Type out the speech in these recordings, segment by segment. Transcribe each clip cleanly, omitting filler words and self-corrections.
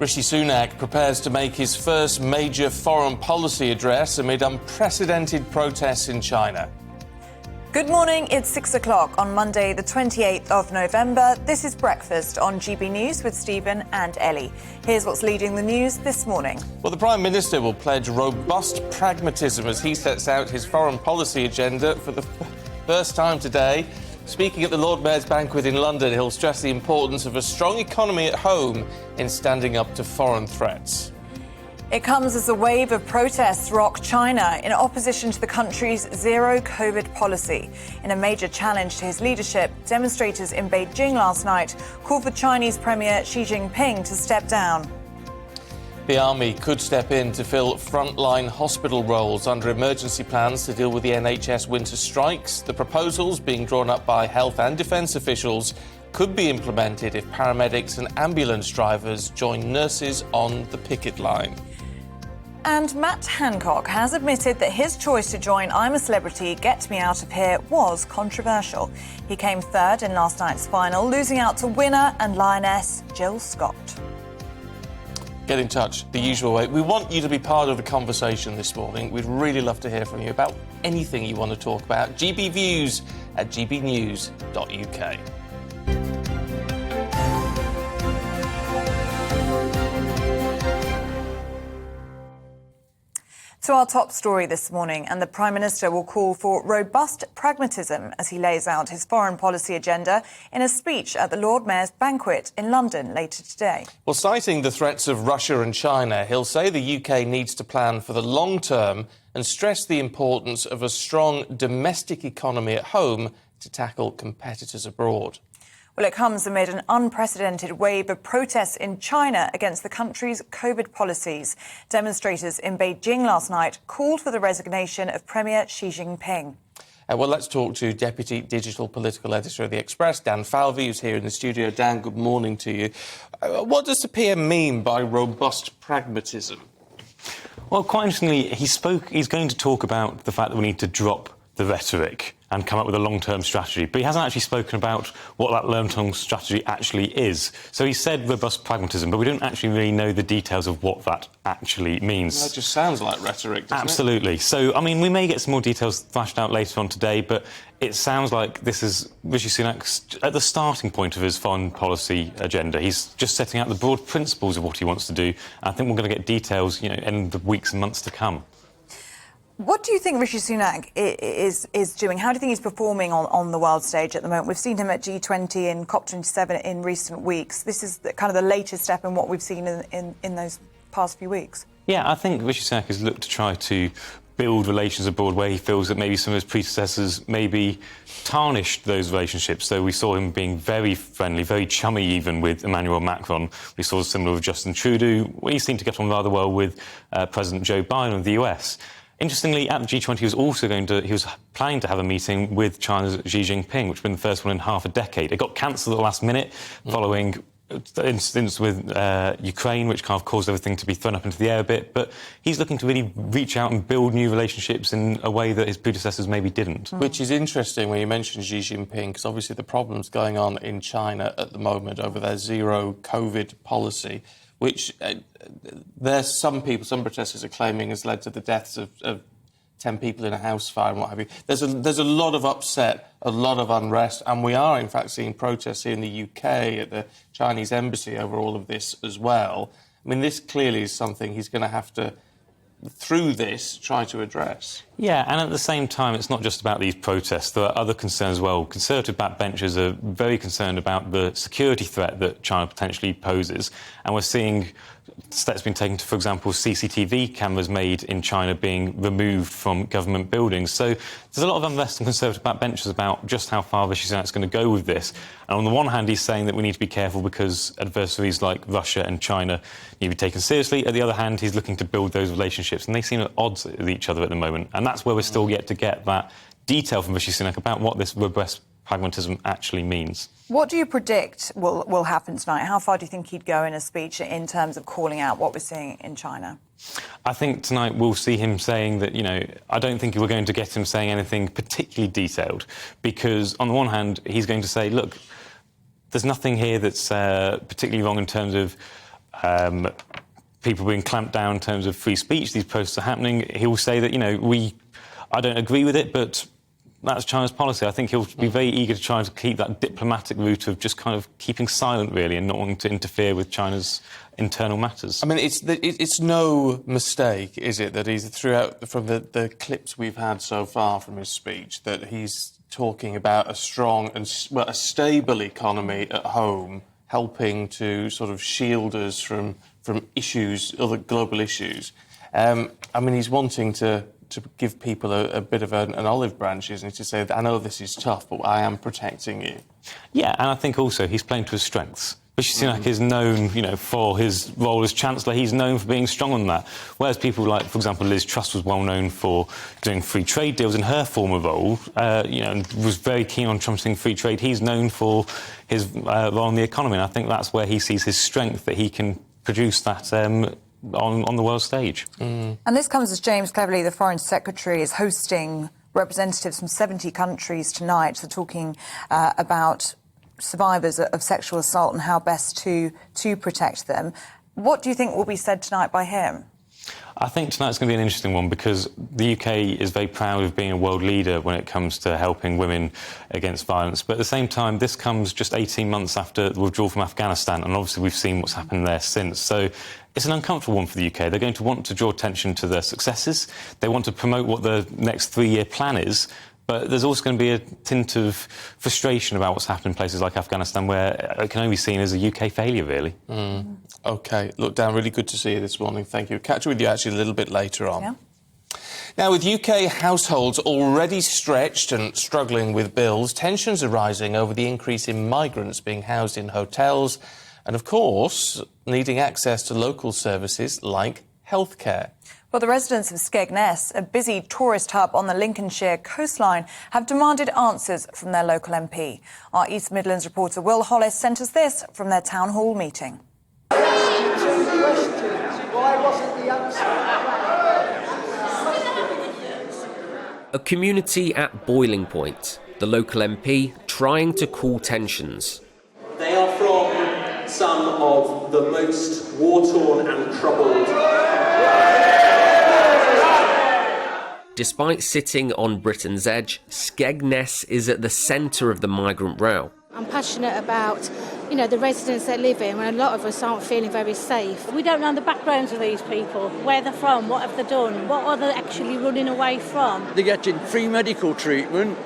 Rishi Sunak prepares to make his first major foreign policy address amid unprecedented protests in China. Good morning, it's 6 o'clock on Monday the 28th of November. This is Breakfast on GB News with Stephen and Ellie. Here's what's leading the news this morning. Well, the Prime Minister will pledge robust pragmatism as he sets out his foreign policy agenda for the first time today. Speaking at the Lord Mayor's banquet in London, he'll stress the importance of a strong economy at home in standing up to foreign threats. It comes as a wave of protests rock China in opposition to the country's zero-COVID policy. In a major challenge to his leadership, demonstrators in Beijing last night called for Chinese Premier Xi Jinping to step down. The Army could step in to fill frontline hospital roles under emergency plans to deal with the NHS winter strikes. The proposals being drawn up by health and defence officials could be implemented if paramedics and ambulance drivers join nurses on the picket line. And Matt Hancock has admitted that his choice to join I'm a Celebrity, Get Me Out of Here was controversial. He came third in last night's final, losing out to winner and lioness Jill Scott. Get in touch the usual way. We want you to be part of the conversation this morning. We'd really love to hear from you about anything you want to talk about. GBViews at gbnews.uk. To our top story this morning, and the Prime Minister will call for robust pragmatism as he lays out his foreign policy agenda in a speech at the Lord Mayor's banquet in London later today. Well, citing the threats of Russia and China, he'll say the UK needs to plan for the long term and stress the importance of a strong domestic economy at home to tackle competitors abroad. Well, it comes amid an unprecedented wave of protests in China against the country's COVID policies. Demonstrators in Beijing last night called for the resignation of Premier Xi Jinping. Well, let's talk to Deputy Digital Political Editor of The Express, Dan Falvey, who's here in the studio. Dan, good morning to you. What does the PM mean by robust pragmatism? Well, quite interestingly, he's going to talk about the fact that we need to drop the rhetoric and come up with a long-term strategy. But he hasn't actually spoken about what that long-term strategy actually is. So he said robust pragmatism, but we don't actually really know the details of what that actually means. Well, that just sounds like rhetoric, doesn't Absolutely. So, I mean, we may get some more details flashed out later on today, but it sounds like this is Rishi Sunak at the starting point of his foreign policy agenda. He's just setting out the broad principles of what he wants to do. I think we're going to get details, in the weeks and months to come. What do you think Rishi Sunak is doing? How do you think he's performing on the world stage at the moment? We've seen him at G20 and COP27 in recent weeks. This is kind of the latest step in what we've seen in those past few weeks. Yeah, I think Rishi Sunak has looked to try to build relations abroad where he feels that maybe some of his predecessors maybe tarnished those relationships. So we saw him being very friendly, very chummy even with Emmanuel Macron. We saw similar with Justin Trudeau. He seemed to get on rather well with President Joe Biden of the US. Interestingly, at the G20, he was planning to have a meeting with China's Xi Jinping, which had been the first one in half a decade. It got cancelled at the last minute following the incidents with Ukraine, which kind of caused everything to be thrown up into the air a bit. But he's looking to really reach out and build new relationships in a way that his predecessors maybe didn't. Which is interesting when you mention Xi Jinping, because obviously the problems going on in China at the moment over their zero COVID policy, which there's some protesters are claiming has led to the deaths of 10 people in a house fire and what have you. There's a lot of upset, a lot of unrest, and we are, in fact, seeing protests here in the UK at the Chinese embassy over all of this as well. I mean, this clearly is something he's going to have to, through this, try to address. Yeah, and at the same time, it's not just about these protests. There are other concerns as well. Conservative backbenchers are very concerned about the security threat that China potentially poses, and we're seeing steps being taken to, for example, CCTV cameras made in China being removed from government buildings. So there's a lot of unrest and conservative backbenchers about just how far Rishi Sunak's going to go with this. And on the one hand, he's saying that we need to be careful because adversaries like Russia and China need to be taken seriously. At the other hand, he's looking to build those relationships, and they seem at odds with each other at the moment. And that's where we're still yet to get that detail from Rishi Sunak about what this robust pragmatism actually means. What do you predict will happen tonight? How far do you think he'd go in a speech in terms of calling out what we're seeing in China? I think tonight we'll see him saying that, I don't think we're going to get him saying anything particularly detailed, because on the one hand, he's going to say, look, there's nothing here that's particularly wrong in terms of people being clamped down in terms of free speech, these protests are happening, he will say that, I don't agree with it, but that's China's policy. I think he'll be very eager to try to keep that diplomatic route of just kind of keeping silent, really, and not wanting to interfere with China's internal matters. I mean, it's no mistake, is it, that he's throughout from the clips we've had so far from his speech, that he's talking about a strong and a stable economy at home, helping to sort of shield us from issues, other global issues. I mean, he's wanting to give people a bit of an olive branch, isn't he, to say that I know this is tough, but I am protecting you. Yeah, and I think also he's playing to his strengths. Rishi Sunak is known, for his role as Chancellor. He's known for being strong on that. Whereas people like, for example, Liz Truss was well known for doing free trade deals in her former role, and was very keen on trumpeting free trade. He's known for his role in the economy, and I think that's where he sees his strength, that he can produce that on the world stage. And this comes as James Cleverly, the Foreign Secretary, is hosting representatives from 70 countries tonight. They're talking about survivors of sexual assault and how best to protect them. What do you think will be said tonight by him? I think tonight's going to be an interesting one because the UK is very proud of being a world leader when it comes to helping women against violence. But at the same time, this comes just 18 months after the withdrawal from Afghanistan, and obviously we've seen what's happened there since. So it's an uncomfortable one for the UK. They're going to want to draw attention to their successes. They want to promote what the next 3-year plan is. But there's also going to be a tint of frustration about what's happened in places like Afghanistan, where it can only be seen as a UK failure, really. OK. Look, Dan, really good to see you this morning. Thank you. Catch up with you actually a little bit later on. Yeah. Now, with UK households already stretched and struggling with bills, tensions are rising over the increase in migrants being housed in hotels and, of course, needing access to local services like healthcare. Well, the residents of Skegness, a busy tourist hub on the Lincolnshire coastline, have demanded answers from their local MP. Our East Midlands reporter Will Hollis sent us this from their town hall meeting. Two questions. Why wasn't the answer? A community at boiling point. The local MP trying to cool tensions. They are from some of the most war-torn and troubled. Despite sitting on Britain's edge, Skegness is at the centre of the migrant row. I'm passionate about, the residents that live here, and a lot of us aren't feeling very safe. We don't know the backgrounds of these people, where they're from, what have they done, what are they actually running away from. They're getting free medical treatment.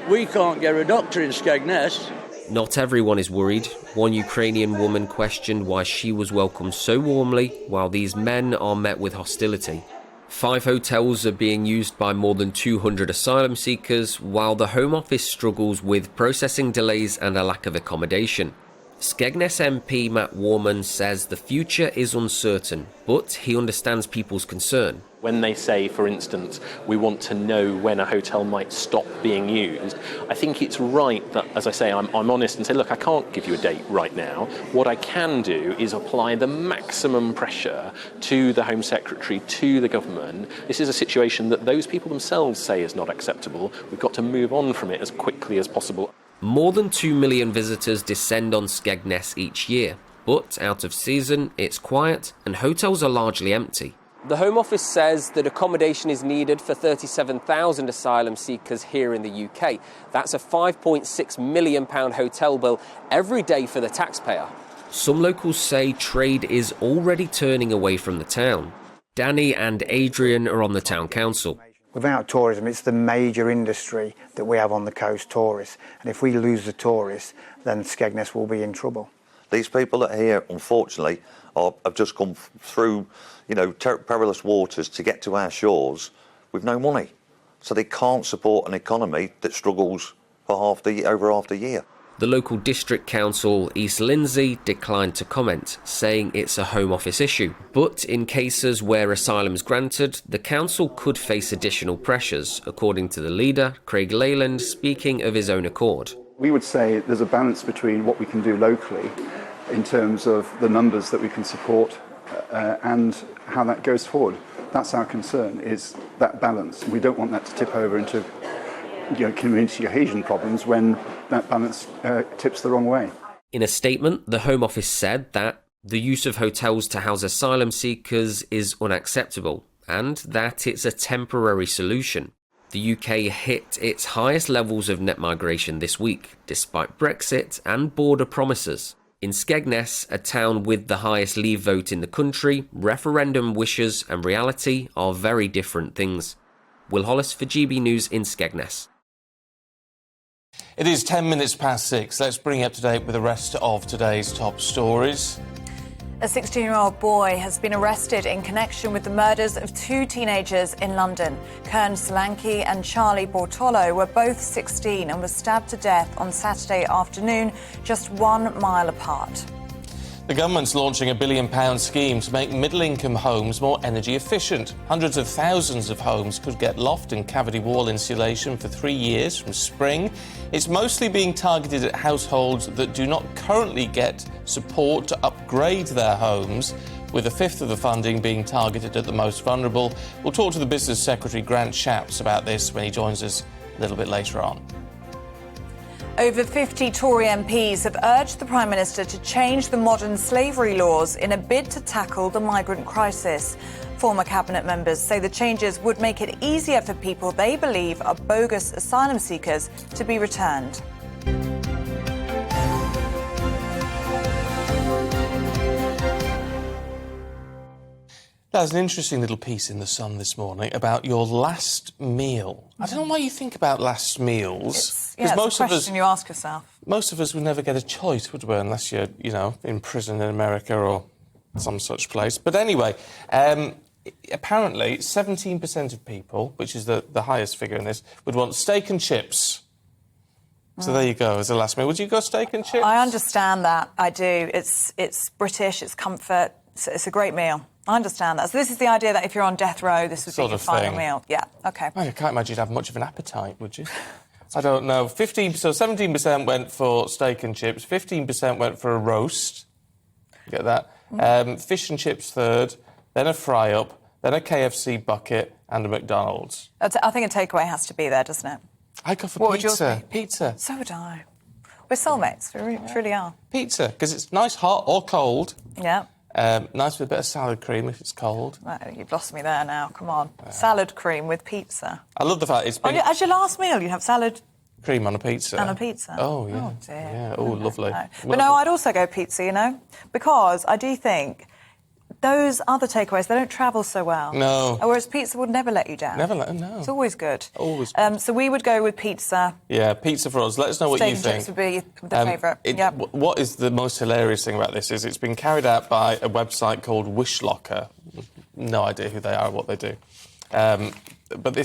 We can't get a doctor in Skegness. Not everyone is worried. One Ukrainian woman questioned why she was welcomed so warmly, while these men are met with hostility. 5 hotels are being used by more than 200 asylum seekers, while the Home Office struggles with processing delays and a lack of accommodation. Skegness MP Matt Warman says the future is uncertain, but he understands people's concern. When they say, for instance, we want to know when a hotel might stop being used, I think it's right that, as I say, I'm honest and say, look, I can't give you a date right now. What I can do is apply the maximum pressure to the Home Secretary, to the government. This is a situation that those people themselves say is not acceptable. We've got to move on from it as quickly as possible. More than 2 million visitors descend on Skegness each year, but out of season, it's quiet and hotels are largely empty. The Home Office says that accommodation is needed for 37,000 asylum seekers here in the UK. That's a £5.6 million hotel bill every day for the taxpayer. Some locals say trade is already turning away from the town. Danny and Adrian are on the town council. Without tourism, it's the major industry that we have on the coast, tourists. And if we lose the tourists, then Skegness will be in trouble. These people that are here, unfortunately, have just come through, perilous waters to get to our shores with no money. So they can't support an economy that struggles for over half the year. The local district council, East Lindsey, declined to comment, saying it's a Home Office issue. But in cases where asylum is granted, the council could face additional pressures, according to the leader, Craig Leyland, speaking of his own accord. We would say there's a balance between what we can do locally in terms of the numbers that we can support and how that goes forward. That's our concern, is that balance. We don't want that to tip over into community cohesion problems when that balance tips the wrong way. In a statement, the Home Office said that The use of hotels to house asylum seekers is unacceptable, and that it's a temporary solution. The UK hit its highest levels of net migration this week, despite Brexit and border promises. In Skegness, a town with the highest Leave vote in the country, referendum wishes and reality are very different things. Will Hollis for GB News in Skegness. It is 10 minutes past 6. Let's bring you up to date with the rest of today's top stories. A 16-year-old boy has been arrested in connection with the murders of 2 teenagers in London. Kern Solanke and Charlie Bortolo were both 16 and were stabbed to death on Saturday afternoon, just 1 mile apart. The government's launching a £1 billion scheme to make middle-income homes more energy efficient. Hundreds of thousands of homes could get loft and cavity wall insulation for 3 years from spring. It's mostly being targeted at households that do not currently get support to upgrade their homes, with a fifth of the funding being targeted at the most vulnerable. We'll talk to the Business Secretary Grant Shapps about this when he joins us a little bit later on. Over 50 Tory MPs have urged the Prime Minister to change the modern slavery laws in a bid to tackle the migrant crisis. Former Cabinet members say the changes would make it easier for people they believe are bogus asylum seekers to be returned. There's an interesting little piece in The Sun this morning about your last meal. I don't know why you think about last meals. It's a question you ask yourself. Most of us would never get a choice, would we, unless you're, in prison in America or some such place. But anyway, apparently 17% of people, which is the highest figure in this, would want steak and chips. So there you go, as a last meal. Would you go steak and chips? I understand that. I do. It's British, it's comfort, it's a great meal. I understand that. So this is the idea that if you're on death row, this would be your final meal. Yeah, OK. I can't imagine you'd have much of an appetite, would you? I don't know. 17% went for steak and chips, 15% went for a roast. Get that? Fish and chips third, then a fry-up, then a KFC bucket and a McDonald's. I think a takeaway has to be there, doesn't it? I go for what pizza. Would yours be? Pizza. So would I. We're soulmates. We really are. Pizza, because it's nice, hot or cold. Yeah. Nice with a bit of salad cream if it's cold. Right, you've lost me there now. Come on. Salad cream with pizza. I love the fact it's been... As your last meal, you have salad... cream on a pizza. On a pizza. Oh, yeah. Oh, dear. Yeah, oh, lovely. No. But no, I'd also go pizza, because I do think those other takeaways, they don't travel so well. No. Whereas pizza would never let you down. No. It's always good. Always good. So we would go with pizza. Yeah, pizza for us. Let us know what you think. Steak and chips would be the favourite. Yep. What is the most hilarious thing about this is it's been carried out by a website called Wishlocker. No idea who they are or what they do. But they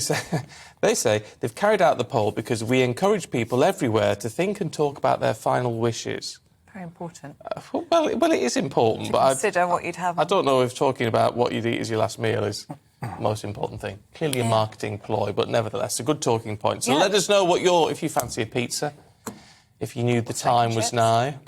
say they've carried out the poll because we encourage people everywhere to think and talk about their final wishes. Very important. Well, it is important, but consider what you'd have. I don't know if talking about what you'd eat as your last meal is the most important thing. Clearly a marketing ploy, but nevertheless a good talking point. So let us know if you fancy a pizza, if you knew the time was nigh.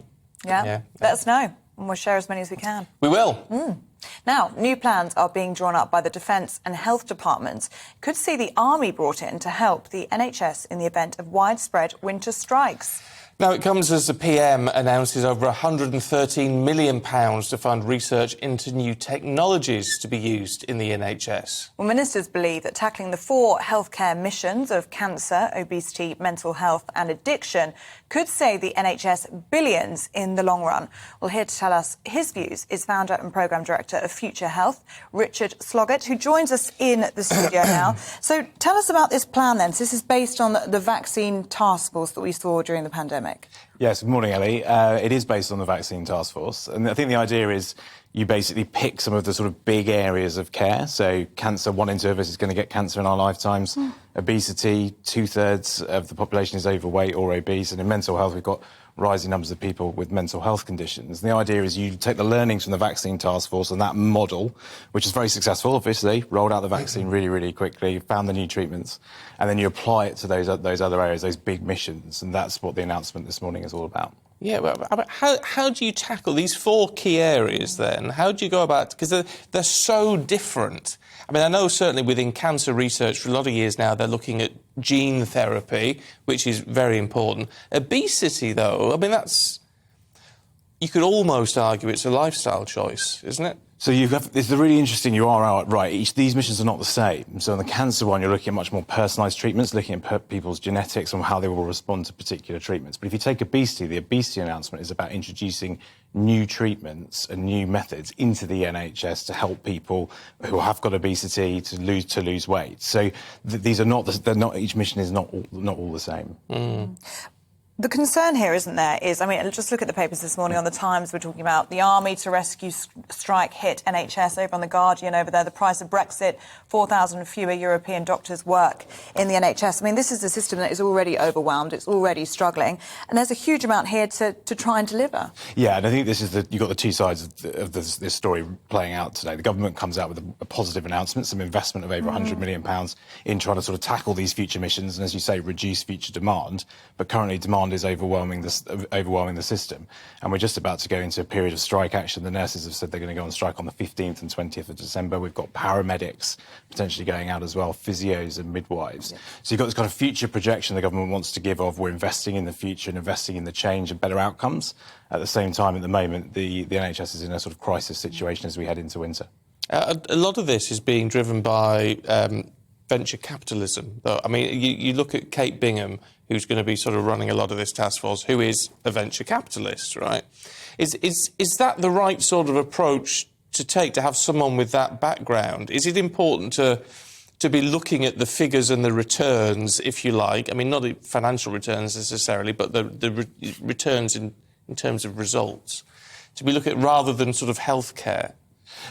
Yeah, let us know, and we'll share as many as we can. We will. Now, new plans are being drawn up by the Defence and Health Departments. Could see the Army brought in to help the NHS in the event of widespread winter strikes. Now, it comes as the PM announces over £113 million to fund research into new technologies to be used in the NHS. Well, ministers believe that tackling the 4 healthcare missions of cancer, obesity, mental health and addiction could save the NHS billions in the long run. Well, here to tell us his views is founder and programme director of Future Health, Richard Sloggett, who joins us in the studio now. So tell us about this plan then. So this is based on the vaccine task force that we saw during the pandemic. Yes, good morning, Ellie. It is based on the vaccine task force. And I think the idea is you basically pick some of the sort of big areas of care. So cancer, 1 in 2 of us is going to get cancer in our lifetimes. Obesity, 2/3 of the population is overweight or obese. And in mental health, we've got rising numbers of people with mental health conditions. And the idea is you take the learnings from the vaccine task force and that model, which is very successful, obviously, rolled out the vaccine really, really quickly, found the new treatments, and then you apply it to those other areas, those big missions. And that's what the announcement this morning is all about. Yeah, but how do you tackle these 4 key areas then? How do you go about... Because they're so different. I mean, I know certainly within cancer research for a lot of years now they're looking at gene therapy, which is very important. Obesity, though, I mean, that's... you could almost argue it's a lifestyle choice, isn't it? So it's really interesting, you are right, these missions are not the same. So on the cancer one, you're looking at much more personalised treatments, looking at people's genetics and how they will respond to particular treatments. But if you take obesity, the obesity announcement is about introducing new treatments and new methods into the NHS to help people who have got obesity to lose weight. So these are not, each mission is not all the same. The concern here, isn't there, is, I mean, just look at the papers this morning on the Times. We're talking about the army to rescue strike hit NHS. Over on The Guardian over there, the price of Brexit, 4,000 fewer European doctors work in the NHS. I mean, this is a system that is already overwhelmed. It's already struggling. And there's a huge amount here to try and deliver. Yeah, and I think this is you've got the two sides of this story playing out today. The government comes out with a positive announcement, some investment of over £100 million in trying to sort of tackle these future missions and, as you say, reduce future demand. But currently demand is overwhelming the system, and we're just about to go into a period of strike action. The nurses have said they're going to go on strike on the 15th and 20th of December. We've got paramedics potentially going out as well, physios and midwives. So you've got this kind of future projection the government wants to give of we're investing in the future and investing in the change and better outcomes. At the same time, at the moment, the NHS is in a sort of crisis situation as we head into winter. A lot of this is being driven by venture capitalism, though. I mean, you look at Kate Bingham, who's going to be sort of running a lot of this task force, who is a venture capitalist, right? Is that the right sort of approach to take, to have someone with that background? Is it important to be looking at the figures and the returns, if you like? I mean, not the financial returns necessarily, but the returns in terms of results, to be looking at rather than sort of healthcare?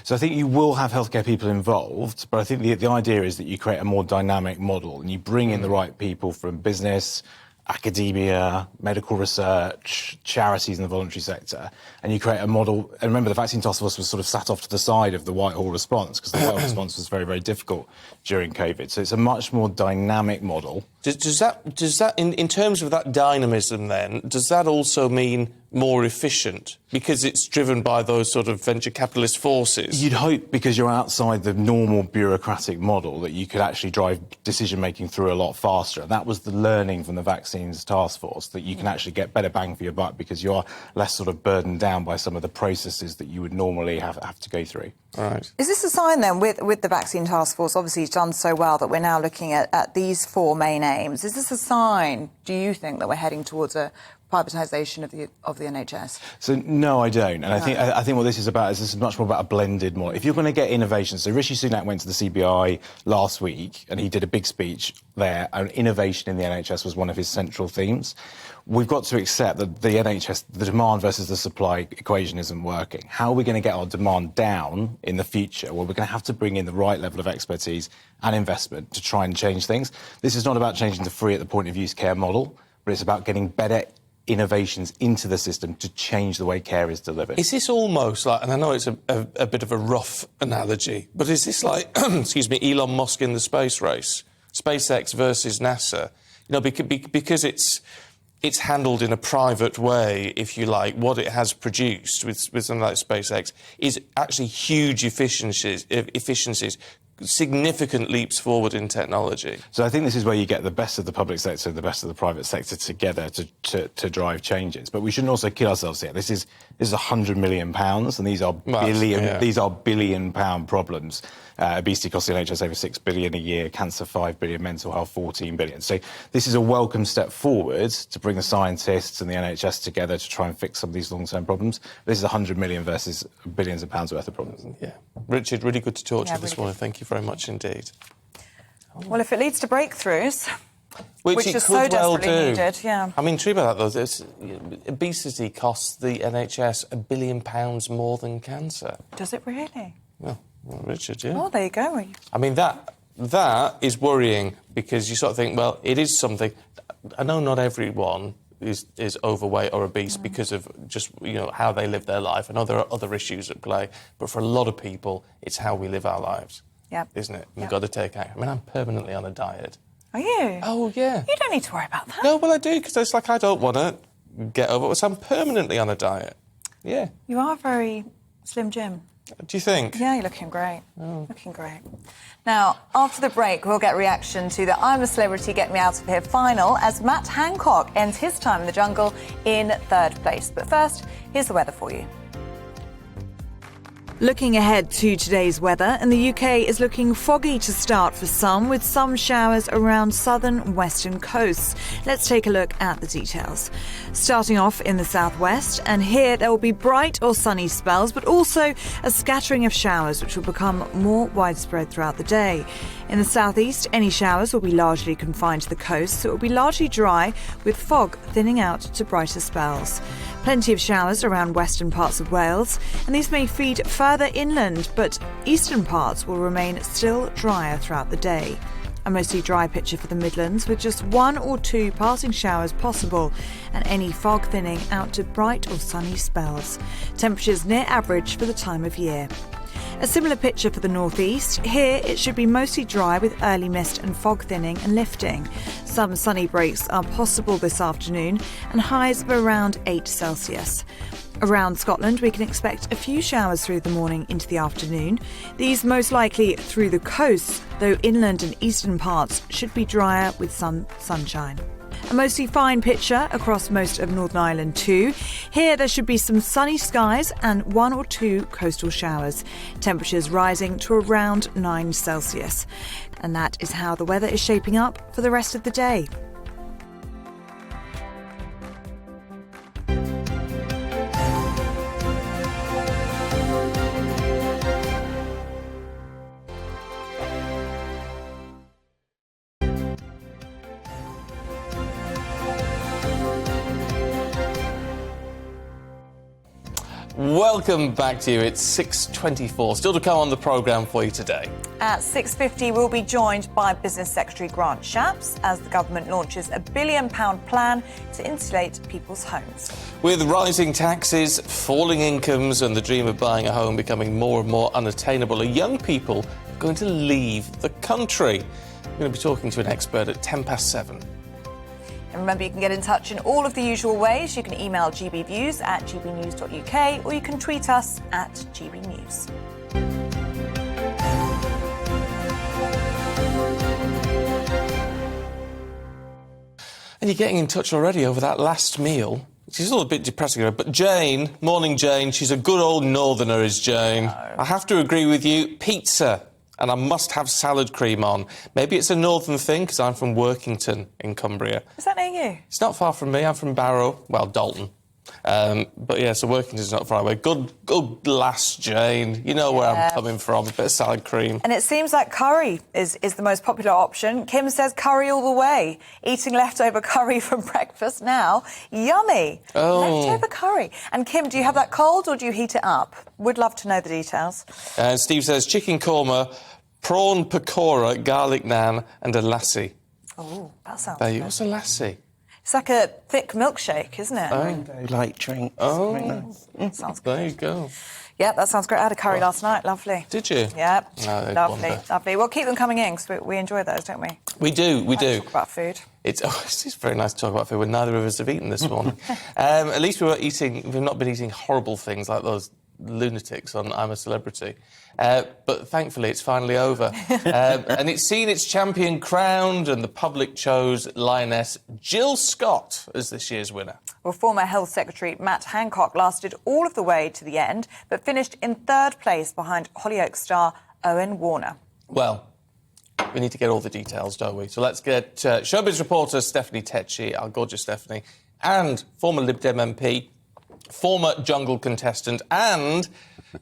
So I think you will have healthcare people involved, but I think the idea is that you create a more dynamic model and you bring in the right people from business, academia, medical research, charities in the voluntary sector, and you create a model. And remember, the Vaccine Task Force was sort of sat off to the side of the Whitehall response because the Whitehall response was very, very difficult during COVID. So it's a much more dynamic model. Does that in terms of that dynamism then, does that also mean more efficient because it's driven by those sort of venture capitalist forces? You'd hope, because you're outside the normal bureaucratic model, that you could actually drive decision-making through a lot faster. And that was the learning from the Vaccines Task Force, that you can actually get better bang for your buck because you are less sort of burdened down by some of the processes that you would normally have to go through. Right. Is this a sign then, with the Vaccine Task Force, obviously it's done so well, that we're now looking at these four main aims? Is this a sign, do you think, that we're heading towards a privatisation of the NHS? So no, I don't. And I think what this is about is this is much more about a blended model. If you're going to get innovation, so Rishi Sunak went to the CBI last week and he did a big speech there, and innovation in the NHS was one of his central themes. We've got to accept that the NHS, the demand versus the supply equation isn't working. How are we going to get our demand down in the future? Well, we're going to have to bring in the right level of expertise and investment to try and change things. This is not about changing the free at the point of use care model, but it's about getting better innovations into the system to change the way care is delivered. Is this almost like, and I know it's a bit of a rough analogy, but is this like, excuse me, Elon Musk in the space race? SpaceX versus NASA? You know, because it's handled in a private way, if you like. What it has produced with something like SpaceX is actually huge efficiencies, significant leaps forward in technology. So I think this is where you get the best of the public sector and the best of the private sector together to drive changes. But we shouldn't also kill ourselves here. This is £100 million, and these are billion-pound problems. Obesity costs the NHS over £6 billion a year, cancer £5 billion, mental health £14 billion. So this is a welcome step forward to bring the scientists and the NHS together to try and fix some of these long-term problems. This is £100 million versus billions of pounds worth of problems. Yeah. Richard, really good to talk to you this morning. Thank you very much indeed. Well, if it leads to breakthroughs, which it is could so well desperately do. needed, yeah. I mean, true about that, though, obesity costs the NHS £1 billion more than cancer. Does it really? Well, Richard, yeah. Oh, there you go. I mean, that is worrying because you sort of think, well, it is something. I know not everyone is overweight or obese because of just, you know, how they live their life. I know there are other issues at play, but for a lot of people, it's how we live our lives. Yeah. Isn't it? We've got to take action. I mean, I'm permanently on a diet. Are you? Oh, yeah. You don't need to worry about that. No, well, I do, because it's like I don't want to get over it, so I'm permanently on a diet. Yeah. You are very Slim Jim. Do you think? Yeah, you're looking great. Looking great. Now, after the break, we'll get reaction to the I'm a Celebrity, Get Me Out of Here final as Matt Hancock ends his time in the jungle in 3rd place. But first, here's the weather for you. Looking ahead to today's weather, and the UK is looking foggy to start for some, with some showers around southern and western coasts. Let's take a look at the details. Starting off in the southwest, and here there will be bright or sunny spells, but also a scattering of showers which will become more widespread throughout the day. In the southeast, any showers will be largely confined to the coast, so it will be largely dry, with fog thinning out to brighter spells. Plenty of showers around western parts of Wales, and these may feed further inland, but eastern parts will remain still drier throughout the day. A mostly dry picture for the Midlands, with just 1 or 2 passing showers possible, and any fog thinning out to bright or sunny spells. Temperatures near average for the time of year. A similar picture for the northeast. Here it should be mostly dry with early mist and fog thinning and lifting. Some sunny breaks are possible this afternoon and highs of around 8 Celsius. Around Scotland we can expect a few showers through the morning into the afternoon. These most likely through the coast, though inland and eastern parts should be drier with some sunshine. A mostly fine picture across most of Northern Ireland too. Here there should be some sunny skies and 1 or 2 coastal showers. Temperatures rising to around 9 Celsius. And that is how the weather is shaping up for the rest of the day. Welcome back to you. It's 6:24. Still to come on the programme for you today. At 6:50, we'll be joined by Business Secretary Grant Shapps as the government launches a £1 billion plan to insulate people's homes. With rising taxes, falling incomes and the dream of buying a home becoming more and more unattainable, are young people going to leave the country? We're going to be talking to an expert at 7:10. And remember, you can get in touch in all of the usual ways. You can email gbviews at gbnews.uk or you can tweet us at gbnews. And you're getting in touch already over that last meal, which is all a bit depressing. But Jane, morning Jane, she's a good old northerner, is Jane. No. I have to agree with you, pizza. And I must have salad cream on. Maybe it's a northern thing, because I'm from Workington in Cumbria. Is that near you? It's not far from me. I'm from Barrow. Well, Dalton. But yeah, so Workington's not far away. Good lass, Jane. You know where I'm coming from. A bit of salad cream. And it seems like curry is the most popular option. Kim says curry all the way. Eating leftover curry from breakfast now. Yummy. Oh. Leftover curry. And Kim, do you have that cold or do you heat it up? Would love to know the details. Steve says chicken korma, prawn pakora, garlic naan and a lassi. Oh, that sounds good. What's a lassi? It's like a thick milkshake, isn't it? Oh, light drink. Oh, nice. Sounds good. There you go. Yeah, that sounds great. I had a curry last night. Lovely. Did you? Yeah. Oh, lovely, lovely. Well, keep them coming in because we enjoy those, don't we? We do. Talk about food. It's very nice to talk about food when neither of us have eaten this morning. At least we've not been eating horrible things like those lunatics on I'm a Celebrity. But thankfully it's finally over. And it's seen its champion crowned and the public chose Lioness Jill Scott as this year's winner. Well, former Health Secretary Matt Hancock lasted all of the way to the end, but finished in 3rd place behind Hollyoaks star Owen Warner. Well, we need to get all the details, don't we? So let's get showbiz reporter Stephanie Tetchy, our gorgeous Stephanie, and former Lib Dem MP, former Jungle contestant and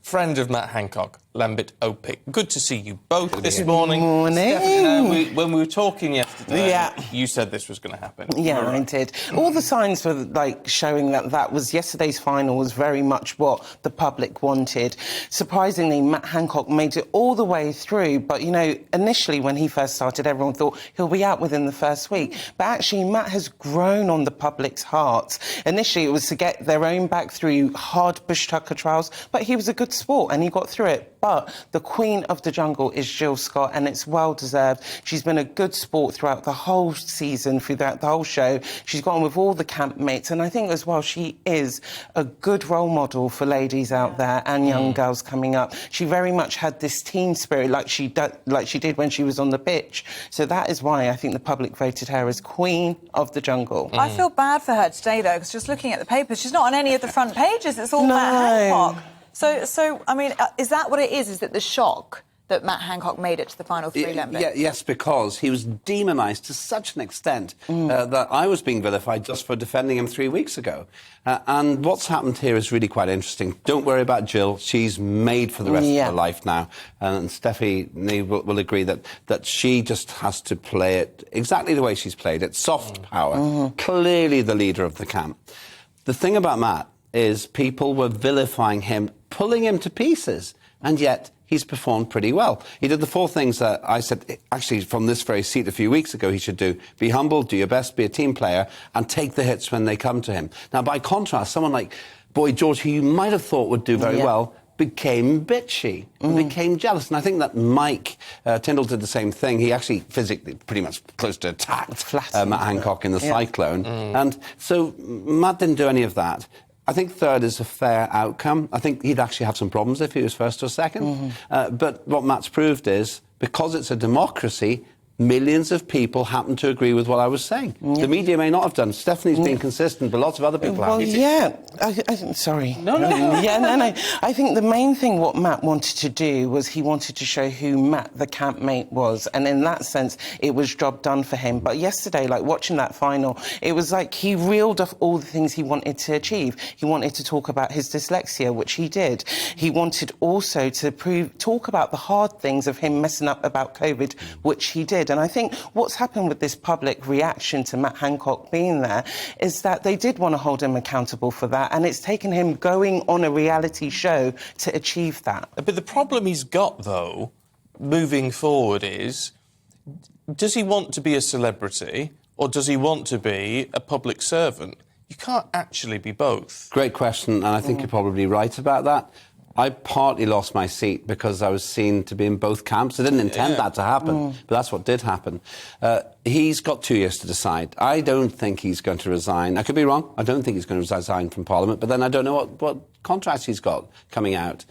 friend of Matt Hancock, Lambert Opick. Good to see you both this morning. Good morning. Stephanie, when we were talking yesterday, you said this was going to happen. Yeah, I did. All the signs were showing that was yesterday's final was very much what the public wanted. Surprisingly, Matt Hancock made it all the way through, but initially when he first started, everyone thought he'll be out within the first week. But actually, Matt has grown on the public's hearts. Initially, it was to get their own back through hard bush tucker trials, but he was a good sport and he got through it. But the queen of the jungle is Jill Scott, and it's well-deserved. She's been a good sport throughout the whole season, throughout the whole show. She's gone with all the campmates, and I think as well she is a good role model for ladies out there and young girls coming up. She very much had this team spirit like she did when she was on the pitch. So that is why I think the public voted her as queen of the jungle. I feel bad for her today, though, because just looking at the papers, she's not on any of the front pages. It's all Matt Hancock. So I mean, is that what it is? Is it the shock that Matt Hancock made it to the final three Olympics? Yes, because he was demonised to such an extent that I was being vilified just for defending him 3 weeks ago. And what's happened here is really quite interesting. Don't worry about Jill. She's made for the rest of her life now. And Steffi will agree that she just has to play it exactly the way she's played it. Soft power. Clearly the leader of the camp. The thing about Matt is people were vilifying him, pulling him to pieces, and yet he's performed pretty well. He did the 4 things that I said, actually, from this very seat a few weeks ago, he should do. Be humble, do your best, be a team player, and take the hits when they come to him. Now, by contrast, someone like Boy George, who you might have thought would do very well, became bitchy and became jealous. And I think that Mike Tyndall did the same thing. He actually physically pretty much close to attacked Matt Hancock in the cyclone. And so Matt didn't do any of that. I think third is a fair outcome. I think he'd actually have some problems if he was first or second. But what Matt's proved is, because it's a democracy, millions of people happen to agree with what I was saying. The media may not have done. Stephanie's been consistent, but lots of other people have. Sorry. No. I think the main thing what Matt wanted to do was he wanted to show who Matt, the campmate, was. And in that sense, it was job done for him. But yesterday, like watching that final, it was like he reeled off all the things he wanted to achieve. He wanted to talk about his dyslexia, which he did. He wanted also to talk about the hard things of him messing up about COVID, which he did. And I think what's happened with this public reaction to Matt Hancock being there is that they did want to hold him accountable for that, and it's taken him going on a reality show to achieve that. But the problem he's got, though, moving forward is, does he want to be a celebrity or does he want to be a public servant? You can't actually be both. Great question, and I think you're probably right about that. I partly lost my seat because I was seen to be in both camps. I didn't intend that to happen, but that's what did happen. He's got 2 years to decide. I don't think he's going to resign. I could be wrong. I don't think he's going to resign from Parliament, but then I don't know what contracts he's got coming out.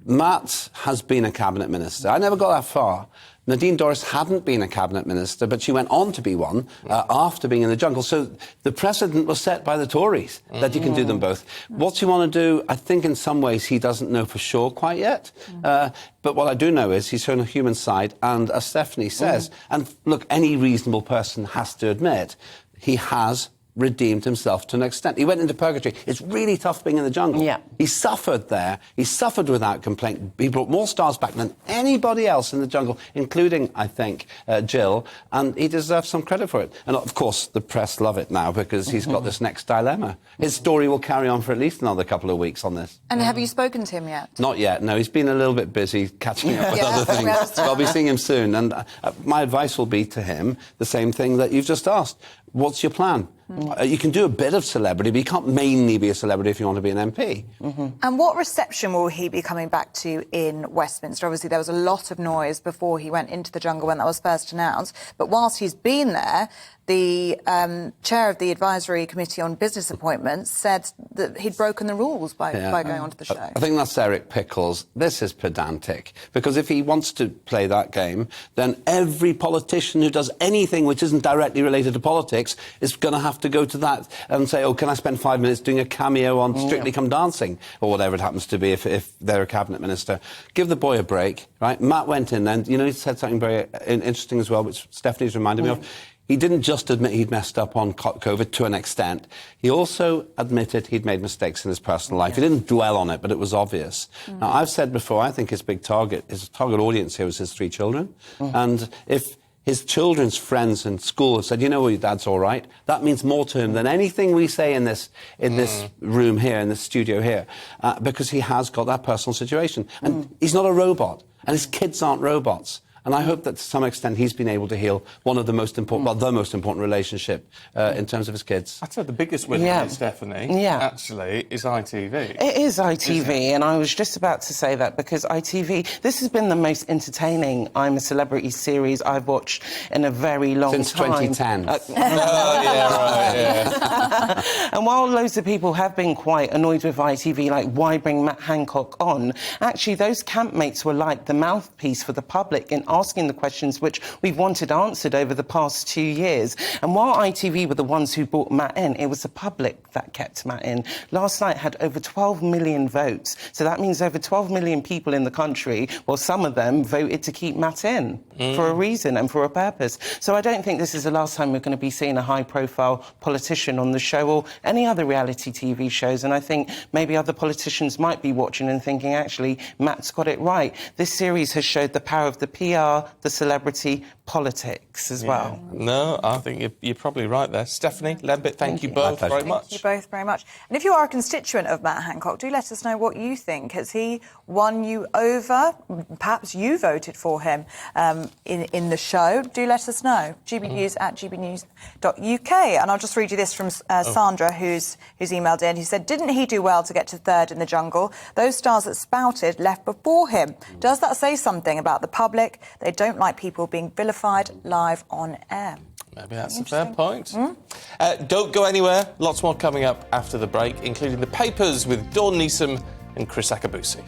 Matt has been a cabinet minister. I never got that far. Nadine Dorries hadn't been a cabinet minister, but she went on to be one after being in the jungle. So the precedent was set by the Tories that you can do them both. What's he want to do? I think in some ways he doesn't know for sure quite yet. But what I do know is he's shown a human side, and as Stephanie says, and look, any reasonable person has to admit, he has redeemed himself to an extent. He went into purgatory. It's really tough being in the jungle. He suffered there. He suffered without complaint. He brought more stars back than anybody else in the jungle, including, I think, Jill, and he deserves some credit for it. And, of course, the press love it now because he's got this next dilemma. His story will carry on for at least another couple of weeks on this. And have you spoken to him yet? Not yet, no. He's been a little bit busy catching up with other things. But I'll be seeing him soon. And my advice will be to him the same thing that you've just asked. What's your plan? You can do a bit of celebrity, but you can't mainly be a celebrity if you want to be an MP. And what reception will he be coming back to in Westminster? Obviously, there was a lot of noise before he went into the jungle when that was first announced. But whilst he's been there, the chair of the Advisory Committee on Business Appointments said that he'd broken the rules by going onto the show. I think that's Eric Pickles. This is pedantic, because if he wants to play that game, then every politician who does anything which isn't directly related to politics is going to have to go to that and say, oh, can I spend 5 minutes doing a cameo on Strictly Come Dancing, or whatever it happens to be if they're a cabinet minister. Give the boy a break, right? Matt went in and, he said something very interesting as well, which Stephanie's reminded me of. He didn't just admit he'd messed up on COVID to an extent. He also admitted he'd made mistakes in his personal life. He didn't dwell on it, but it was obvious. Now, I've said before, I think his target audience here was his 3 children. And if his children's friends in school have said, your dad's all right, that means more to him than anything we say in this room here, in this studio here, because he has got that personal situation. And he's not a robot, and his kids aren't robots. And I hope that to some extent he's been able to heal one of the most important, well, the most important relationship in terms of his kids. I'd say the biggest winner, Stephanie, actually, is ITV. It is ITV, and I was just about to say that because ITV, this has been the most entertaining I'm a Celebrity series I've watched in a very long time. Since 2010. And while loads of people have been quite annoyed with ITV, like, why bring Matt Hancock on? Actually, those campmates were like the mouthpiece for the public in asking the questions which we've wanted answered over the past 2 years. And while ITV were the ones who brought Matt in, it was the public that kept Matt in. Last night had over 12 million votes. So that means over 12 million people in the country, well, some of them voted to keep Matt in for a reason and for a purpose. So I don't think this is the last time we're going to be seeing a high-profile politician on the show or any other reality TV shows. And I think maybe other politicians might be watching and thinking, actually, Matt's got it right. This series has showed the power of the PR, the celebrity, politics as well. No, I think you're probably right there. Stephanie, Lembit, thank you both very much. Thank you both very much. And if you are a constituent of Matt Hancock, do let us know what you think. Has he won you over? Perhaps you voted for him in the show. Do let us know. GBNews at gbnews.uk. And I'll just read you this from Sandra, who's emailed in. He said, didn't he do well to get to third in the jungle? Those stars that spouted left before him. Does that say something about the public? They don't like people being vilified live on air. Maybe that's a fair point. Don't go anywhere. Lots more coming up after the break, including the papers with Dawn Neeson and Chris Akabusi.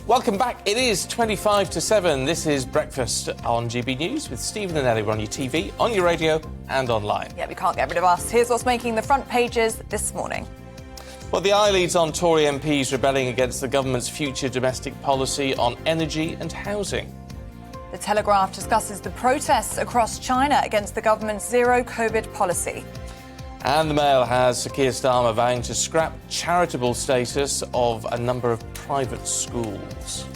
Welcome back. It is 25 to 7. This is Breakfast on GB News with Stephen and Ellie. We're on your TV, on your radio and online. Yeah, we can't get rid of us. Here's what's making the front pages this morning. Well, the eye leads on Tory MPs rebelling against the government's future domestic policy on energy and housing. The Telegraph discusses the protests across China against the government's zero-COVID policy. And the Mail has Sir Keir Starmer vowing to scrap charitable status of a number of private schools.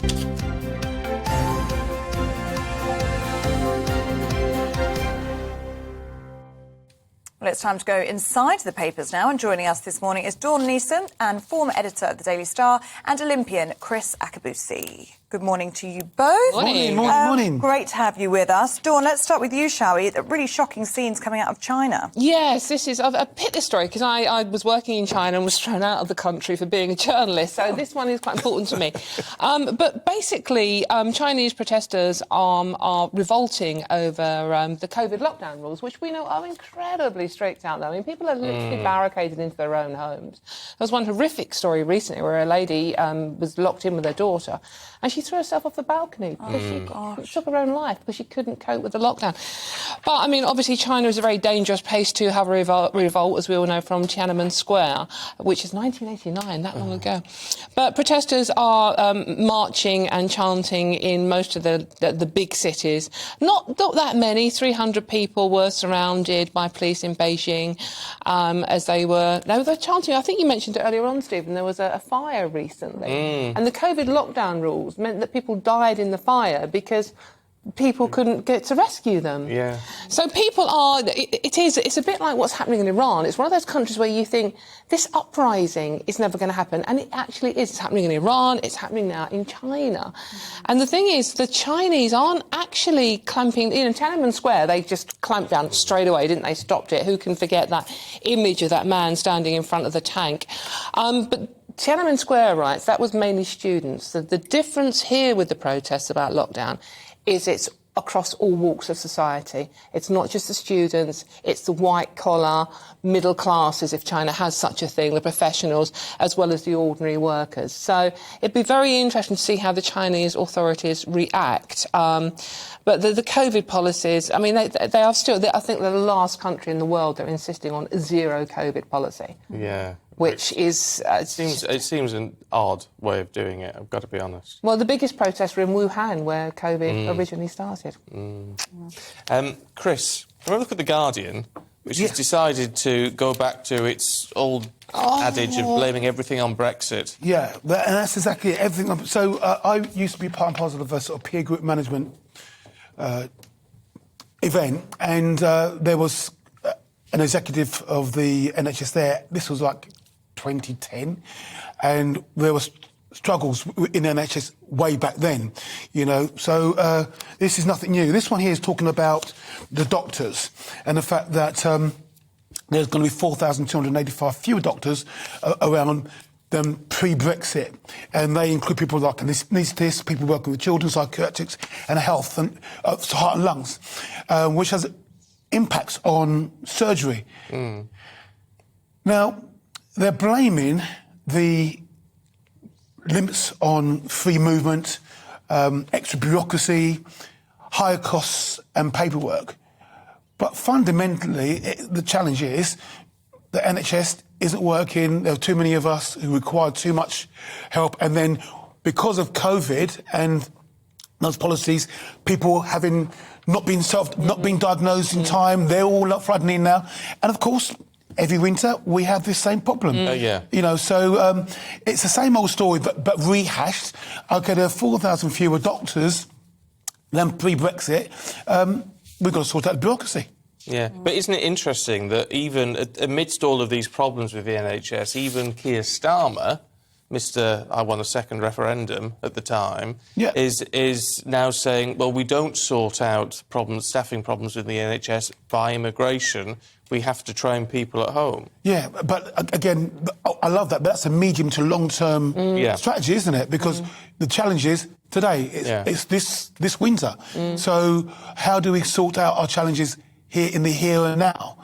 Well, it's time to go inside the papers now, and joining us this morning is Dawn Neeson and former editor of the Daily Star and Olympian Chris Akabusi. Good morning to you both. Morning. Great to have you with us. Dawn, let's start with you, shall we? The really shocking scenes coming out of China. Yes, this is... I've picked this story because I was working in China and was thrown out of the country for being a journalist, so this one is quite important to me. But basically, Chinese protesters are revolting over the COVID lockdown rules, which we know are incredibly strict out there. I mean, people are literally barricaded into their own homes. There was one horrific story recently where a lady was locked in with her daughter, and she threw herself off the balcony because she took her own life because she couldn't cope with the lockdown. But, I mean, obviously China is a very dangerous place to have a revolt, as we all know, from Tiananmen Square, which is 1989, that long ago. But protesters are marching and chanting in most of the big cities. Not that many. 300 people were surrounded by police in Beijing as they were chanting. I think you mentioned it earlier on, Stephen. There was a fire recently. And the COVID lockdown rules meant that people died in the fire because people couldn't get to rescue them. Yeah. So people are... It's a bit like what's happening in Iran. It's one of those countries where you think this uprising is never going to happen, and it actually is. It's happening in Iran, it's happening now in China. And the thing is, the Chinese aren't actually clamping... You know, Tiananmen Square, they just clamped down straight away, didn't they? Stopped it. Who can forget that image of that man standing in front of the tank? But Tiananmen Square riots, that was mainly students. The difference here with the protests about lockdown is it's across all walks of society. It's not just the students, it's the white-collar, middle classes, if China has such a thing, the professionals, as well as the ordinary workers. So it'd be very interesting to see how the Chinese authorities react. But the COVID policies, I mean, they are still... I think they're the last country in the world that are insisting on zero COVID policy. Yeah. Which is... it seems an odd way of doing it, I've got to be honest. Well, the biggest protests were in Wuhan, where COVID originally started. Chris, when I look at The Guardian, which has decided to go back to its old adage of blaming everything on Brexit. Yeah, and that's exactly it, everything. So I used to be part and parcel of a sort of peer group management event, and there was an executive of the NHS there. This was like 2010, and there was struggles in the NHS way back then, you know. So this is nothing new. This one here is talking about the doctors and the fact that there's going to be 4,285 fewer doctors around than pre-Brexit, and they include people like anaesthetists, people working with children, psychiatrists, and health and heart and lungs, which has impacts on surgery. Now, they're blaming the limits on free movement, extra bureaucracy, higher costs and paperwork. But fundamentally, the challenge is the NHS isn't working. There are too many of us who require too much help. And then because of COVID and those policies, people having not been diagnosed in time, they're all up flooding in now. And of course, every winter we have this same problem. You know, so it's the same old story, but rehashed. Okay, there are 4,000 fewer doctors than pre-Brexit. We've got to sort out the bureaucracy. Yeah, but isn't it interesting that even amidst all of these problems with the NHS, even Keir Starmer, Mr. I won a second referendum at the time, is now saying, well, we don't sort out staffing problems with the NHS by immigration. We have to train people at home. Yeah, but again, I love that, but that's a medium to long-term strategy, isn't it? Because the challenge is today, it's this winter. So how do we sort out our challenges here in the here and now?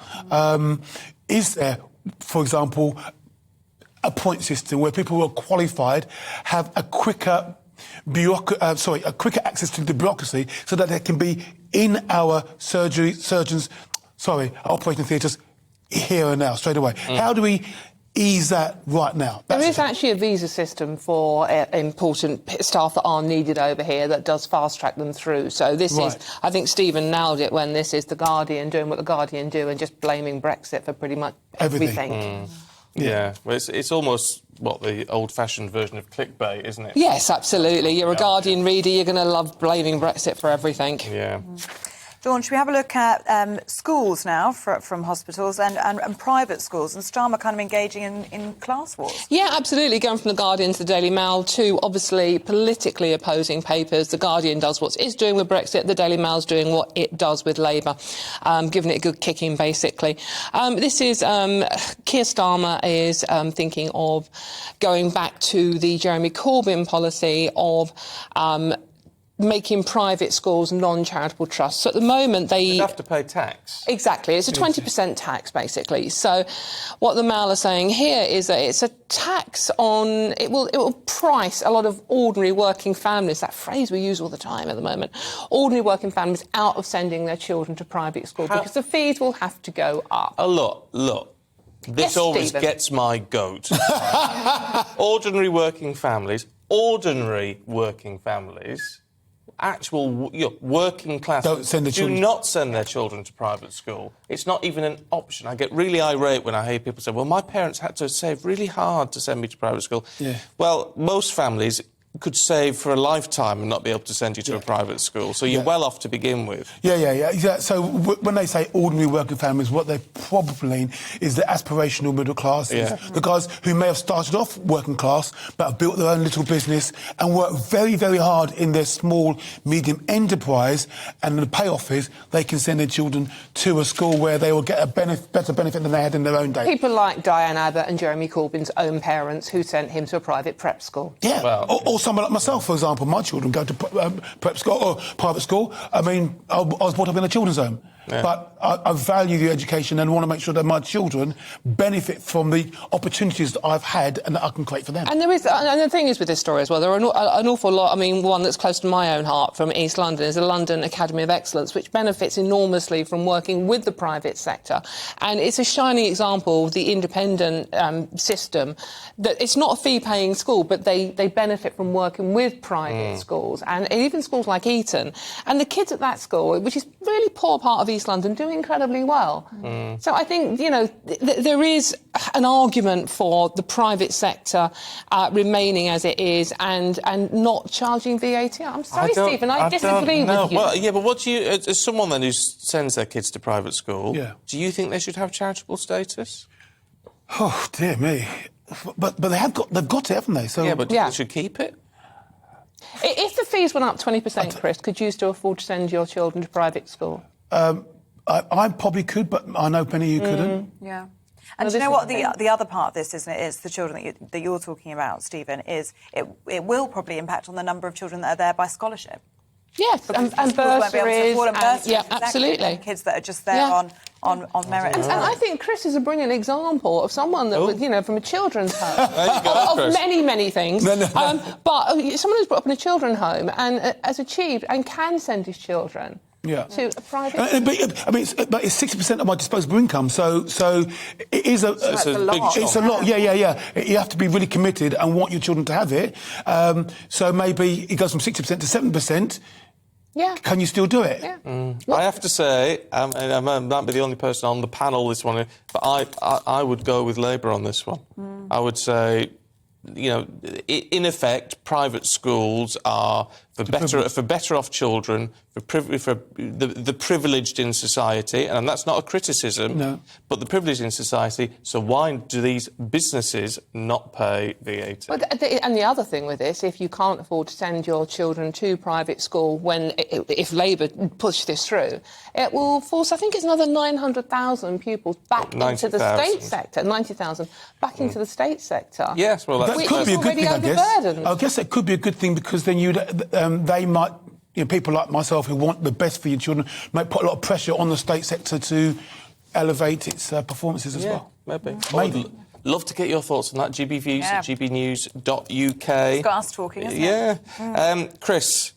Is there, for example, a point system where people who are qualified have a quicker access to the bureaucracy so that they can be in our operating theatres here and now, straight away? How do we ease that right now? There is actually a visa system for important staff that are needed over here that does fast-track them through. So this is, I think Stephen nailed it when this is The Guardian doing what The Guardian do and just blaming Brexit for pretty much everything. Yeah, well, it's almost, the old-fashioned version of clickbait, isn't it? Yes, absolutely. You're a Guardian reader, you're going to love blaming Brexit for everything. Yeah. Dawn, should we have a look at schools now from hospitals and private schools? And Starmer kind of engaging in class wars. Yeah, absolutely. Going from The Guardian to the Daily Mail to obviously politically opposing papers. The Guardian does what it's doing with Brexit. The Daily Mail's doing what it does with Labour, giving it a good kicking, basically. This is Keir Starmer is thinking of going back to the Jeremy Corbyn policy of making private schools non-charitable trusts. So at the moment, they have to pay tax. Exactly. It's a 20% tax, basically. So what the Mail are saying here is that it's a tax on... It will price a lot of ordinary working families, that phrase we use all the time at the moment, ordinary working families out of sending their children to private school because the fees will have to go up. Look. This always gets my goat. Ordinary working families, actual working class do not send their children to private school. It's not even an option. I get really irate when I hear people say, well, my parents had to save really hard to send me to private school. Yeah. Well, most families could save for a lifetime and not be able to send you to a private school. So you're well off to begin with. Yeah. So when they say ordinary working families, what they probably mean is the aspirational middle classes. Yeah. The guys who may have started off working class but have built their own little business and worked very, very hard in their small, medium enterprise, and the payoff is they can send their children to a school where they will get a better benefit than they had in their own day. People like Diane Abbott and Jeremy Corbyn's own parents who sent him to a private prep school. Yeah, or someone like myself, for example. My children go to prep school or private school. I mean, I was brought up in a children's home. Yeah. But I value the education and want to make sure that my children benefit from the opportunities that I've had and that I can create for them. And the thing is with this story as well, there are an awful lot. I mean, one that's close to my own heart from East London is the London Academy of Excellence, which benefits enormously from working with the private sector. And it's a shining example of the independent system that it's not a fee-paying school, but they benefit from working with private schools and even schools like Eton. And the kids at that school, which is really poor part of East London, do incredibly well. So I think, there is an argument for the private sector remaining as it is and not charging VAT. I'm sorry, Stephen, I disagree with you. Well, yeah, but what do you, as someone then who sends their kids to private school, do you think they should have charitable status? Oh, dear me. But they've got it, haven't they? So they should keep it. If the fees went up 20%, Chris, could you still afford to send your children to private school? I probably could, but I know plenty who couldn't. Yeah. And do you know what the other part of this, isn't it, is the children that you're talking about, Stephen, is it will probably impact on the number of children that are there by scholarship. Yes, and bursaries. Yeah, absolutely. And kids that are just there on merit. And I think Chris is a brilliant example of someone that was, from a children's home. There you go, of many things. No. But someone who's brought up in a children's home and has achieved and can send his children to a private... But it's 60% of my disposable income, so it is it's a lot. It's a lot, yeah. You have to be really committed and want your children to have it. So maybe it goes from 60% to 7%. Yeah. Can you still do it? Yeah. I have to say, and I might be the only person on the panel this one, but I would go with Labour on this one. I would say, in effect, private schools are for better off children, for the privileged in society, and that's not a criticism, but the privileged in society, so why do these businesses not pay VAT? And the other thing with this, if you can't afford to send your children to private school if Labour push this through, it will force, I think it's another 900,000 pupils back into the state sector, 90,000 back into the state sector. Yes, well, that could be a good thing, I guess. I guess that could be a good thing because then they might, people like myself who want the best for your children might put a lot of pressure on the state sector to elevate its performances as well. Maybe. Love to get your thoughts on that. GBViews at gbnews.uk. It's got us talking, isn't it? Yeah. Chris,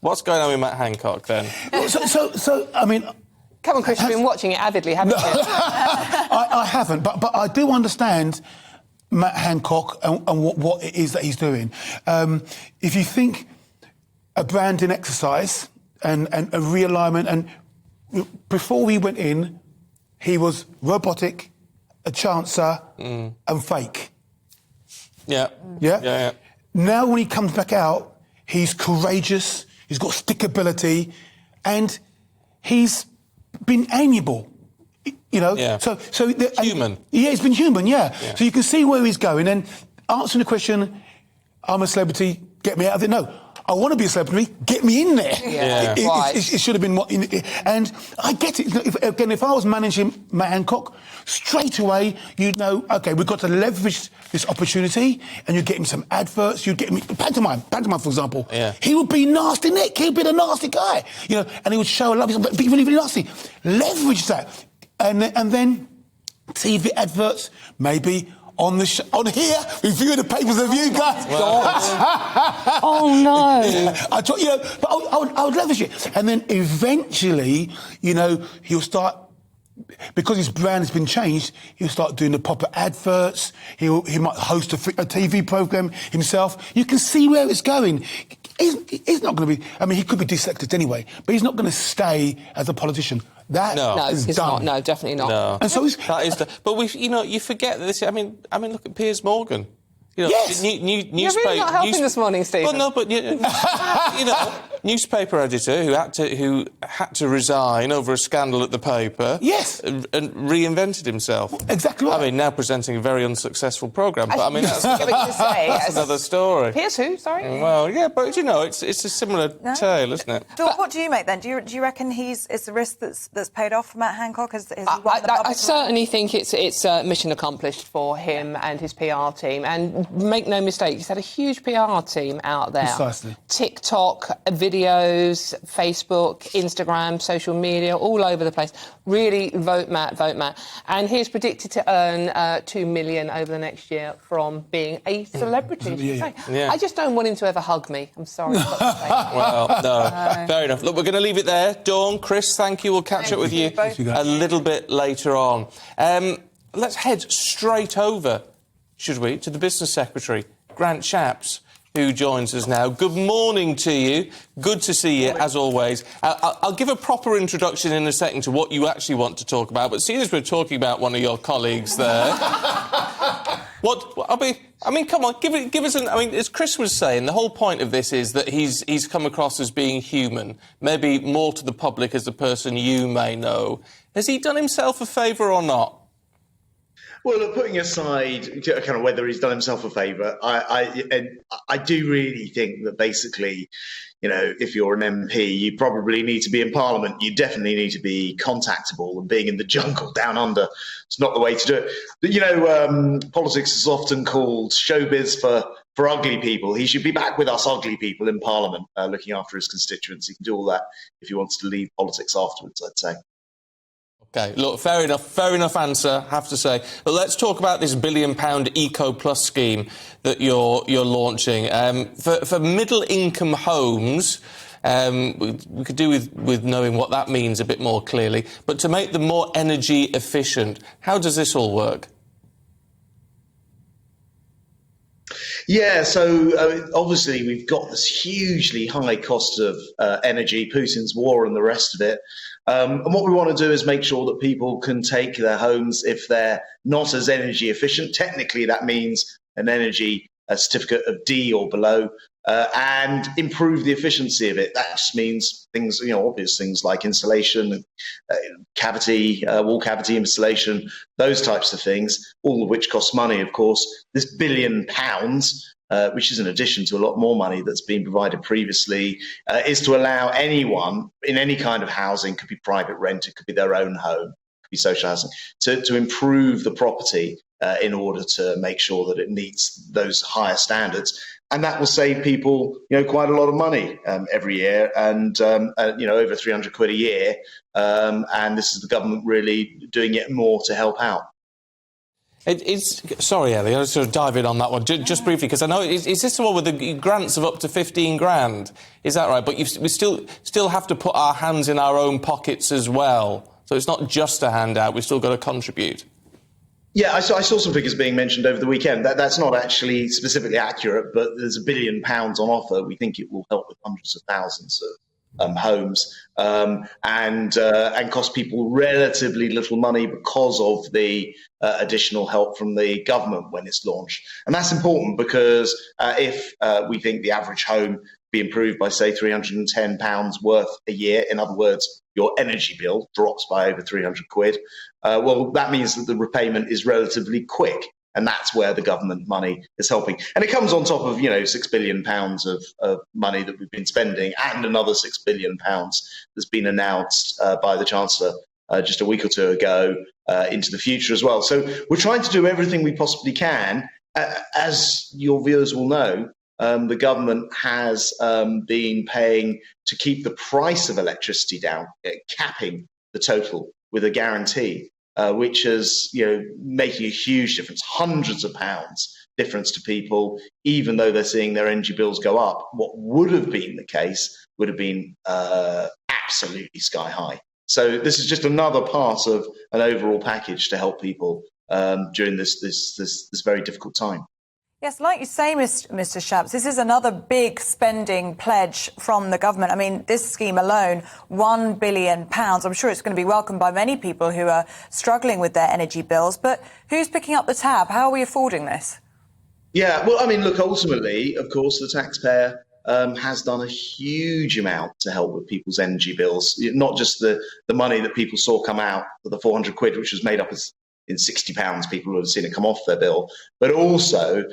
what's going on with Matt Hancock then? So I mean... Come on, Chris, you've been watching it avidly, haven't you? I haven't, but I do understand Matt Hancock and what it is that he's doing. If you think a branding exercise and a realignment, and before we went in, he was robotic, a chancer, and fake. Yeah. Now when he comes back out, he's courageous, he's got stickability, and he's been amiable. You know, human. Yeah, he's been human. Yeah. So you can see where he's going, and answering the question, "I'm a celebrity, get me out of it." No, I want to be a celebrity, get me in there. It should have been what. And I get it. If I was managing Matt Hancock, straight away you'd know. Okay, we've got to leverage this opportunity, and you get him some adverts. You get him pantomime, for example. Yeah. He would be nasty Nick. He'd be the nasty guy. You know, and he would show love, but be really, really nasty. Leverage that. And then TV adverts, maybe on here, reviewing the papers of you guys. Oh no! I would leverage it, and then eventually, you know, he'll start, because his brand has been changed. He'll start doing the proper adverts. He might host a TV program himself. You can see where it's going. He's not going to be. I mean, he could be dyslexic anyway, but he's not going to stay as a politician. No, is he's done. not. No, definitely not. No. And so that is. But you forget that this. I mean, look at Piers Morgan. You know, yes. You're really not helping this morning, Stephen. Well, no, but you know, newspaper editor who had to resign over a scandal at the paper. Yes. And reinvented himself. Exactly right. I mean, now presenting a very unsuccessful programme. But I mean, that's another story. Piers who? Sorry. Well, yeah, but you know, it's a similar tale, isn't it? Dawn, what do you make then? Do you reckon it's the risk that's paid off for Matt Hancock? I certainly think it's mission accomplished for him and his PR team. And make no mistake, he's had a huge PR team out there. Precisely. TikTok, videos, Facebook, Instagram, social media, all over the place. Really, vote Matt, vote Matt. And he's predicted to earn $2 million over the next year from being a celebrity. I just don't want him to ever hug me. I'm sorry. Well, no. Fair enough. Look, we're going to leave it there. Dawn, Chris, thank you. We'll catch up with you a little bit later on. Let's head straight over, should we, to the Business Secretary, Grant Shapps, who joins us now. Good morning to you. Good to see you, as always. I'll give a proper introduction in a second to what you actually want to talk about, but seeing as we're talking about one of your colleagues there... I mean, come on, give us an... I mean, as Chris was saying, the whole point of this is that he's come across as being human, maybe more to the public as a person you may know. Has he done himself a favour or not? Well, look, putting aside kind of whether he's done himself a favour, I do really think that basically, you know, if you're an MP, you probably need to be in Parliament. You definitely need to be contactable, and being in the jungle down under, it's not the way to do it. But, you know, politics is often called showbiz for ugly people. He should be back with us ugly people in Parliament, looking after his constituents. He can do all that if he wants to leave politics afterwards, I'd say. OK, look, fair enough answer, have to say. But let's talk about this £1 billion Eco Plus scheme that you're launching. For middle-income homes, we could do with knowing what that means a bit more clearly, but to make them more energy efficient, how does this all work? Yeah, so obviously we've got this hugely high cost of energy, Putin's war and the rest of it. And what we want to do is make sure that people can take their homes if they're not as energy efficient. Technically, that means an energy certificate of D or below, and improve the efficiency of it. That just means things, you know, obvious things like insulation, wall cavity insulation, those types of things, all of which cost money, of course. This £1 billion, which is in addition to a lot more money that's been provided previously, is to allow anyone in any kind of housing, could be private rent, it could be their own home, could be social housing, to improve the property in order to make sure that it meets those higher standards. And that will save people, you know, quite a lot of money every year, and you know, over £300 a year. And this is the government really doing it more to help out. Sorry, Ellie, I'll sort of dive in on that one just briefly, because I know is this the one with the grants of up to 15 grand? Is that right? But we still have to put our hands in our own pockets as well. So it's not just a handout; we've still got to contribute. Yeah, I saw some figures being mentioned over the weekend. That's not actually specifically accurate, but there's £1 billion on offer. We think it will help with hundreds of thousands of homes, and cost people relatively little money because of the additional help from the government when it's launched. And that's important because if we think the average home be improved by, say, £310 worth a year. In other words, your energy bill drops by over 300 quid. Well, that means that the repayment is relatively quick. And that's where the government money is helping. And it comes on top of, £6 billion of money that we've been spending, and another £6 billion that's been announced by the Chancellor just a week or two ago into the future as well. So we're trying to do everything we possibly can. As your viewers will know, the government has been paying to keep the price of electricity down, capping the total with a guarantee. Which is, making a huge difference, hundreds of pounds difference to people, even though they're seeing their energy bills go up. What would have been the case would have been absolutely sky high. So this is just another part of an overall package to help people during this very difficult time. Yes, like you say, Mr. Shapps, this is another big spending pledge from the government. I mean, this scheme alone, £1 billion. I'm sure it's going to be welcomed by many people who are struggling with their energy bills. But who's picking up the tab? How are we affording this? Yeah, well, I mean, look, ultimately, of course, the taxpayer has done a huge amount to help with people's energy bills. Not just the money that people saw come out for the 400 quid, which was made up as in £60, people would have seen it come off their bill, but also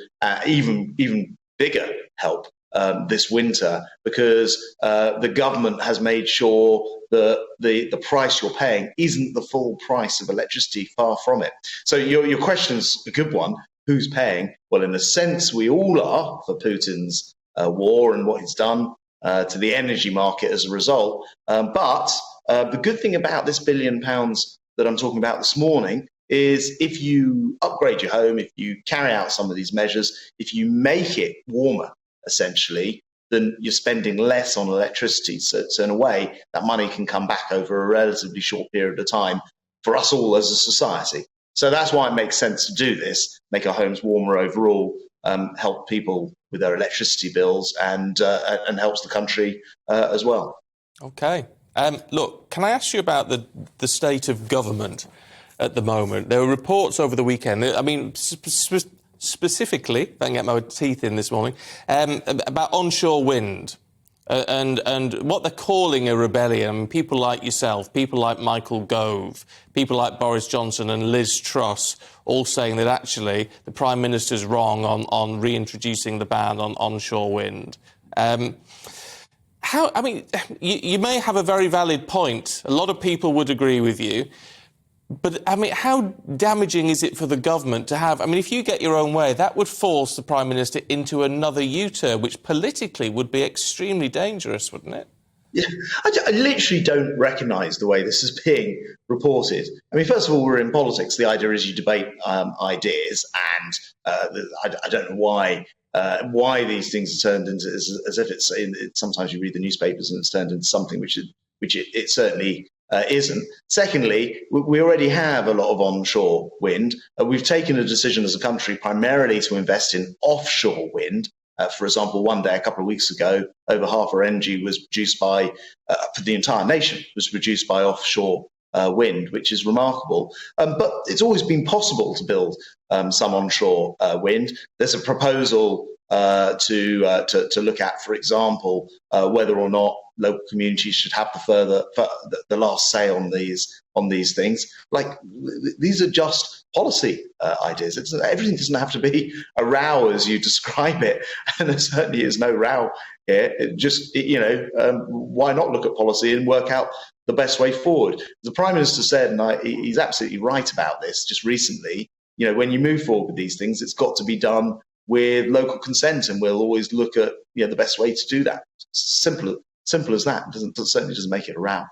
even bigger help this winter, because the government has made sure that the price you're paying isn't the full price of electricity, far from it. So your question's a good one. Who's paying? Well, in a sense, we all are, for Putin's war and what he's done to the energy market as a result. But the good thing about this £1 billion that I'm talking about this morning is if you upgrade your home, if you carry out some of these measures, if you make it warmer, essentially, then you're spending less on electricity. So in a way, that money can come back over a relatively short period of time for us all as a society. So that's why it makes sense to do this, make our homes warmer overall, help people with their electricity bills, and helps the country as well. OK. Look, can I ask you about the state of government at the moment? There were reports over the weekend, I mean, specifically, if I can get my teeth in this morning, about onshore wind and what they're calling a rebellion. I mean, people like yourself, people like Michael Gove, people like Boris Johnson and Liz Truss, all saying that actually the Prime Minister's wrong on reintroducing the ban on onshore wind. You may have a very valid point. A lot of people would agree with you. But, I mean, how damaging is it for the government to have... I mean, if you get your own way, that would force the Prime Minister into another U-turn, which politically would be extremely dangerous, wouldn't it? Yeah, I literally don't recognise the way this is being reported. I mean, first of all, we're in politics. The idea is you debate ideas, and I don't know why these things are turned into as if it's... Sometimes you read the newspapers and it's turned into something which it certainly... isn't. Secondly, we already have a lot of onshore wind. We've taken a decision as a country primarily to invest in offshore wind. For example, one day, a couple of weeks ago, over half our energy was produced by, for the entire nation, was produced by offshore wind, which is remarkable. But it's always been possible to build some onshore wind. There's a proposal to look at, for example, whether or not local communities should have the last say on these things. Like, these are just policy ideas. Everything doesn't have to be a row as you describe it, and there certainly is no row here. Why not look at policy and work out the best way forward? The Prime Minister said, and he's absolutely right about this, just recently, when you move forward with these things, it's got to be done with local consent, and we'll always look at the best way to do that. Simple as that. It certainly doesn't make it a row.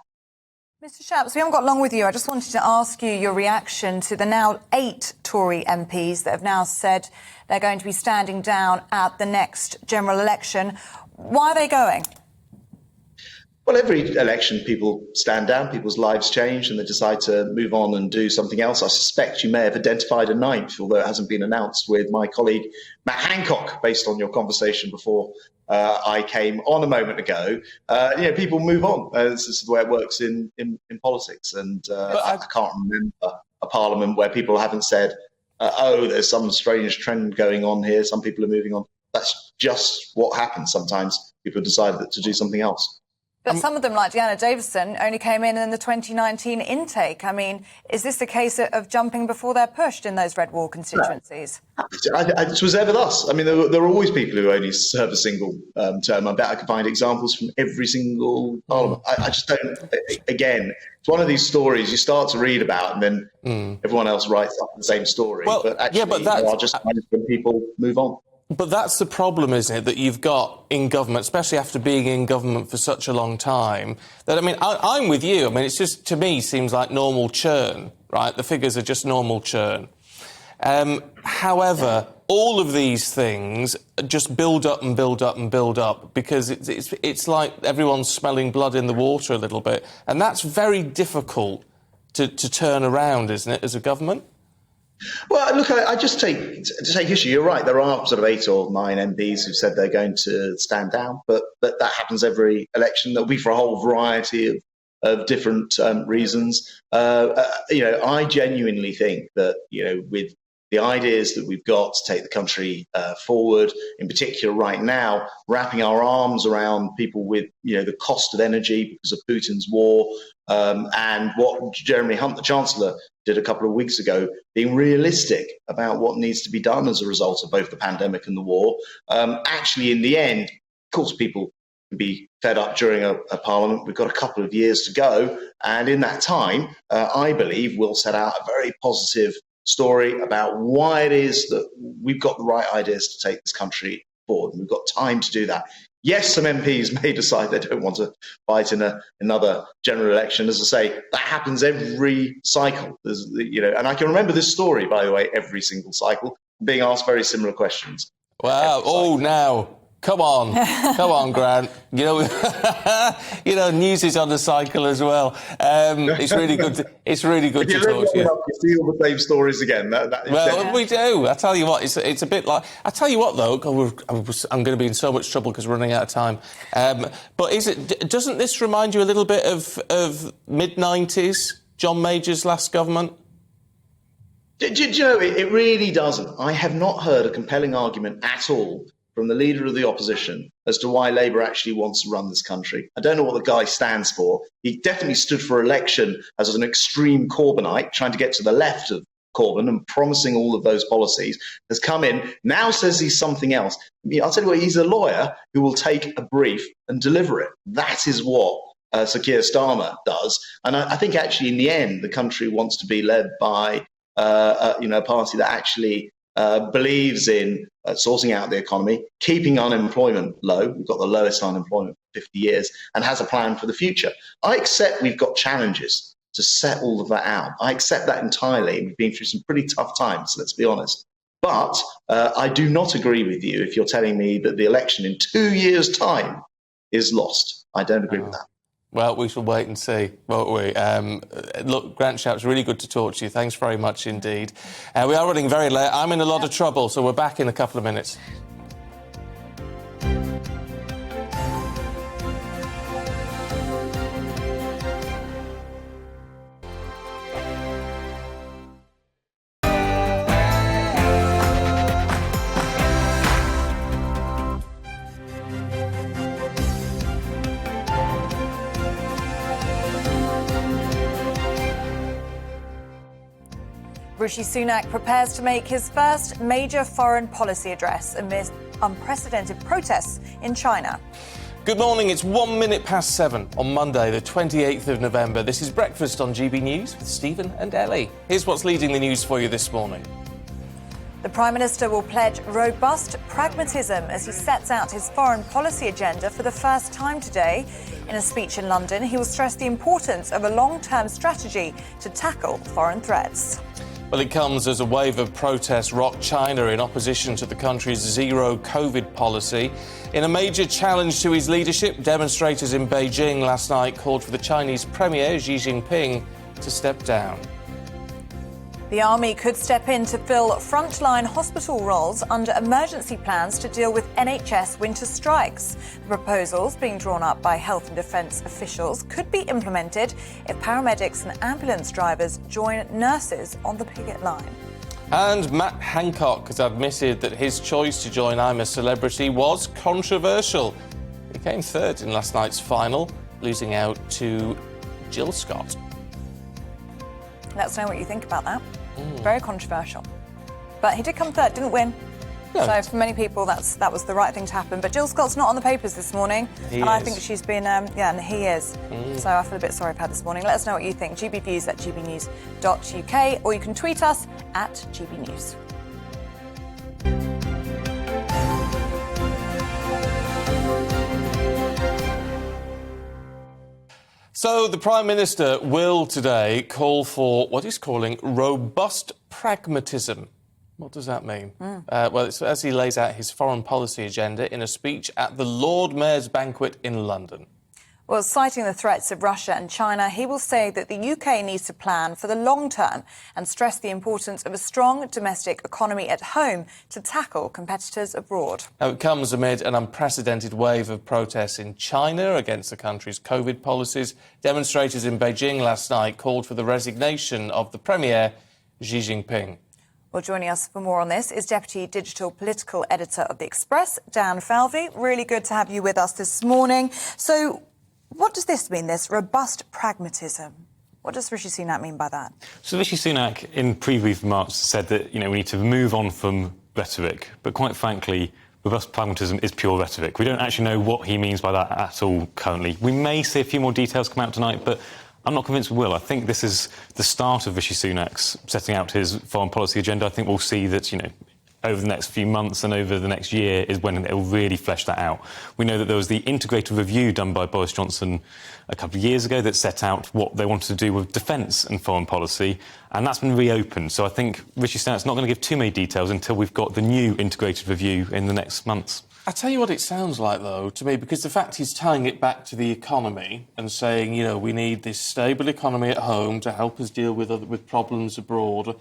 Mr. Shapps, we haven't got long with you. I just wanted to ask you your reaction to the now 8 Tory MPs that have now said they're going to be standing down at the next general election. Why are they going? Well, every election, people stand down, people's lives change, and they decide to move on and do something else. I suspect you may have identified a 9th, although it hasn't been announced, with my colleague Matt Hancock, based on your conversation before I came on a moment ago. People move on. This is the way it works in politics. And I can't remember a parliament where people haven't said, there's some strange trend going on here, some people are moving on. That's just what happens sometimes people decided to do something else. But some of them, like Deanna Davison, only came in the 2019 intake. I mean, is this a case of jumping before they're pushed in those red wall constituencies? It was ever thus. I mean, there are always people who only serve a single term. I bet I could find examples from every single parliament. I just don't. Again, it's one of these stories you start to read about, and then everyone else writes up the same story. Well, but actually, yeah, but that's, there are just times when people move on. But that's the problem, isn't it, that you've got in government, especially after being in government for such a long time, that, I mean, I'm with you. I mean, it's just, to me, seems like normal churn, right? The figures are just normal churn. However, all of these things just build up and build up and build up because it's like everyone's smelling blood in the water a little bit. And that's very difficult to turn around, isn't it, as a government? Well, look, I just take issue. You're right. There are sort of 8 or 9 MPs who've said they're going to stand down, but that happens every election. That'll be for a whole variety of different reasons. I genuinely think that, with the ideas that we've got to take the country forward, in particular right now, wrapping our arms around people with, the cost of energy because of Putin's war, and what Jeremy Hunt, the Chancellor, did a couple of weeks ago, being realistic about what needs to be done as a result of both the pandemic and the war. Actually, in the end, of course, people can be fed up during a parliament. We've got a couple of years to go. And in that time, I believe we'll set out a very positive story about why it is that we've got the right ideas to take this country forward. We've got time to do that. Yes, some MPs may decide they don't want to fight in another general election. As I say, that happens every cycle. And I can remember this story, by the way, every single cycle, being asked very similar questions. Wow. Oh, now. Come on, Grant. News is on the cycle as well. It's really good. It's really good to talk to you. You see all the same stories again. We do. I tell you what, it's a bit like. I tell you what, though, I'm going to be in so much trouble because we're running out of time. But doesn't this remind you a little bit of mid-90s, John Major's last government? Do you know, it really doesn't. I have not heard a compelling argument at all from the leader of the opposition as to why Labour actually wants to run this country. I don't know what the guy stands for. He definitely stood for election as an extreme Corbynite, trying to get to the left of Corbyn and promising all of those policies, has come in, now says he's something else. I'll tell you what, he's a lawyer who will take a brief and deliver it. That is what Sir Keir Starmer does. And I think actually in the end, the country wants to be led by a party that actually believes in sorting out the economy, keeping unemployment low. We've got the lowest unemployment for 50 years and has a plan for the future. I accept we've got challenges to set all of that out. I accept that entirely. We've been through some pretty tough times, let's be honest. But I do not agree with you if you're telling me that the election in 2 years' time is lost. I don't agree with that. Well, we shall wait and see, won't we? Look, Grant Shapps, it's really good to talk to you. Thanks very much indeed. We are running very late. I'm in a lot of trouble, so we're back in a couple of minutes. Rishi Sunak prepares to make his first major foreign policy address amidst unprecedented protests in China. Good morning, it's 7:01 on Monday, the 28th of November. This is Breakfast on GB News with Stephen and Ellie. Here's what's leading the news for you this morning. The Prime Minister will pledge robust pragmatism as he sets out his foreign policy agenda for the first time today. In a speech in London, he will stress the importance of a long-term strategy to tackle foreign threats. Well, it comes as a wave of protests rocked China in opposition to the country's zero-COVID policy. In a major challenge to his leadership, demonstrators in Beijing last night called for the Chinese Premier, Xi Jinping, to step down. The army could step in to fill frontline hospital roles under emergency plans to deal with NHS winter strikes. The proposals being drawn up by health and defence officials could be implemented if paramedics and ambulance drivers join nurses on the picket line. And Matt Hancock has admitted that his choice to join I'm a Celebrity was controversial. He came third in last night's final, losing out to Jill Scott. Let us know what you think about that. Very controversial. But he did come third, didn't win. No. So for many people, that was the right thing to happen. But Jill Scott's not on the papers this morning. I think she's been, and he is. So I feel a bit sorry for her this morning. Let us know what you think. GBViews at gbnews.uk, or you can tweet us at GBNews. So the Prime Minister will today call for what he's calling robust pragmatism. What does that mean? Well, it's as he lays out his foreign policy agenda in a speech at the Lord Mayor's banquet in London. Well, citing the threats of Russia and China, he will say that the UK needs to plan for the long term and stress the importance of a strong domestic economy at home to tackle competitors abroad. Now, it comes amid an unprecedented wave of protests in China against the country's COVID policies. Demonstrators in Beijing last night called for the resignation of the Premier, Xi Jinping. Well, joining us for more on this is Deputy Digital Political Editor of The Express, Dan Falvey. Really good to have you with us this morning. So, what does this mean, this robust pragmatism? What does Rishi Sunak mean by that? So Rishi Sunak, in previous remarks, said that, we need to move on from rhetoric. But quite frankly, robust pragmatism is pure rhetoric. We don't actually know what he means by that at all currently. We may see a few more details come out tonight, but I'm not convinced we will. I think this is the start of Rishi Sunak's setting out his foreign policy agenda. I think we'll see that, over the next few months and over the next year is when it will really flesh that out. We know that there was the integrated review done by Boris Johnson a couple of years ago that set out what they wanted to do with defence and foreign policy, and that's been reopened. So I think Rishi Sunak's not going to give too many details until we've got the new integrated review in the next months. I tell you what it sounds like, though, to me, because the fact he's tying it back to the economy and saying, we need this stable economy at home to help us deal with problems abroad.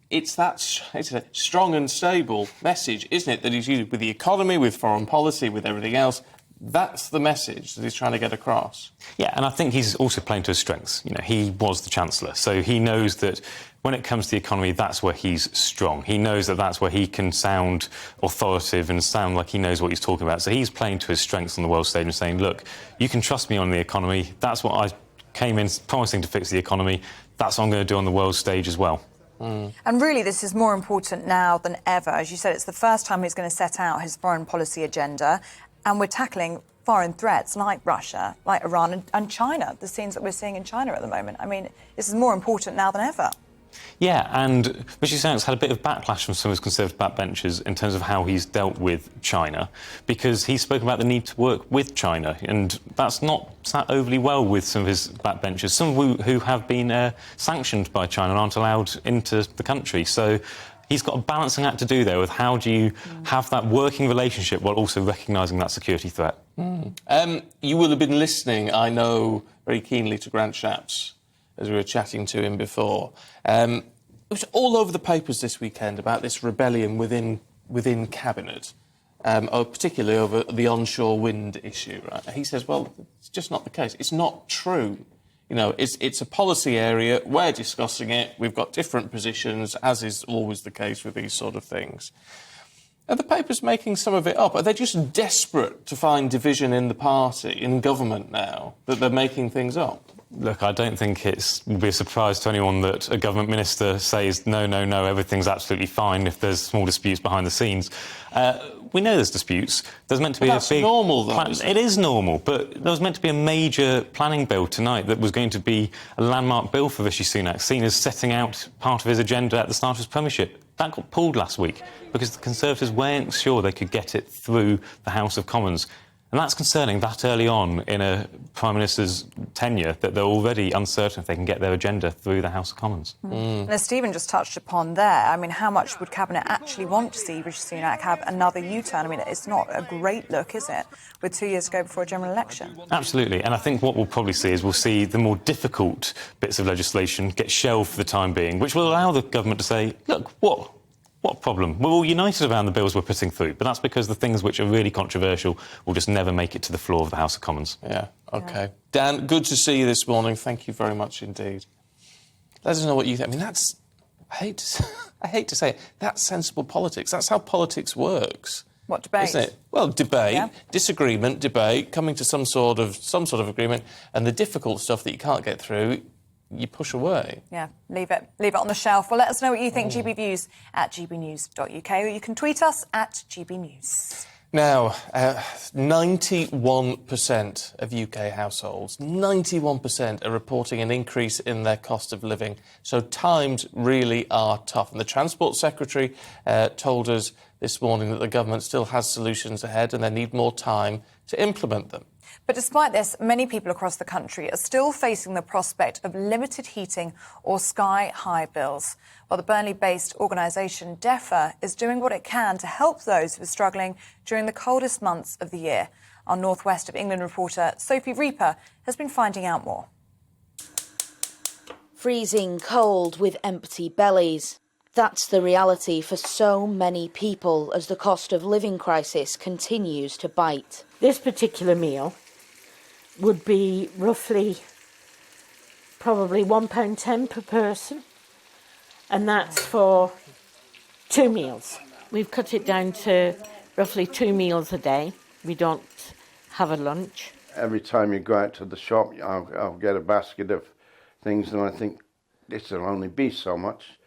It's a strong and stable message, isn't it, that he's using with the economy, with foreign policy, with everything else. That's the message that he's trying to get across. Yeah, and I think he's also playing to his strengths. He was the Chancellor, so he knows that when it comes to the economy, that's where he's strong. He knows that that's where he can sound authoritative and sound like he knows what he's talking about. So he's playing to his strengths on the world stage and saying, look, you can trust me on the economy. That's what I came in promising to fix the economy. That's what I'm going to do on the world stage as well. And really, this is more important now than ever. As you said, it's the first time he's going to set out his foreign policy agenda, and we're tackling foreign threats like Russia, like Iran and China, the scenes that we're seeing in China at the moment. I mean, this is more important now than ever. Yeah, and Rishi Sunak's had a bit of backlash from some of his Conservative backbenchers in terms of how he's dealt with China, because he's spoken about the need to work with China, and that's not sat overly well with some of his backbenchers, some who have been sanctioned by China and aren't allowed into the country. So he's got a balancing act to do there with how do you have that working relationship while also recognising that security threat. You will have been listening, I know, very keenly to Grant Shapps, as we were chatting to him before. It was all over the papers this weekend about this rebellion within Cabinet, particularly over the onshore wind issue. Right? He says, well, it's just not the case. It's not true. It's a policy area. We're discussing it. We've got different positions, as is always the case with these sort of things. Are the papers making some of it up? Are they just desperate to find division in the party, in government now, that they're making things up? Look, I don't think it will be a surprise to anyone that a government minister says, no, everything's absolutely fine if there's small disputes behind the scenes. We know there's disputes. There's meant to be that's normal, though. It is normal, but there was meant to be a major planning bill tonight that was going to be a landmark bill for Rishi Sunak, seen as setting out part of his agenda at the start of his premiership. That got pulled last week because the Conservatives weren't sure they could get it through the House of Commons. And that's concerning that early on in a Prime Minister's tenure, that they're already uncertain if they can get their agenda through the House of Commons. And as Stephen just touched upon there, I mean, how much would Cabinet actually want to see Rishi Sunak have another U-turn? I mean, it's not a great look, is it, with 2 years to go before a general election? Absolutely. And I think what we'll probably see is we'll see the more difficult bits of legislation get shelved for the time being, which will allow the government to say, look, what problem? We're all united around the bills we're putting through, but that's because the things which are really controversial will just never make it to the floor of the House of Commons. Yeah, OK. Yeah. Dan, good to see you this morning. Thank you very much indeed. Let us know what you think. I mean, that's... I hate to say it. That's sensible politics. That's how politics works. What, debate? Isn't it? Well, debate, Yeah. disagreement, debate, coming to some sort of agreement, and the difficult stuff that you can't get through, you push away. Yeah, leave it on the shelf. Well, let us know what you think. GBViews at gbnews.uk, or you can tweet us at gbnews. Now, 91% of UK households, 91% are reporting an increase in their cost of living. So times really are tough. And the Transport Secretary told us this morning that the government still has solutions ahead and they need more time to implement them. But despite this, many people across the country are still facing the prospect of limited heating or sky-high bills. While the Burnley-based organisation DEFRA is doing what it can to help those who are struggling during the coldest months of the year. Our North West of England reporter Sophie Reaper has been finding out more. Freezing cold with empty bellies. That's the reality for so many people as the cost of living crisis continues to bite. This particular meal would be roughly probably £1.10 per person, and that's for 2 meals. We've cut it down to roughly 2 meals a day. We don't have a lunch. Every time you go out to the shop, I'll get a basket of things and I think this will only be so much,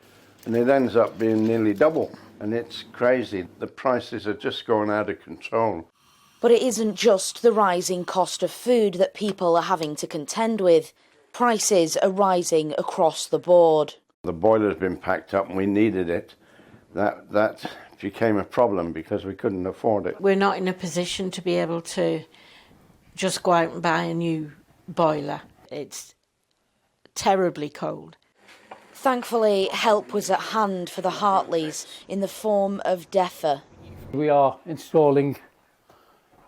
and it ends up being nearly double, and it's crazy. The prices are just going out of control. But it isn't just the rising cost of food that people are having to contend with. Prices are rising across the board. The boiler's been packed up and we needed it. That became a problem because we couldn't afford it. We're not in a position to be able to just go out and buy a new boiler. It's terribly cold. Thankfully, help was at hand for the Hartleys in the form of DEFRA. We are installing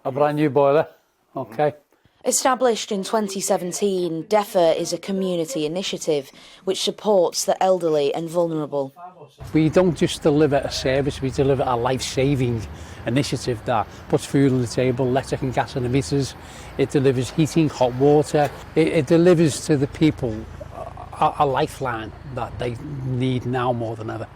a brand new boiler, OK. Established in 2017, DEFRA is a community initiative which supports the elderly and vulnerable. We don't just deliver a service, we deliver a life-saving initiative that puts food on the table, electric and gas on the meters. It delivers heating, hot water. It delivers to the people a lifeline that they need now more than ever.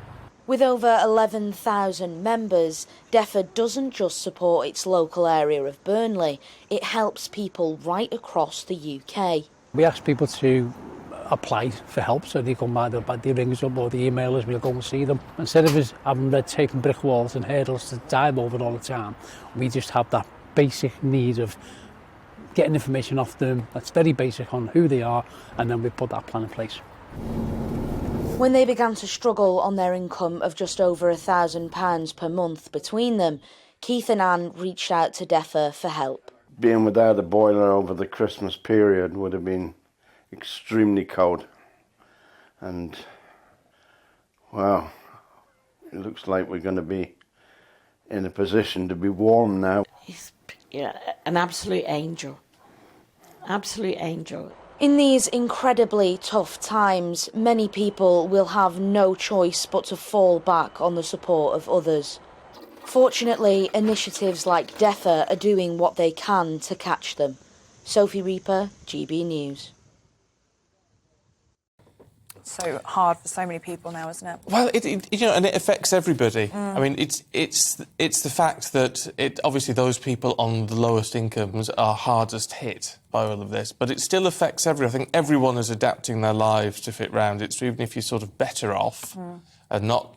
With over 11,000 members, DEFRA doesn't just support its local area of Burnley, it helps people right across the UK. We ask people to apply for help, so they come either by the rings up or the email us, we'll go and see them. Instead of us having red tape and brick walls and hurdles to dive over all the time, we just have that basic need of getting information off them that's very basic on who they are, and then we put that plan in place. When they began to struggle on their income of just over £1,000 per month between them, Keith and Anne reached out to DEFRA for help. Being without a boiler over the Christmas period would have been extremely cold. And, well, it looks like we're going to be in a position to be warm now. He's an absolute angel. Absolute angel. In these incredibly tough times, many people will have no choice but to fall back on the support of others. Fortunately, initiatives like DEFRA are doing what they can to catch them. Sophie Reaper, GB News. So hard for so many people now, isn't it? Well, and it affects everybody. I mean, it's the fact that obviously those people on the lowest incomes are hardest hit by all of this, but it still affects everyone. I think everyone is adapting their lives to fit round it. So even if you're sort of better off and not,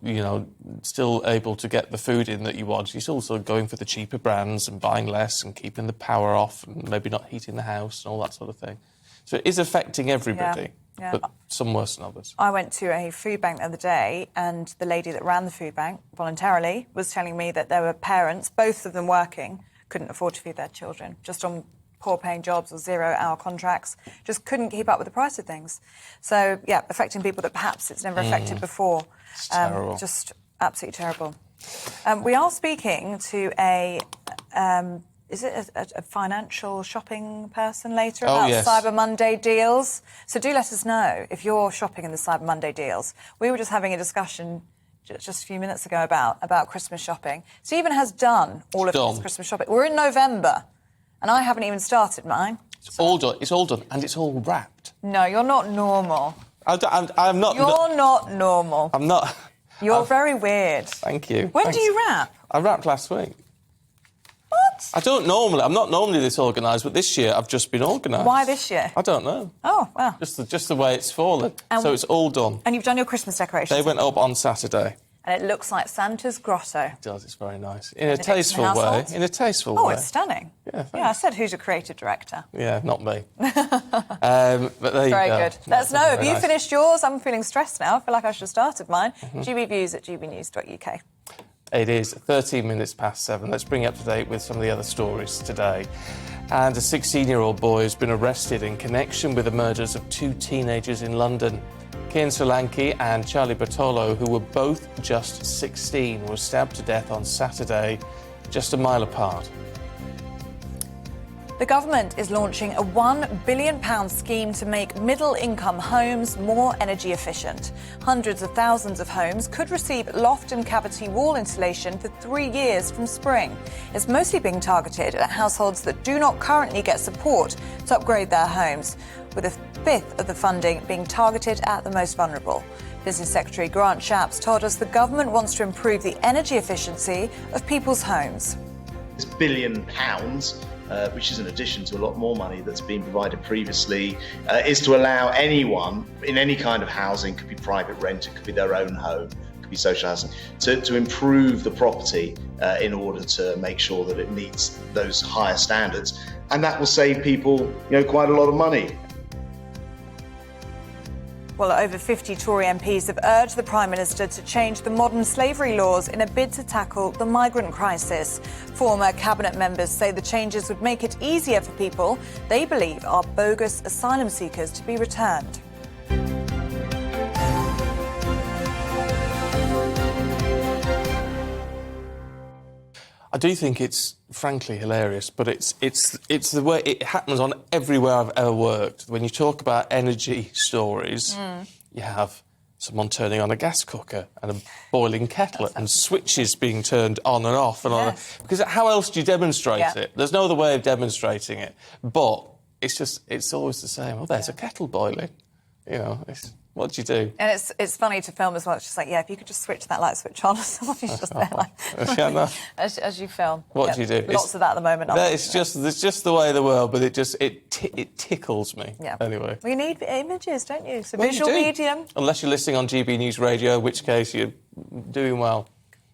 still able to get the food in that you want, you're still sort of going for the cheaper brands and buying less and keeping the power off and maybe not heating the house and all that sort of thing. So it is affecting everybody. Yeah. But some worse than others. I went to a food bank the other day and the lady that ran the food bank voluntarily was telling me that there were parents, both of them working, couldn't afford to feed their children, just on poor-paying jobs or zero-hour contracts, just couldn't keep up with the price of things. So, yeah, affecting people that perhaps it's never affected before. It's terrible. Just absolutely terrible. We are speaking to a financial shopping person later about Cyber Monday deals? So do let us know if you're shopping in the Cyber Monday deals. We were just having a discussion just a few minutes ago about Christmas shopping. Stephen has done all of his Christmas shopping. We're in November, and I haven't even started mine. It's all done. It's all done, and it's all wrapped. No, you're not normal. I'm not. You're not normal. I'm not. You're very weird. Thank you. When do you wrap? I wrapped last week. nuts. I'm not normally this organised, but this year I've just been organised. Why this year? I don't know. Oh, well. Just the way it's fallen. So it's all done. And you've done your Christmas decorations? They went up on Saturday. And it looks like Santa's grotto. It does, it's very nice. In a tasteful way. In a tasteful way. Oh, it's stunning. Yeah, I said, who's your creative director? Yeah, not me. But there you Very go. good. Let us know. Have you nice. finished yours? I'm feeling stressed now. I feel like I should have started mine. gbviews@gbnews.uk. It is 13 minutes past 7. Let's bring you up to date with some of the other stories today. And a 16-year-old boy has been arrested in connection with the murders of 2 teenagers in London. Kian Solanki and Charlie Bertolo, who were both just 16, were stabbed to death on Saturday, just a mile apart. The government is launching a £1 billion scheme to make middle-income homes more energy efficient. Hundreds of thousands of homes could receive loft and cavity wall insulation for 3 years from spring. It's mostly being targeted at households that do not currently get support to upgrade their homes, with a fifth of the funding being targeted at the most vulnerable. Business Secretary Grant Shapps told us the government wants to improve the energy efficiency of people's homes. This £1 billion, which is in addition to a lot more money that's been provided previously, is to allow anyone in any kind of housing, could be private rent, it could be their own home, it could be social housing, to improve the property in order to make sure that it meets those higher standards. And that will save people, quite a lot of money. Well, over 50 Tory MPs have urged the Prime Minister to change the modern slavery laws in a bid to tackle the migrant crisis. Former Cabinet members say the changes would make it easier for people they believe are bogus asylum seekers to be returned. I do think it's frankly hilarious, but it's the way it happens on everywhere I've ever worked. When you talk about energy stories, you have someone turning on a gas cooker and a boiling kettle and switches being turned on and off and on. Because how else do you demonstrate it? There's no other way of demonstrating it. But it's always the same. Oh, there's a kettle boiling. What do you do? And it's funny to film as well. It's just like, if you could just switch that light switch on, somebody's just there, as you film. What do you do? Lots of that at the moment. It's just the way of the world, but it tickles me. Yeah. Anyway. We need images, don't you? It's a visual medium. Unless you're listening on GB News Radio, in which case you're doing well.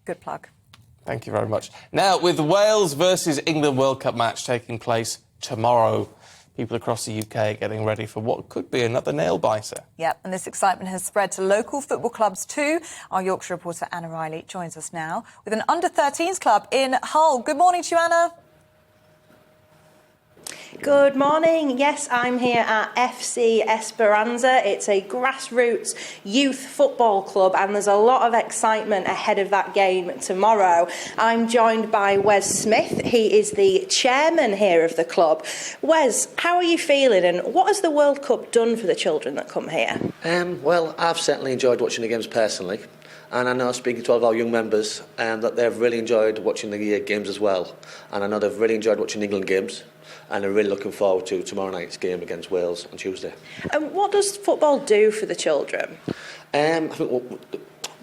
Good plug. Thank you very much. Now, with the Wales versus England World Cup match taking place tomorrow, people across the UK are getting ready for what could be another nail-biter. Yep, and this excitement has spread to local football clubs too. Our Yorkshire reporter Anna Riley joins us now with an under-13s club in Hull. Good morning to you, Anna. Good morning. Yes, I'm here at FC Esperanza. It's a grassroots youth football club and there's a lot of excitement ahead of that game tomorrow. I'm joined by Wes Smith. He is the chairman here of the club. Wes, how are you feeling and what has the World Cup done for the children that come here? Well, I've certainly enjoyed watching the games personally. And I know, speaking to all of our young members, that they've really enjoyed watching the games as well. And I know they've really enjoyed watching the England games. And they're really looking forward to tomorrow night's game against Wales on Tuesday. And what does football do for the children? I think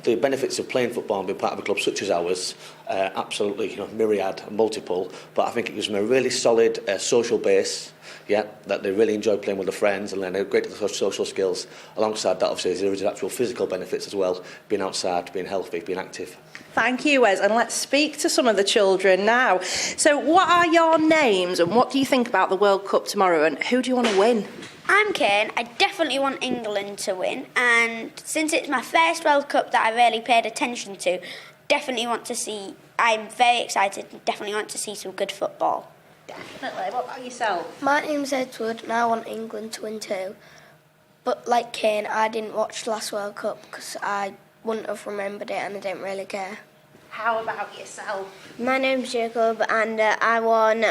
the benefits of playing football and being part of a club such as ours, absolutely, myriad and multiple. But I think it gives them a really solid social base. That they really enjoy playing with their friends and learning great social skills. Alongside that, obviously, there is actual physical benefits as well, being outside, being healthy, being active. Thank you, Wes, and let's speak to some of the children now. So what are your names and what do you think about the World Cup tomorrow and who do you want to win? I'm Kane. I definitely want England to win, and since it's my first World Cup that I really paid attention to, I'm very excited and definitely want to see some good football. Definitely. What about yourself? My name's Edward and I want England to win too. But like Kane, I didn't watch the last World Cup because I wouldn't have remembered it and I didn't really care. How about yourself? My name's Jacob and I want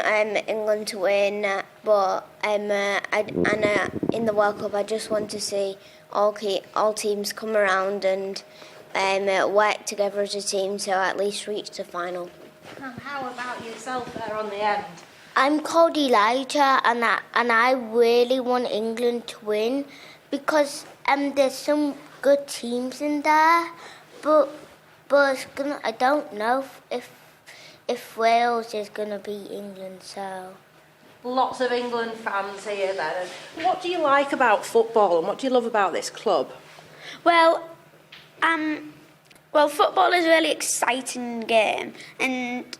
England to win, but in the World Cup I just want to see all teams come around and work together as a team to at least reach the final. How about yourself there on the end? I'm called Elijah and I really want England to win because there's some good teams in there, but I don't know if if Wales is going to beat England, so... Lots of England fans here then. What do you like about football and what do you love about this club? Well, football is a really exciting game, and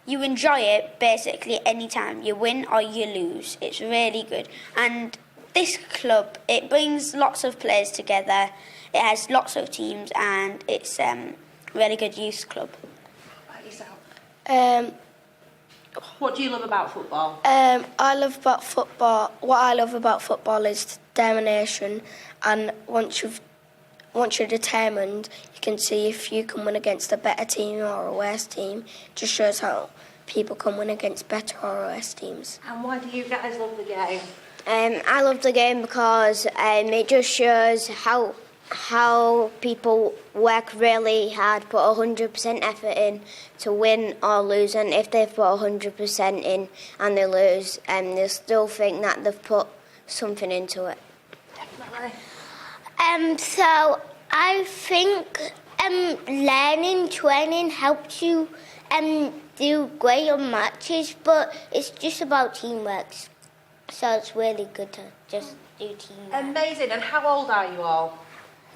you enjoy it basically any time you win or you lose. It's really good. And this club, it brings lots of players together. It has lots of teams, and it's a really good youth club. What do you love about football? What I love about football is determination, and once you're determined, you can see if you can win against a better team or a worse team. It just shows how people can win against better or worse teams. And why do you guys love the game? I love the game because it just shows how people work really hard, put 100% effort in to win or lose, and if they've put 100% in and they lose, they'll still think that they've put something into it. Definitely. So I think learning, training helps you do great on matches, but it's just about teamwork. So it's really good to just do teamwork. Amazing. And how old are you all?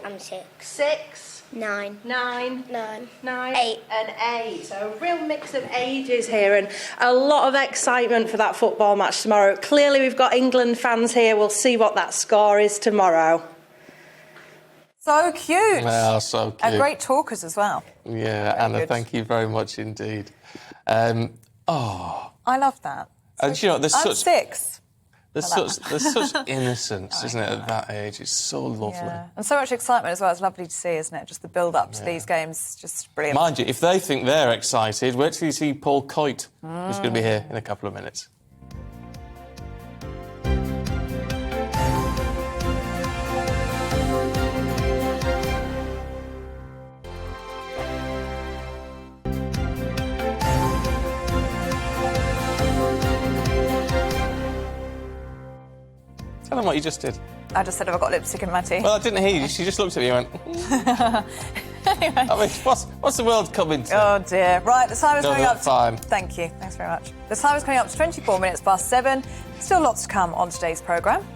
I'm 6. 6? 9. 9. 9. 8. And 8. So a real mix of ages here and a lot of excitement for that football match tomorrow. Clearly we've got England fans here. We'll see what that score is tomorrow. So cute. Well, so cute. And great talkers as well. Yeah, Very Anna, good. thank you very much indeed. I love that. And you know, there's I'm such 6. there's such innocence, isn't it, at that age? It's so lovely. Yeah. And so much excitement as well. It's lovely to see, isn't it? Just the build-up to these games, just brilliant. Mind you, if they think they're excited, wait till you see Paul Coit, who's going to be here in a couple of minutes. Tell them what you just did. I just said, have I got lipstick in my tea? Well, I didn't hear you. She just looked at me and went... Anyway. I mean, what's the world coming to? Oh, dear. Right, the time is No, coming up... fine. Thank you. Thanks very much. The time is coming up to 24 minutes past 7. Still lots to come on today's programme.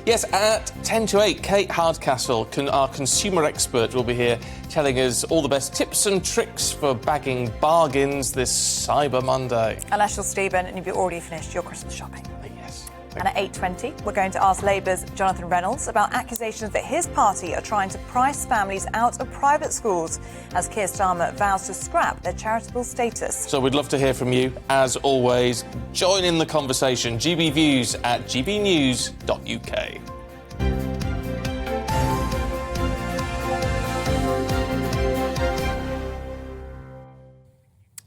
Yes, at 10 to 8, Kate Hardcastle, our consumer expert, will be here telling us all the best tips and tricks for bagging bargains this Cyber Monday. And Ashel Stephen, and you've already finished your Christmas shopping. Yes. And at 8:20, we're going to ask Labour's Jonathan Reynolds about accusations that his party are trying to price families out of private schools as Keir Starmer vows to scrap their charitable status. So we'd love to hear from you. As always, join in the conversation. GB Views at gbnews.uk.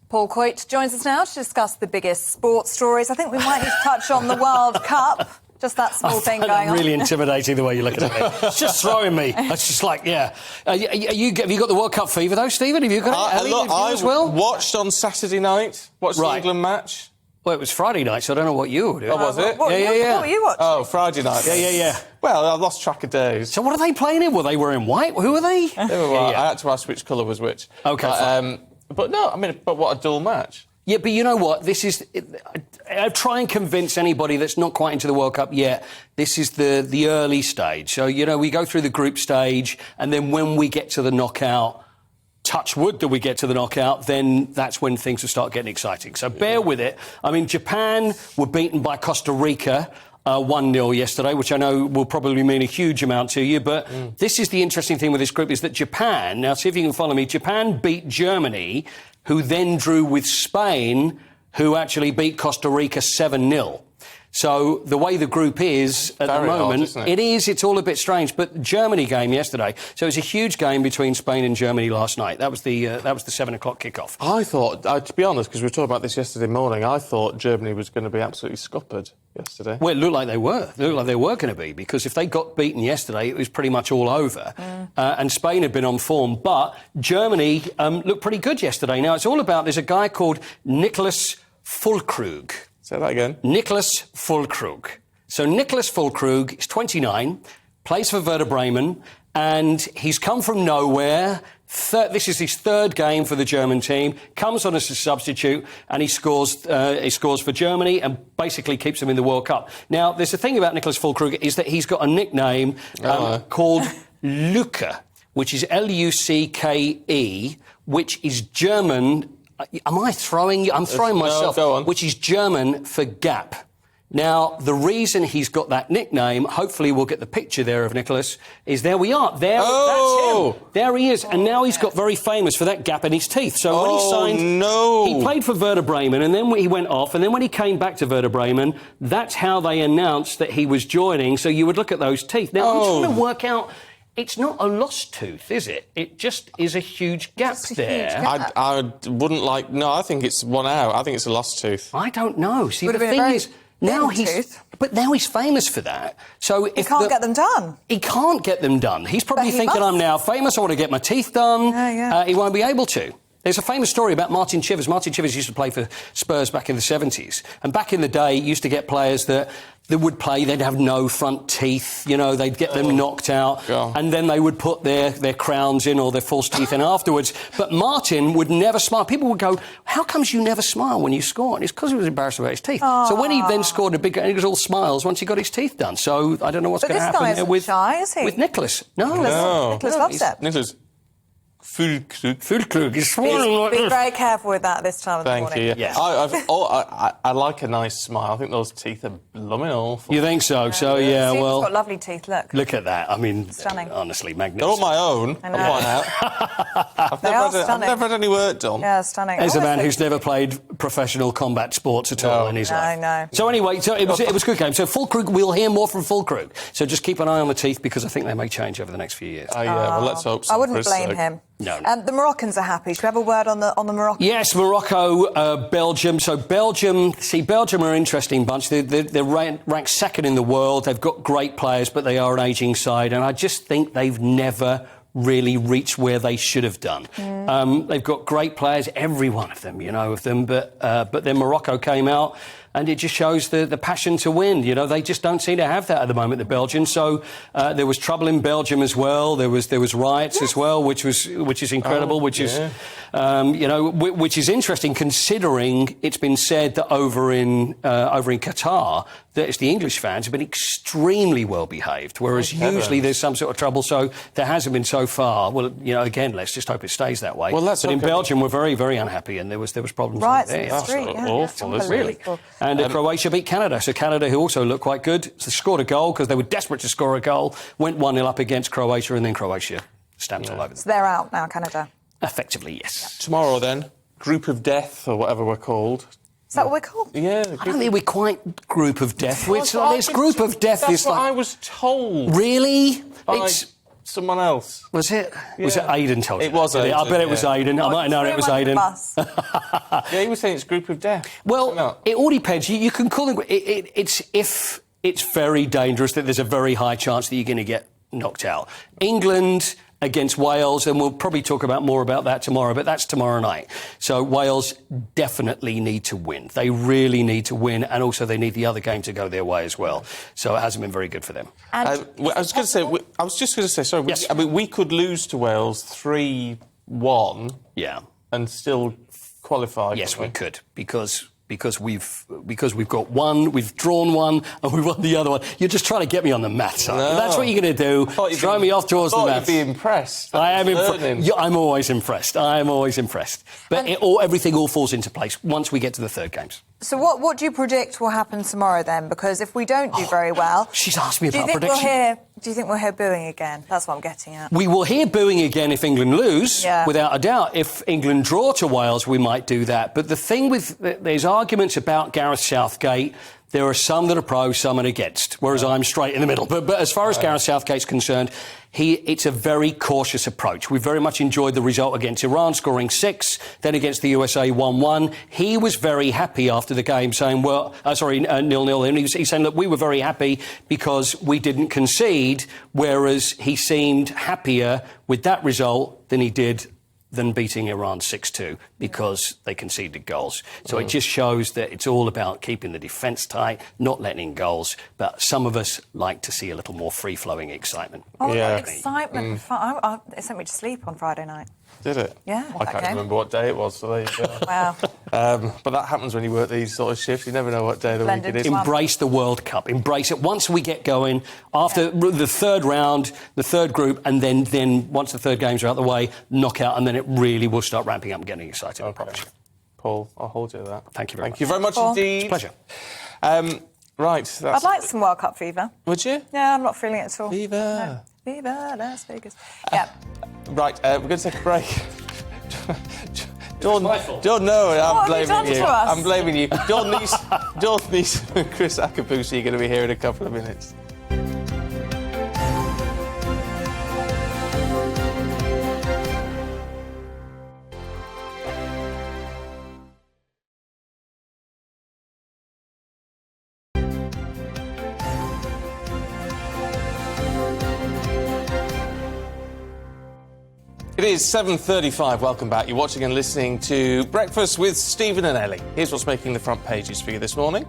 Paul Coit joins us now to discuss the biggest sports stories. I think we might need to touch on the World Cup. Just that small thing going on. Really intimidating the way you're looking at me. It's just throwing me. It's just like, yeah. Have you got the World Cup fever, though, Stephen? Have you got it? Look, I as well? watched on Saturday night. Watched the England match. Well, it was Friday night, so I don't know what you were doing. Oh, was it? What were you watching? Oh, Friday night. Yeah. Well, I lost track of days. So what are they playing in? Were they wearing white? Who are they? They were white. I had to ask which colour was which. OK, fine. But no, I mean, but what a dull match. Yeah, but you know what? This is... I try and convince anybody that's not quite into the World Cup yet, this is the early stage. So, you know, we go through the group stage, and then when we get to the knockout, touch wood that we get to the knockout, then that's when things will start getting exciting. So bear with it. I mean, Japan were beaten by Costa Rica 1-0 yesterday, which I know will probably mean a huge amount to you. But this is the interesting thing with this group, is that Japan, now see if you can follow me, Japan beat Germany, who then drew with Spain, who actually beat Costa Rica 7-0. So the way the group is at the moment, isn't it? it's all a bit strange. But the Germany game yesterday, so it was a huge game between Spain and Germany last night. That was the 7 o'clock kickoff. I thought, to be honest, because we were talking about this yesterday morning, I thought Germany was going to be absolutely scuppered yesterday. Well, it looked like they were. It looked like they were going to be, because if they got beaten yesterday, it was pretty much all over. And Spain had been on form. But Germany looked pretty good yesterday. Now, it's all about, there's a guy called Nicholas Füllkrug. Say that again. Nicholas Füllkrug. So Nicholas Füllkrug is 29, plays for Werder Bremen, and he's come from nowhere. This is his third game for the German team. Comes on as a substitute, and he scores for Germany and basically keeps them in the World Cup. Now, there's a thing about Nicholas Füllkrug is that he's got a nickname called Lucke, which is Lucke, which is German. I'm throwing myself. Go on. Which is German for gap. Now, the reason he's got that nickname, hopefully we'll get the picture there of Nicholas, is there we are. That's him. There he is. And now he's got very famous for that gap in his teeth. So when he signed... He played for Werder Bremen, and then he went off, and then when he came back to Werder Bremen, that's how they announced that he was joining. So you would look at those teeth. Now, I'm trying to work out... It's not a lost tooth, is it? It just is a huge gap there. I wouldn't like... No, I think it's one out. I think it's a lost tooth. I don't know. See, the thing is... Now he's famous for that. So he can't get them done. He can't get them done. He's probably thinking, I'm now famous, I want to get my teeth done. He won't be able to. There's a famous story about Martin Chivers. Martin Chivers used to play for Spurs back in the 70s. And back in the day, he used to get players that would play, they'd have no front teeth, they'd get them knocked out, and then they would put their crowns in or their false teeth in afterwards. But Martin would never smile. People would go, how comes you never smile when you score? And it's because he was embarrassed about his teeth. So when he then scored a big... And he was all smiles once he got his teeth done. So I don't know what's going to happen there with... shy, is he? With Nicholas. Nicholas loves it. Nicholas Füllkrug is smiling like Be this. very careful with that this time of the morning. Thank you. Yeah. I like a nice smile. I think those teeth are blooming awful. You think so? So, yeah, Steve's well... got lovely teeth, look. Look at that. I mean, stunning. Honestly, magnificent. They're all my own, I know. I'll point out. I've never had any work done. Yeah, stunning. As a man who's never played professional combat sports at all in his life. No. So anyway, it was a good game. So Füllkrug, we'll hear more from Füllkrug. So just keep an eye on the teeth because I think they may change over the next few years. Yeah, well, let's hope so. I wouldn't blame him. No. The Moroccans are happy. Should we have a word on the Moroccans? Yes, Morocco, Belgium. So Belgium are an interesting bunch. They're ranked second in the world. They've got great players, but they are an ageing side. And I just think they've never really reached where they should have done. They've got great players, every one of them, but then Morocco came out. And it just shows the passion to win. They just don't seem to have that at the moment, the Belgians. So there was trouble in Belgium as well. There was riots as well, which is incredible. Which is interesting considering it's been said that over in Qatar that it's the English fans have been extremely well behaved, whereas usually there's some sort of trouble. So there hasn't been so far. Well, again, let's just hope it stays that way. Well, but in Belgium, we're very, very unhappy, and there was problems riots there. in the street. Awful, isn't really. And Croatia beat Canada. So Canada, who also looked quite good, scored a goal because they were desperate to score a goal, went 1-0 up against Croatia, and then Croatia stamped all over them. So they're out now, Canada. Effectively, yes. Yeah. Tomorrow, then, Group of Death, or whatever we're called. Is that what we're called? Yeah. I don't think we're quite Group of Death. This Group of Death is like... I was told. Really? It's someone else. Was it? Yeah. Was it Aidan told you? It was Aidan. I bet it was Aidan. I might have known it was Aidan. Yeah, he was saying it's Group of Death. Well, it all depends. You can call it... It's very dangerous that there's a very high chance that you're going to get knocked out. England against Wales, and we'll probably talk more about that tomorrow, but that's tomorrow night. So Wales definitely need to win. They really need to win, and also they need the other game to go their way as well. So it hasn't been very good for them. I was just going to say, sorry, yes. we could lose to Wales 3-1 and still qualify. Yes, we could, because we've got one, we've drawn one, and we've won the other one. You're just trying to get me on the maths, aren't you? That's what you're going to do. Throw me off towards the maths. You'd be impressed. I am impressed. I'm always impressed. But everything all falls into place once we get to the third games. So what do you predict will happen tomorrow then? Because if we don't do very well... She's asked me about prediction. Do you think we'll hear booing again? That's what I'm getting at. We will hear booing again if England lose, without a doubt. If England draw to Wales, we might do that. But the thing there's arguments about Gareth Southgate. There are some that are pro, some are against, whereas I'm straight in the middle. But as far as Gareth Southgate's concerned, it's a very cautious approach. We very much enjoyed the result against Iran, scoring 6, then against the USA 1-1. He was very happy after the game, saying, 0-0. And he's saying, look, we were very happy because we didn't concede, whereas he seemed happier with that result than he did than beating Iran 6-2 because they conceded goals. So it just shows that it's all about keeping the defence tight, not letting in goals. But some of us like to see a little more free-flowing excitement. Oh, excitement. It sent me to sleep on Friday night. Did it? Yeah. I can't remember what day it was, so there you go. Wow. But that happens when you work these sort of shifts. You never know what day of the week it is. Embrace the World Cup. Embrace it. Once we get going, after the third round, the third group, and then once the third games are out of the way, knockout, and then it really will start ramping up and getting exciting, I promise you. Paul, I'll hold you to that. Thank you very much. Thank you very much indeed. It's a pleasure. Right. I'd like some World Cup fever. Would you? Yeah, I'm not feeling it at all. Fever. No. Fever, Las Vegas. Yeah. Right, we're going to take a break. Dawn, no, I'm blaming you. I'm blaming you. Dawn Neeson and Chris Akabusi are going to be here in a couple of minutes. It is 7:35. Welcome back. You're watching and listening to Breakfast with Stephen and Ellie. Here's what's making the front pages for you this morning.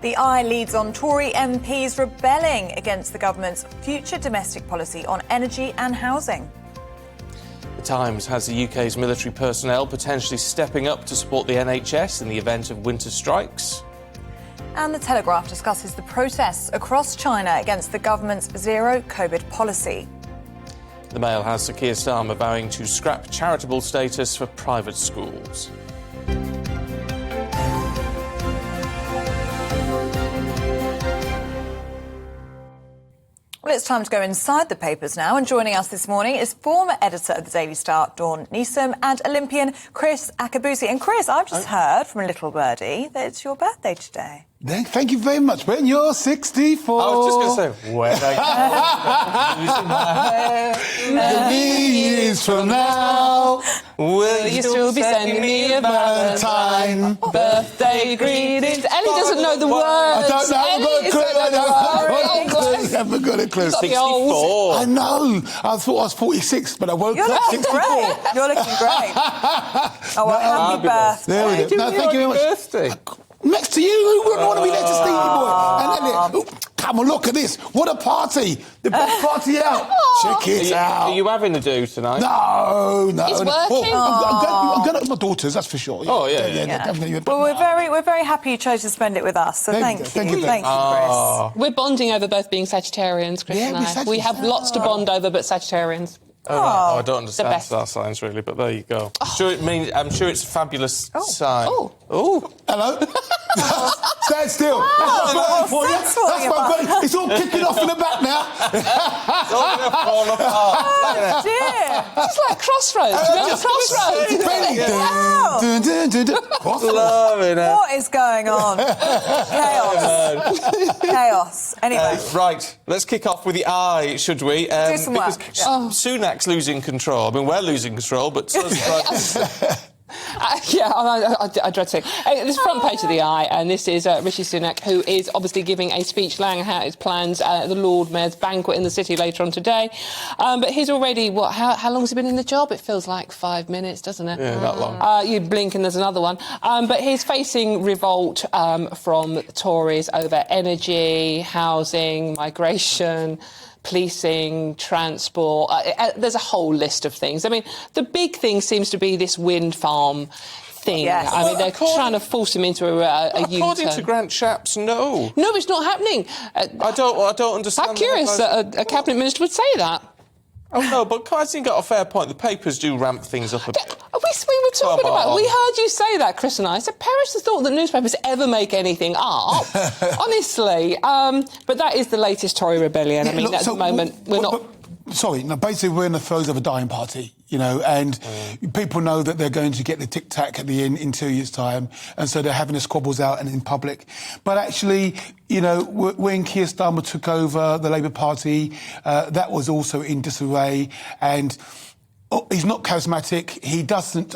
The Eye leads on Tory MPs rebelling against the government's future domestic policy on energy and housing. The Times has the UK's military personnel potentially stepping up to support the NHS in the event of winter strikes. And the Telegraph discusses the protests across China against the government's zero-COVID policy. The Mail has Sir Keir Starmer vowing to scrap charitable status for private schools. Well, it's time to go inside the papers now, and joining us this morning is former editor of the Daily Star, Dawn Neeson, and Olympian Chris Akabusi. And Chris, I've just heard from a little birdie that it's your birthday today. Thank you very much. When you're 64... I was just going to say, when I losing my hair, many years from now, will you still be sending me a Valentine? Birthday greetings. Ellie doesn't know the words. I don't know. I haven't got a clue. 64. I know. I thought I was 46, but I woke up 64. You're looking great. Oh, well, happy birthday. There we go. No, thank you very much. Birthday. Next to you, who wouldn't want to be next to Stevie Boy? And then, come on, look at this. What a party. The best party out. Check it out. Are you having the do tonight? No. He's working. Well, I'm going to my daughters, that's for sure. Oh, yeah. Definitely. Well, we're very happy you chose to spend it with us, so thank you. Thank you, Chris. We're bonding over both being Sagittarians, Chris and I. We have lots to bond over, but Sagittarians. I don't understand star signs really, but there you go. I'm sure it's a fabulous sign. Oh, hello. Stand still. That's my for you. That's my birthday. It's all kicking off in the back now. It's all going to fall apart. Oh, dear. It's like Crossroads. Crossroads. Loving it. What is going on? Chaos. Anyway. Right, let's kick off with the Eye, should we? Do some work. Sunak's losing control. I mean, we're losing control, but I dread to say. This front page of the Eye, and this is Rishi Sunak, who is obviously giving a speech laying out his plans at the Lord Mayor's banquet in the city later on today. But he's already, how long has he been in the job? It feels like 5 minutes, doesn't it? Yeah, that long. You blink and there's another one. But he's facing revolt from Tories over energy, housing, migration, policing, transport. There's a whole list of things. I mean, the big thing seems to be this wind farm thing. Yes. I mean, they're trying to force him into a U-turn. According to Grant Shapps, no. No, it's not happening. I don't understand. I'm curious that a cabinet minister would say that. Oh, no, but Kai's got a fair point. The papers do ramp things up a bit. We were talking about... We heard you say that, Chris and I. I said, perish the thought that newspapers ever make anything up. Honestly. But that is the latest Tory rebellion. I mean, at the moment, we're not... basically we're in the throes of a dying party, and people know that they're going to get the tic-tac at the end in 2 years' time, and so they're having the squabbles out and in public. But actually, when Keir Starmer took over the Labour Party, that was also in disarray, and he's not charismatic. He doesn't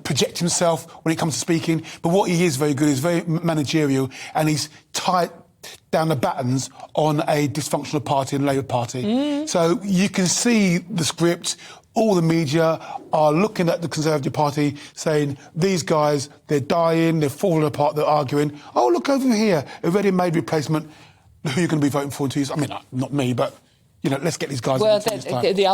project himself when it comes to speaking, but what he is very good is very managerial, and he's down the battens on a dysfunctional party and Labour Party. So you can see the script. All the media are looking at the Conservative Party saying, these guys, they're dying, they're falling apart, they're arguing. Oh, look over here, a ready-made replacement. Who are you going to be voting for in 2 years? I mean, not me, but, let's get these guys... Well, the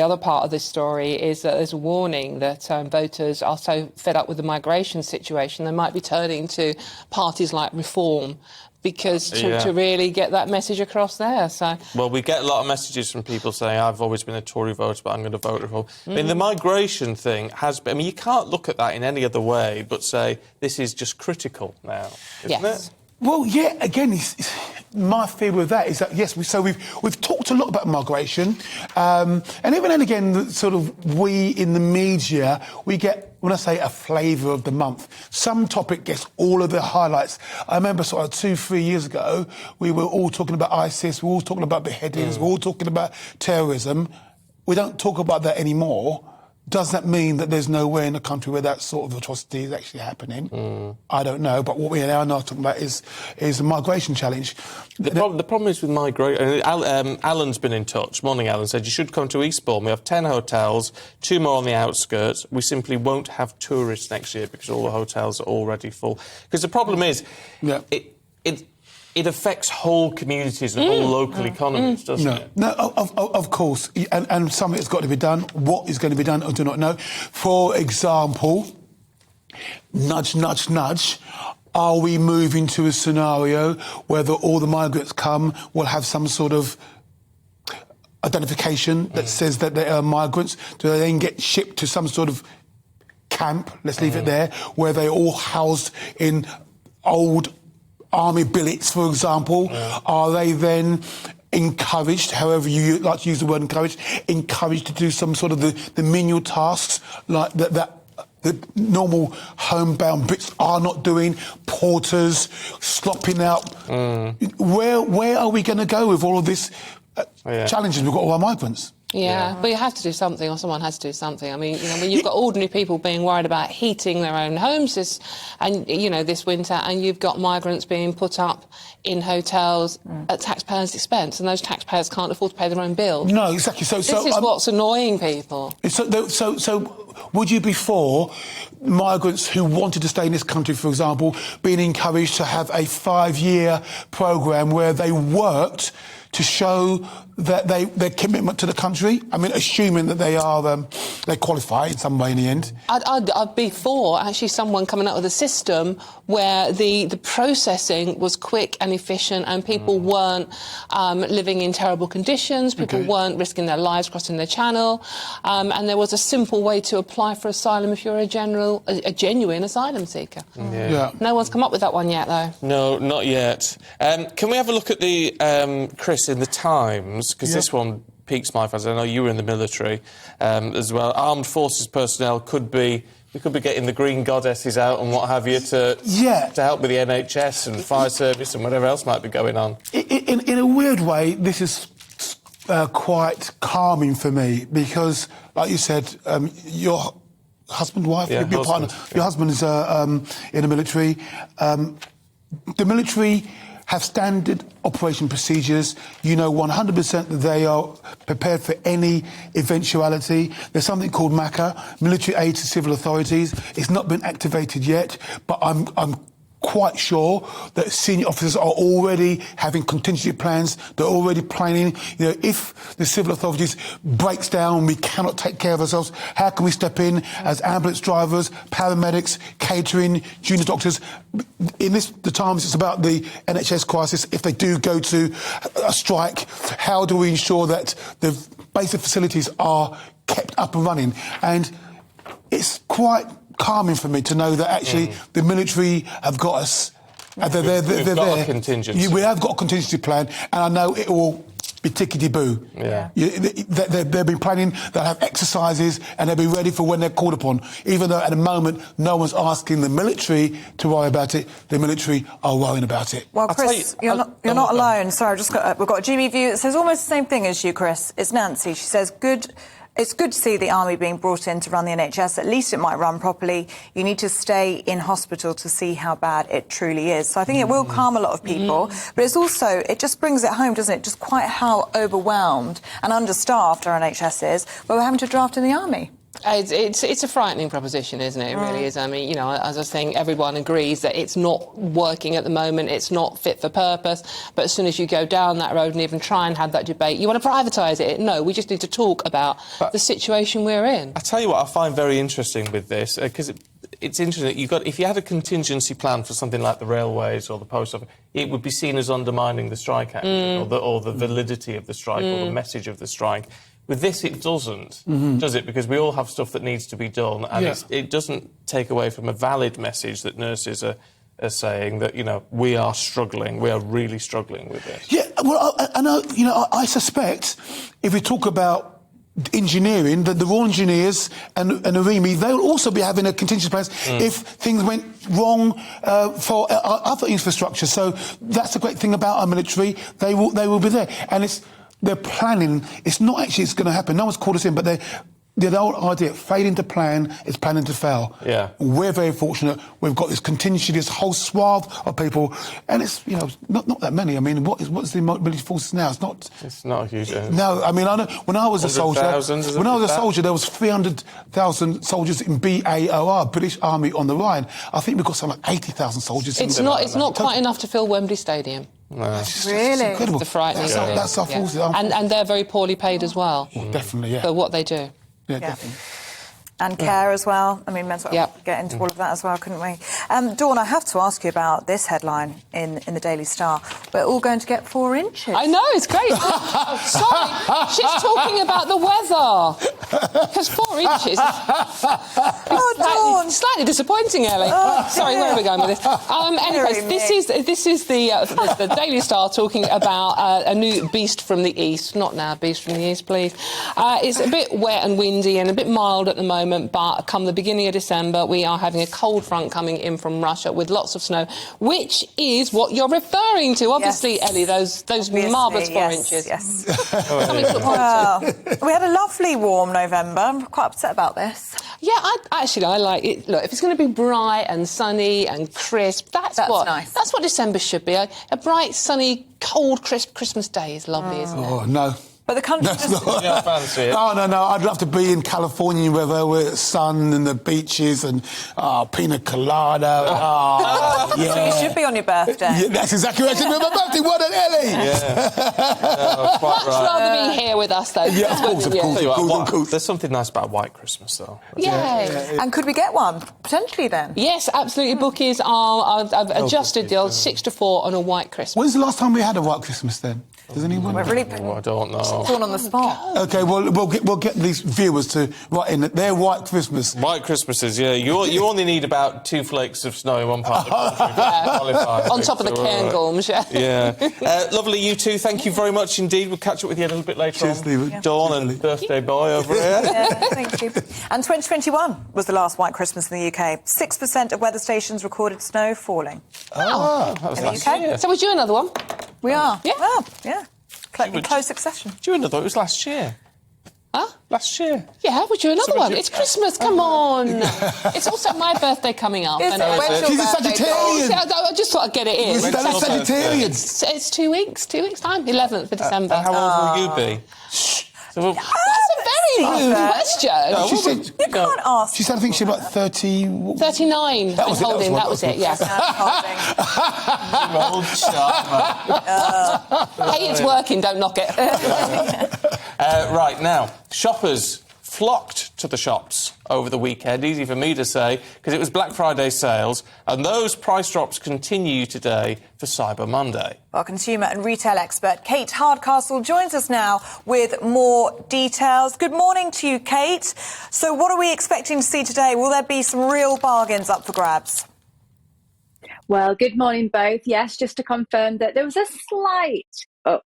other part of this story is that there's a warning that voters are so fed up with the migration situation, they might be turning to parties like Reform, because to really get that message across there. So, well, we get a lot of messages from people saying, I've always been a Tory voter, but I'm going to vote Reform. I mean, the migration thing has been... I mean, you can't look at that in any other way but say this is just critical now, isn't it? Well, yeah, again, my fear with that is that, yes, we've talked a lot about migration, and every now and again, sort of we in the media, we get, when I say a flavour of the month, some topic gets all of the highlights. I remember sort of 2-3 years ago, we were all talking about ISIS, we were all talking about beheadings, we were all talking about terrorism. We don't talk about that anymore. Does that mean that there's nowhere in the country where that sort of atrocity is actually happening? I don't know, but what we are now talking about is a migration challenge. The problem is with migration... Alan's been in touch. Morning, Alan. Said you should come to Eastbourne. We have 10 hotels, 2 more on the outskirts. We simply won't have tourists next year because all the hotels are already full. Because the problem is... It affects whole communities and whole local economies, doesn't it? No, of course. And some of it's got to be done. What is going to be done, I do not know. For example, nudge, nudge, nudge, are we moving to a scenario where all the migrants come will have some sort of identification that says that they are migrants? Do they then get shipped to some sort of camp, let's leave it there, where they're all housed in old army billets, for example? Are they then encouraged, however you like to use the word encouraged to do some sort of the menial tasks like that the normal homebound Brits are not doing, porters, slopping out? Where are we going to go with all of this challenges we've got all our migrants? But you have to do something, or someone has to do something. I mean, when you've got ordinary people being worried about heating their own homes this winter, and you've got migrants being put up in hotels at taxpayers' expense, and those taxpayers can't afford to pay their own bills. No, exactly. So this is what's annoying people. So would you be for migrants who wanted to stay in this country, for example, being encouraged to have a 5-year programme where they worked to show that their commitment to the country? I mean, assuming that they qualify in some way in the end. I'd be for actually someone coming up with a system where the processing was quick and efficient, and people weren't living in terrible conditions, people weren't risking their lives crossing the channel, and there was a simple way to apply for asylum if you're a genuine asylum seeker. No one's come up with that one yet, though. No, not yet. Can we have a look at the Chris in the Times, because this one piques my fancy. I know you were in the military as well. Armed forces personnel could be getting the green goddesses out and what have you to help with the NHS and fire service and whatever else might be going on. In a weird way, this is quite calming for me because, like you said, your husband, wife, your partner, your husband is in the military. The military have standard operation procedures. You know 100% that they are prepared for any eventuality. There's something called MACA, Military Aid to Civil Authorities. It's not been activated yet, but I'm quite sure that senior officers are already having contingency plans. They're already planning, if the civil authorities breaks down, we cannot take care of ourselves, how can we step in as ambulance drivers, paramedics, catering, junior doctors? In the Times, it's about the NHS crisis. If they do go to a strike, how do we ensure that the basic facilities are kept up and running? And it's quite calming for me to know that actually the military have got us. We've got a contingency. We have got a contingency plan, and I know it will be tickety-boo. They've been planning, they'll have exercises, and they'll be ready for when they're called upon. Even though at the moment no one's asking the military to worry about it, the military are worrying about it. Well, Chris, you're not alone. Sorry, we've got a GBView that says almost the same thing as you, Chris. It's Nancy. She says, It's good to see the army being brought in to run the NHS. At least it might run properly. You need to stay in hospital to see how bad it truly is. So I think it will calm a lot of people. But it's also, it just brings it home, doesn't it? Just quite how overwhelmed and understaffed our NHS is, but we're having to draft in the army. It's a frightening proposition, isn't it? It really is. I mean, you know, as I was saying, everyone agrees that it's not working at the moment, it's not fit for purpose, but as soon as you go down that road and even try and have that debate, you want to privatise it. No, we just need to talk about the situation we're in. I tell you what I find very interesting with this, because it's interesting that if you had a contingency plan for something like the railways or the post office, it would be seen as undermining the strike action or the validity of the strike or the message of the strike. With this, it doesn't, does it? Because we all have stuff that needs to be done, and it doesn't take away from a valid message that nurses are saying that, you know, we are struggling, we are really struggling with this. Yeah, well, I suspect if we talk about engineering, that the Royal Engineers and the REME, they'll also be having a contingency plan if things went wrong for other infrastructure. So that's the great thing about our military. They will be there, and they're planning. It's not actually it's going to happen. No one's called us in, but the whole idea, failing to plan is planning to fail. Yeah. We're very fortunate. We've got this contingency, this whole swath of people, and it's, you know, not that many. I mean, what's the military forces now? It's not a huge. No, I mean, I know when I was a soldier. There was 300,000 soldiers in BAOR, British Army on the Rhine. I think we've got something like 80,000 soldiers. It's not quite enough to fill Wembley Stadium. No. Really? Incredible. It's a frightening thing. That's our forces. And they're very poorly paid as well. Definitely, yeah. For what they do. Yeah, definitely. And care as well. I mean, meant to get into all of that as well, couldn't we? Dawn, I have to ask you about this headline in the Daily Star. We're all going to get 4 inches. I know, it's great. Sorry, she's talking about the weather. Because 4 inches is slightly disappointing, Ellie. Sorry, where are we going with this? Anyways, this is the Daily Star talking about a new beast from the east. Not now, beast from the east, please. It's a bit wet and windy and a bit mild at the moment. But come the beginning of December, we are having a cold front coming in from Russia with lots of snow, which is what you're referring to, obviously, Ellie, those marvellous 4 inches. Yes. Well, we had a lovely warm November. I'm quite upset about this. Yeah, I like it. Look, if it's going to be bright and sunny and crisp, that's nice. That's what December should be. A bright, sunny, cold, crisp Christmas day is lovely, isn't it? Oh, no. But the country fancy it. No. I'd love to be in California weather with sun and the beaches and pina colada. So you should be on your birthday. Yeah, that's exactly right. It's my birthday. What an Ellie! Much rather be here with us, though. Yeah, of course. There's something nice about a white Christmas, though. Yay. And could we get one, potentially, then? Yes, absolutely. Bookies I've adjusted the old 6 to 4 on a white Christmas. When's the last time we had a white Christmas, then? Does anyone know? I don't know. Torn on the spot. OK, well, we'll get these viewers to write in their white Christmas. White Christmases, yeah. You only need about 2 flakes of snow in one part of the country. On top of the cairngorms, Yeah. Lovely, you two. Thank you very much indeed. We'll catch up with you a little bit later on. Stephen. Dawn and birthday boy over here. Thank you. And 2021 was the last white Christmas in the UK. 6% of weather stations recorded snow falling. That was in the last UK. year. So we're due another one? We are. Yeah. Well, yeah. In close succession. Do you know it was last year? Huh? Last year. Yeah, we're due another one. It's Christmas, come on. It's also my birthday coming up. She's a Sagittarian. I just thought I'd get it in. She's a Sagittarian. It's 2 weeks time, 11th of December. And how old will you be? That's a very rude question. She said, you can't ask. She said, I think she's about 30... 39. That was it, yeah. Old charmer. Hey, it's working, don't knock it. Right, now, shoppers flocked to the shops over the weekend, easy for me to say, because it was Black Friday sales, and those price drops continue today for Cyber Monday. Our consumer and retail expert Kate Hardcastle joins us now with more details. Good morning to you, Kate. So what are we expecting to see today? Will there be some real bargains up for grabs? Well, good morning both. Yes, just to confirm that there was a slight up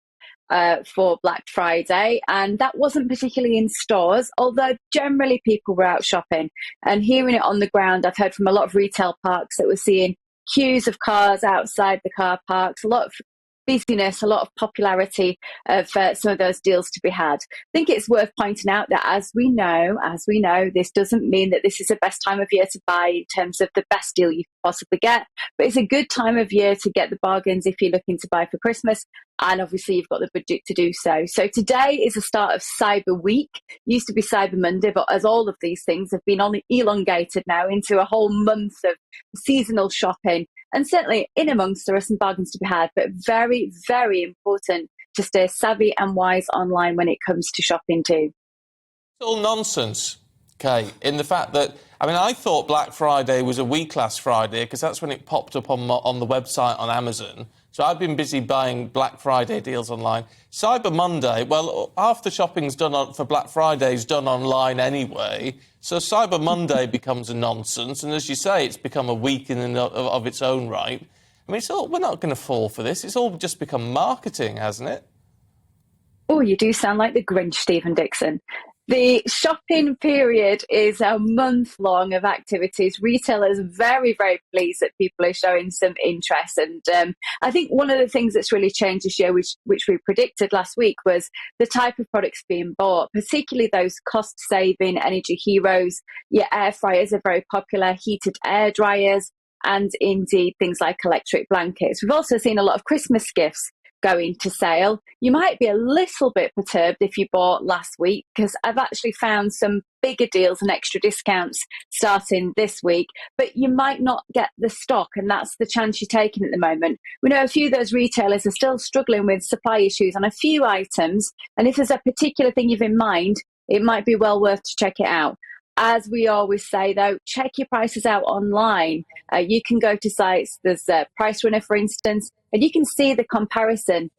for Black Friday, and that wasn't particularly in stores, although generally people were out shopping. And hearing it on the ground, I've heard from a lot of retail parks that were seeing queues of cars outside the car parks, a lot of busyness, a lot of popularity of some of those deals to be had. I think it's worth pointing out that as we know, this doesn't mean that this is the best time of year to buy in terms of the best deal you can possibly get, but it's a good time of year to get the bargains if you're looking to buy for Christmas. And obviously, you've got the budget to do so. So today is the start of Cyber Week. Used to be Cyber Monday, but as all of these things have been elongated now into a whole month of seasonal shopping. And certainly in amongst there are some bargains to be had, but very, very important to stay savvy and wise online when it comes to shopping too. It's all nonsense, Kate, in the fact that, I mean, I thought Black Friday was a week last Friday because that's when it popped up on the website on Amazon. So I've been busy buying Black Friday deals online. Cyber Monday, well, half the shopping's done for Black Friday is done online anyway. So Cyber Monday becomes a nonsense. And as you say, it's become a week of its own right. I mean, we're not going to fall for this. It's all just become marketing, hasn't it? Oh, you do sound like the Grinch, Stephen Dixon. The shopping period is a month long of activities. Retailers are very, very pleased that people are showing some interest. And I think one of the things that's really changed this year, which we predicted last week, was the type of products being bought, particularly those cost-saving energy heroes. Your air fryers are very popular, heated air dryers, and indeed things like electric blankets. We've also seen a lot of Christmas gifts going to sale. You might be a little bit perturbed if you bought last week, because I've actually found some bigger deals and extra discounts starting this week, but you might not get the stock, and that's the chance you're taking at the moment. We know a few of those retailers are still struggling with supply issues on a few items, and if there's a particular thing you've in mind, it might be well worth to check it out. As we always say, though, check your prices out online. You can go to sites, there's Price Runner, for instance, and you can see the comparison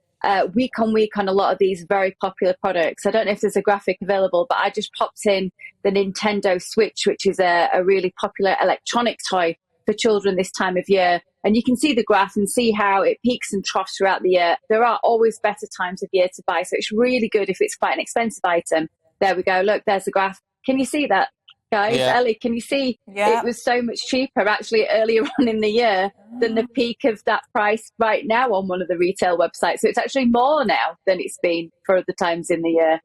week on week on a lot of these very popular products. I don't know if there's a graphic available, but I just popped in the Nintendo Switch, which is a really popular electronic toy for children this time of year. And you can see the graph and see how it peaks and troughs throughout the year. There are always better times of year to buy, so it's really good if it's quite an expensive item. There we go. Look, there's the graph. Can you see that? Guys, Yeah. Ellie, can you see? Yeah. It was so much cheaper actually earlier on in the year than the peak of that price right now on one of the retail websites. So it's actually more now than it's been for other times in the year.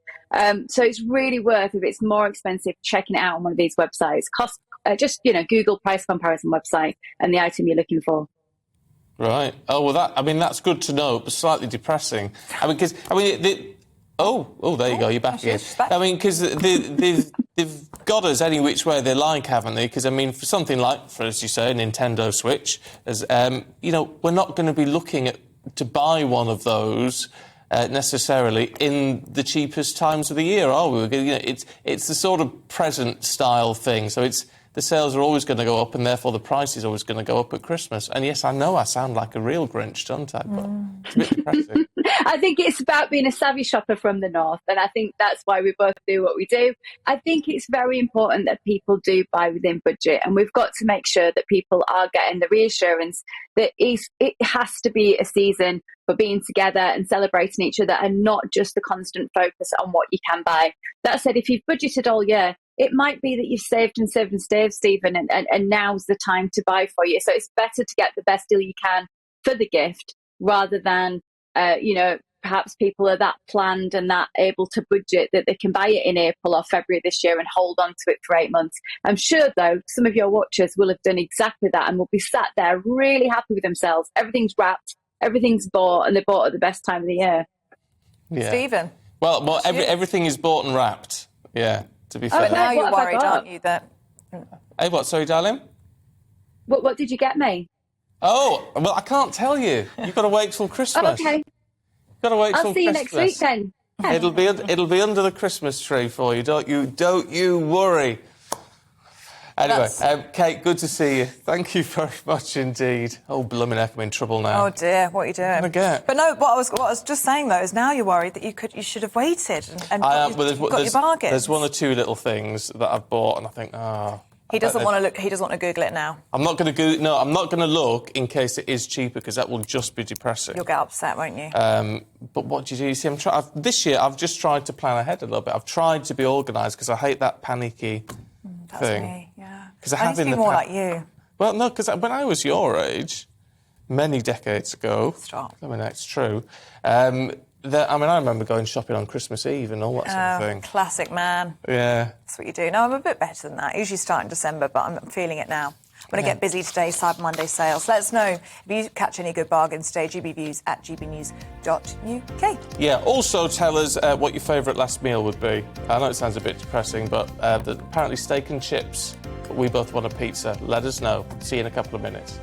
So it's really worth, if it's more expensive, checking it out on one of these websites. Just Google price comparison website and the item you're looking for. Right. Oh, well, that's good to know, but slightly depressing. I mean, because, there you go, you're back again. I mean, because they've got us any which way they like, haven't they? Because, I mean, for something like, as you say, a Nintendo Switch, we're not going to be looking to buy one of those necessarily in the cheapest times of the year, are we? It's the sort of present style thing. So the sales are always going to go up, and therefore the price is always going to go up at Christmas. And yes, I know I sound like a real Grinch, don't I? But it's a bit depressing. I think it's about being a savvy shopper from the north, and I think that's why we both do what we do. I think it's very important that people do buy within budget, and we've got to make sure that people are getting the reassurance that it has to be a season for being together and celebrating each other, and not just the constant focus on what you can buy. That said, if you've budgeted all year, it might be that you've saved and saved and saved, Stephen, and now's the time to buy for you. So it's better to get the best deal you can for the gift rather than, perhaps people are that planned and that able to budget that they can buy it in April or February this year and hold on to it for 8 months. I'm sure, though, some of your watchers will have done exactly that and will be sat there really happy with themselves. Everything's wrapped, everything's bought, and they're bought at the best time of the year. Yeah. Stephen? Well, everything is bought and wrapped, yeah, to be fair. But now you're worried, aren't you, that... Hey, what? Sorry, darling? What did you get me? Oh, well, I can't tell you. You've got to wait till Christmas. Oh, okay. You've got to wait till Christmas. I'll see you next week then. Yeah. It'll be under the Christmas tree for you. Don't you worry. Anyway, Kate, good to see you. Thank you very much indeed. Oh, blooming heck, I'm in trouble now. Oh dear, what are you doing? What am I get? But no, what I was just saying though is now you're worried that you should have waited and got your bargains. There's one or two little things that I've bought, and I think, He doesn't want to look. He doesn't want to Google it now. I'm not going to Google. No, I'm not going to look in case it is cheaper, because that will just be depressing. You'll get upset, won't you? But what do you do? You see, this year I've just tried to plan ahead a little bit. I've tried to be organised because I hate that panicky That's thing. me. Yeah. Because I need to be more like you. Well, no, because when I was your age, many decades ago. Stop. I mean, that's true. I remember going shopping on Christmas Eve and all that sort of thing. Classic man. Yeah. That's what you do. No, I'm a bit better than that. I usually start in December, but I'm feeling it now. I'm going to get busy today, Cyber Monday sales. Let us know if you catch any good bargains today. gbviews@gbnews.uk. Yeah, also tell us what your favourite last meal would be. I know it sounds a bit depressing, but apparently steak and chips. But we both want a pizza. Let us know. See you in a couple of minutes.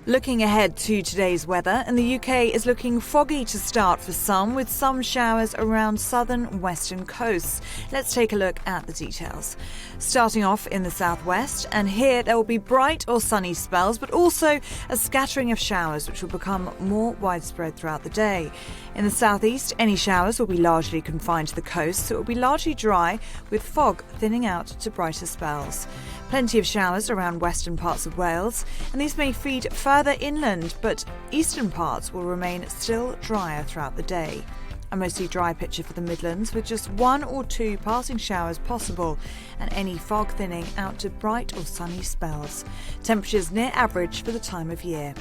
Looking ahead to today's weather, and the UK is looking foggy to start for some, with some showers around southern and western coasts. Let's take a look at the details. Starting off in the southwest, and here there will be bright or sunny spells, but also a scattering of showers which will become more widespread throughout the day. In the southeast, any showers will be largely confined to the coast, so it will be largely dry, with fog thinning out to brighter spells. Plenty of showers around western parts of Wales, and these may feed further inland, but eastern parts will remain still drier throughout the day. A mostly dry picture for the Midlands, with just 1 or 2 passing showers possible, and any fog thinning out to bright or sunny spells. Temperatures near average for the time of year.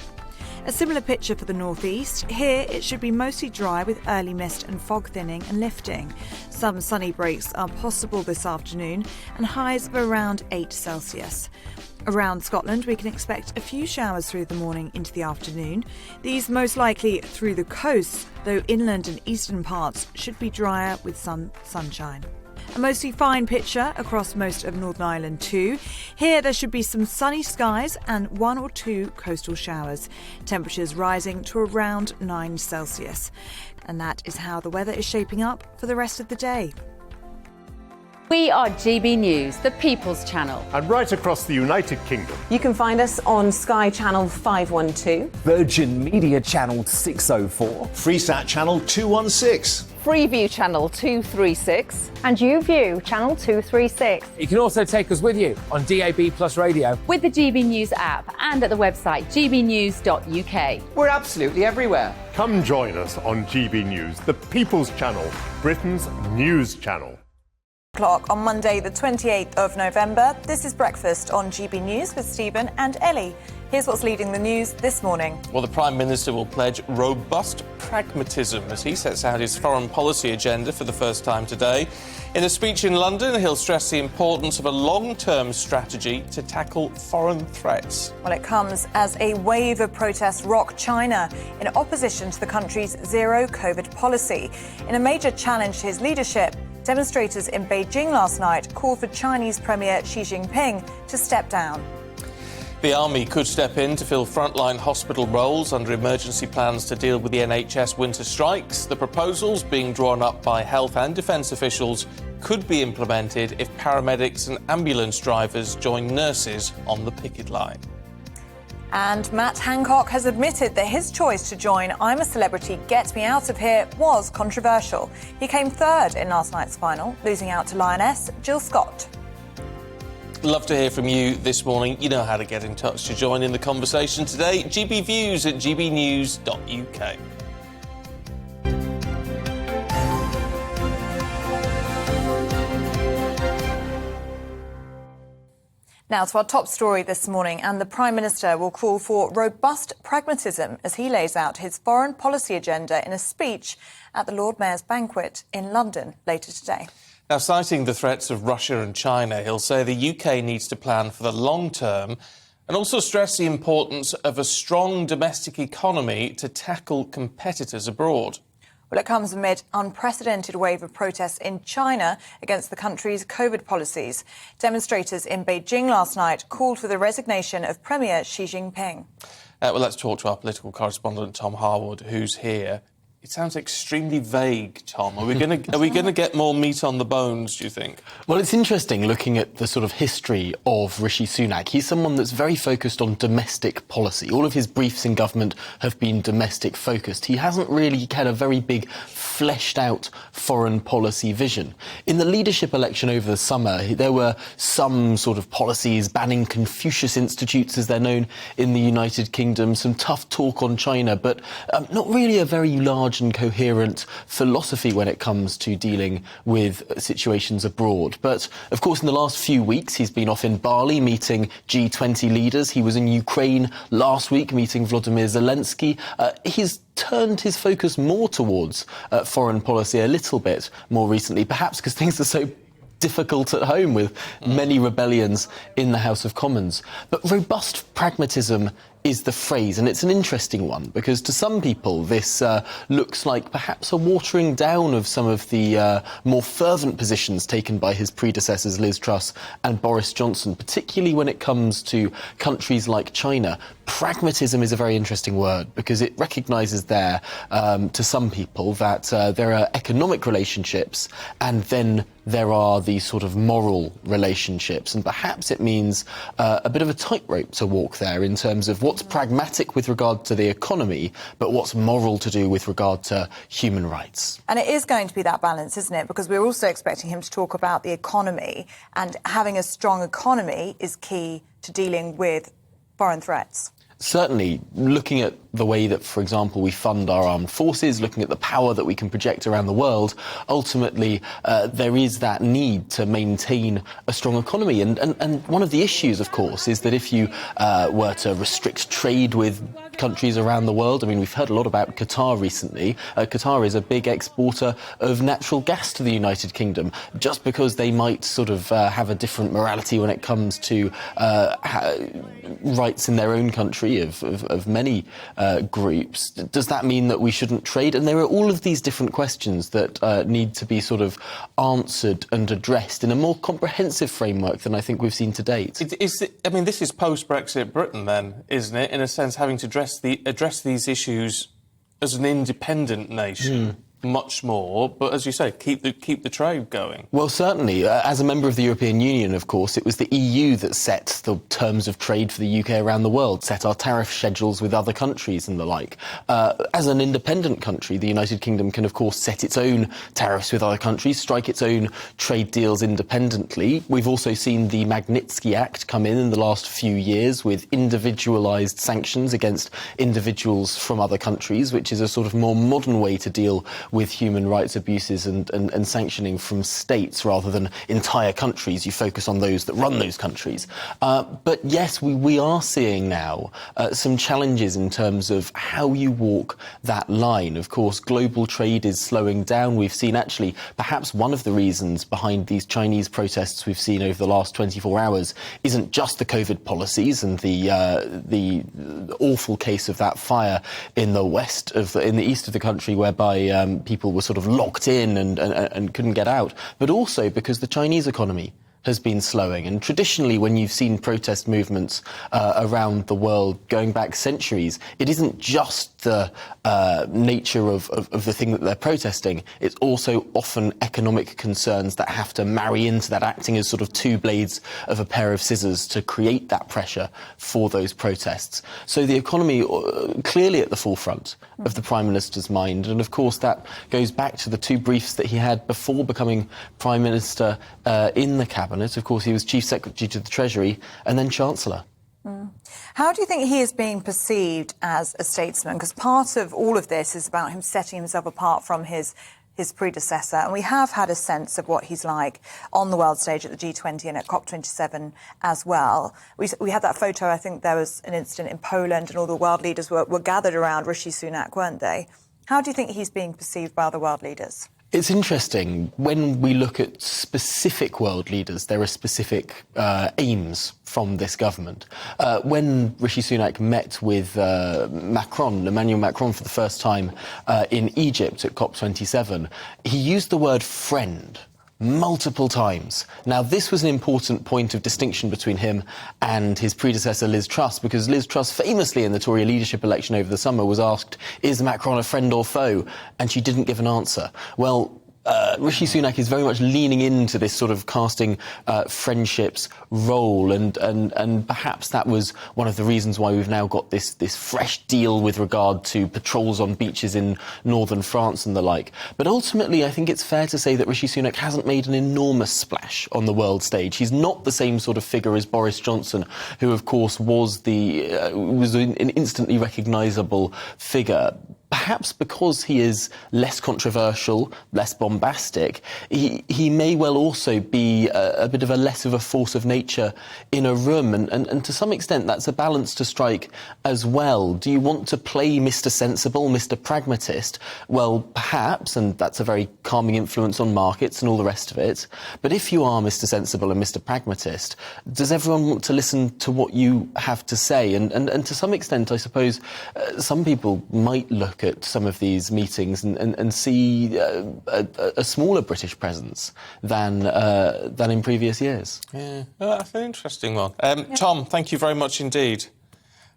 A similar picture for the northeast. Here it should be mostly dry with early mist and fog thinning and lifting. Some sunny breaks are possible this afternoon and highs of around 8 Celsius. Around Scotland we can expect a few showers through the morning into the afternoon. These most likely through the coast, though inland and eastern parts should be drier with some sunshine. A mostly fine picture across most of Northern Ireland too. Here there should be some sunny skies and 1 or 2 coastal showers. Temperatures rising to around 9 Celsius. And that is how the weather is shaping up for the rest of the day. We are GB News, the People's Channel. And right across the United Kingdom. You can find us on Sky Channel 512. Virgin Media Channel 604. Freesat Channel 216. Freeview Channel 236. And YouView Channel 236. You can also take us with you on DAB Plus Radio. With the GB News app and at the website gbnews.uk. We're absolutely everywhere. Come join us on GB News, the People's Channel, Britain's news channel. O'clock on Monday, the 28th of November. This is Breakfast on GB News with Stephen and Ellie. Here's what's leading the news this morning. Well, the Prime Minister will pledge robust pragmatism as he sets out his foreign policy agenda for the first time today. In a speech in London, he'll stress the importance of a long-term strategy to tackle foreign threats. Well, it comes as a wave of protests rock China in opposition to the country's zero-COVID policy. In a major challenge to his leadership, demonstrators in Beijing last night called for Chinese Premier Xi Jinping to step down. The Army could step in to fill frontline hospital roles under emergency plans to deal with the NHS winter strikes. The proposals being drawn up by health and defence officials could be implemented if paramedics and ambulance drivers join nurses on the picket line. And Matt Hancock has admitted that his choice to join I'm a Celebrity, Get Me Out of Here was controversial. He came third in last night's final, losing out to Lioness Jill Scott. Love to hear from you this morning. You know how to get in touch to join in the conversation today. gbviews@gbnews.uk. Now to our top story this morning, and the Prime Minister will call for robust pragmatism as he lays out his foreign policy agenda in a speech at the Lord Mayor's banquet in London later today. Now, citing the threats of Russia and China, he'll say the UK needs to plan for the long term and also stress the importance of a strong domestic economy to tackle competitors abroad. Well, it comes amid unprecedented wave of protests in China against the country's COVID policies. Demonstrators in Beijing last night called for the resignation of Premier Xi Jinping. Well, let's talk to our political correspondent, Tom Harwood, who's here. It sounds extremely vague, Tom. Are we going to get more meat on the bones, do you think? Well, it's interesting looking at the sort of history of Rishi Sunak. He's someone that's very focused on domestic policy. All of his briefs in government have been domestic focused. He hasn't really had a very big fleshed out foreign policy vision. In the leadership election over the summer, there were some sort of policies banning Confucius Institutes, as they're known in the United Kingdom, some tough talk on China, but not really a very large large and coherent philosophy when it comes to dealing with situations abroad. But, of course, in the last few weeks, he's been off in Bali meeting G20 leaders. He was in Ukraine last week meeting Volodymyr Zelensky. He's turned his focus more towards foreign policy a little bit more recently, perhaps because things are so difficult at home with many rebellions in the House of Commons. But robust pragmatism is the phrase, and it's an interesting one because to some people this looks like perhaps a watering down of some of the more fervent positions taken by his predecessors Liz Truss and Boris Johnson, particularly when it comes to countries like China. Pragmatism is a very interesting word because it recognises there, to some people, that there are economic relationships and then there are these sort of moral relationships, and perhaps it means a bit of a tightrope to walk there in terms of what's pragmatic with regard to the economy, but what's moral to do with regard to human rights. And it is going to be that balance, isn't it? Because we're also expecting him to talk about the economy, and having a strong economy is key to dealing with foreign threats. Certainly, looking at the way that, for example, we fund our armed forces, looking at the power that we can project around the world, ultimately there is that need to maintain a strong economy. And one of the issues, of course, is that if you were to restrict trade with countries around the world, I mean, we've heard a lot about Qatar recently. Qatar is a big exporter of natural gas to the United Kingdom. Just because they might sort of have a different morality when it comes to rights in their own country of many groups, does that mean that we shouldn't trade? And there are all of these different questions that need to be sort of answered and addressed in a more comprehensive framework than I think we've seen to date. I mean, this is post-Brexit Britain then, isn't it? In a sense, having to address these issues as an independent nation. Much more, but as you say, keep the trade going. Well, certainly. As a member of the European Union, of course, it was the EU that set the terms of trade for the UK around the world, set our tariff schedules with other countries and the like. As an independent country, the United Kingdom can, of course, set its own tariffs with other countries, strike its own trade deals independently. We've also seen the Magnitsky Act come in the last few years with individualised sanctions against individuals from other countries, which is a sort of more modern way to deal with human rights abuses and sanctioning from states rather than entire countries. You focus on those that run those countries. But yes, we are seeing now some challenges in terms of how you walk that line. Of course, global trade is slowing down. We've seen actually perhaps one of the reasons behind these Chinese protests we've seen over the last 24 hours isn't just the COVID policies and the awful case of that fire in the east of the country whereby people were sort of locked in and couldn't get out, but also because the Chinese economy has been slowing. And traditionally, when you've seen protest movements around the world going back centuries, it isn't just the nature of the thing that they're protesting. It's also often economic concerns that have to marry into that, acting as sort of two blades of a pair of scissors to create that pressure for those protests. So the economy clearly at the forefront of the Prime Minister's mind. And of course, that goes back to the two briefs that he had before becoming Prime Minister in the Cabinet. Of course, he was Chief Secretary to the Treasury and then Chancellor. How do you think he is being perceived as a statesman? Because part of all of this is about him setting himself apart from his predecessor. And we have had a sense of what he's like on the world stage at the G20 and at COP27 as well. We had that photo, I think there was an incident in Poland and all the world leaders were gathered around Rishi Sunak, weren't they? How do you think he's being perceived by other world leaders? It's interesting. When we look at specific world leaders, there are specific aims from this government. When Rishi Sunak met with Emmanuel Macron, for the first time in Egypt at COP27, he used the word friend multiple times. Now, this was an important point of distinction between him and his predecessor, Liz Truss, because Liz Truss famously in the Tory leadership election over the summer was asked, is Macron a friend or foe? And she didn't give an answer. Well, Rishi Sunak is very much leaning into this sort of casting friendships role, and perhaps that was one of the reasons why we've now got this fresh deal with regard to patrols on beaches in northern France and the like. But ultimately, I think it's fair to say that Rishi Sunak hasn't made an enormous splash on the world stage. He's not the same sort of figure as Boris Johnson, who, of course, was an instantly recognisable figure. perhaps because he is less controversial, less bombastic, he may well also be a bit of a less of a force of nature in a room. And to some extent, that's a balance to strike as well. Do you want to play Mr. Sensible, Mr. Pragmatist? Well, perhaps, and that's a very calming influence on markets and all the rest of it. But if you are Mr. Sensible and Mr. Pragmatist, does everyone want to listen to what you have to say? And to some extent, I suppose, some people might look at some of these meetings and see a smaller British presence than in previous years. Yeah, well, that's an interesting one. Tom, thank you very much indeed.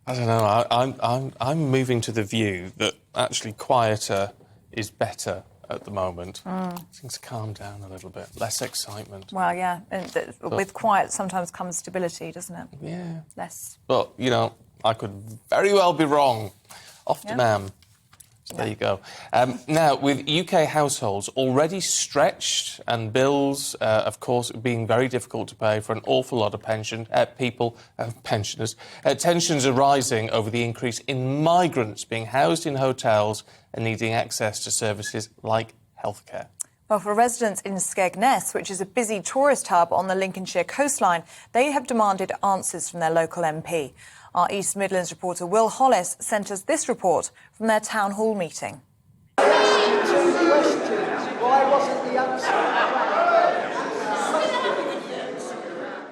I don't know. I'm moving to the view that actually quieter is better at the moment. Things calm down a little bit, less excitement. Well, yeah, and with quiet sometimes comes stability, doesn't it? Yeah. Less. But, you know, I could very well be wrong. Often am. So there you go. Now, with UK households already stretched and bills, of course, being very difficult to pay for an awful lot of pensioners, tensions are rising over the increase in migrants being housed in hotels and needing access to services like healthcare. Well, for residents in Skegness, which is a busy tourist hub on the Lincolnshire coastline, they have demanded answers from their local MP. Our East Midlands reporter Will Hollis sent us this report from their town hall meeting.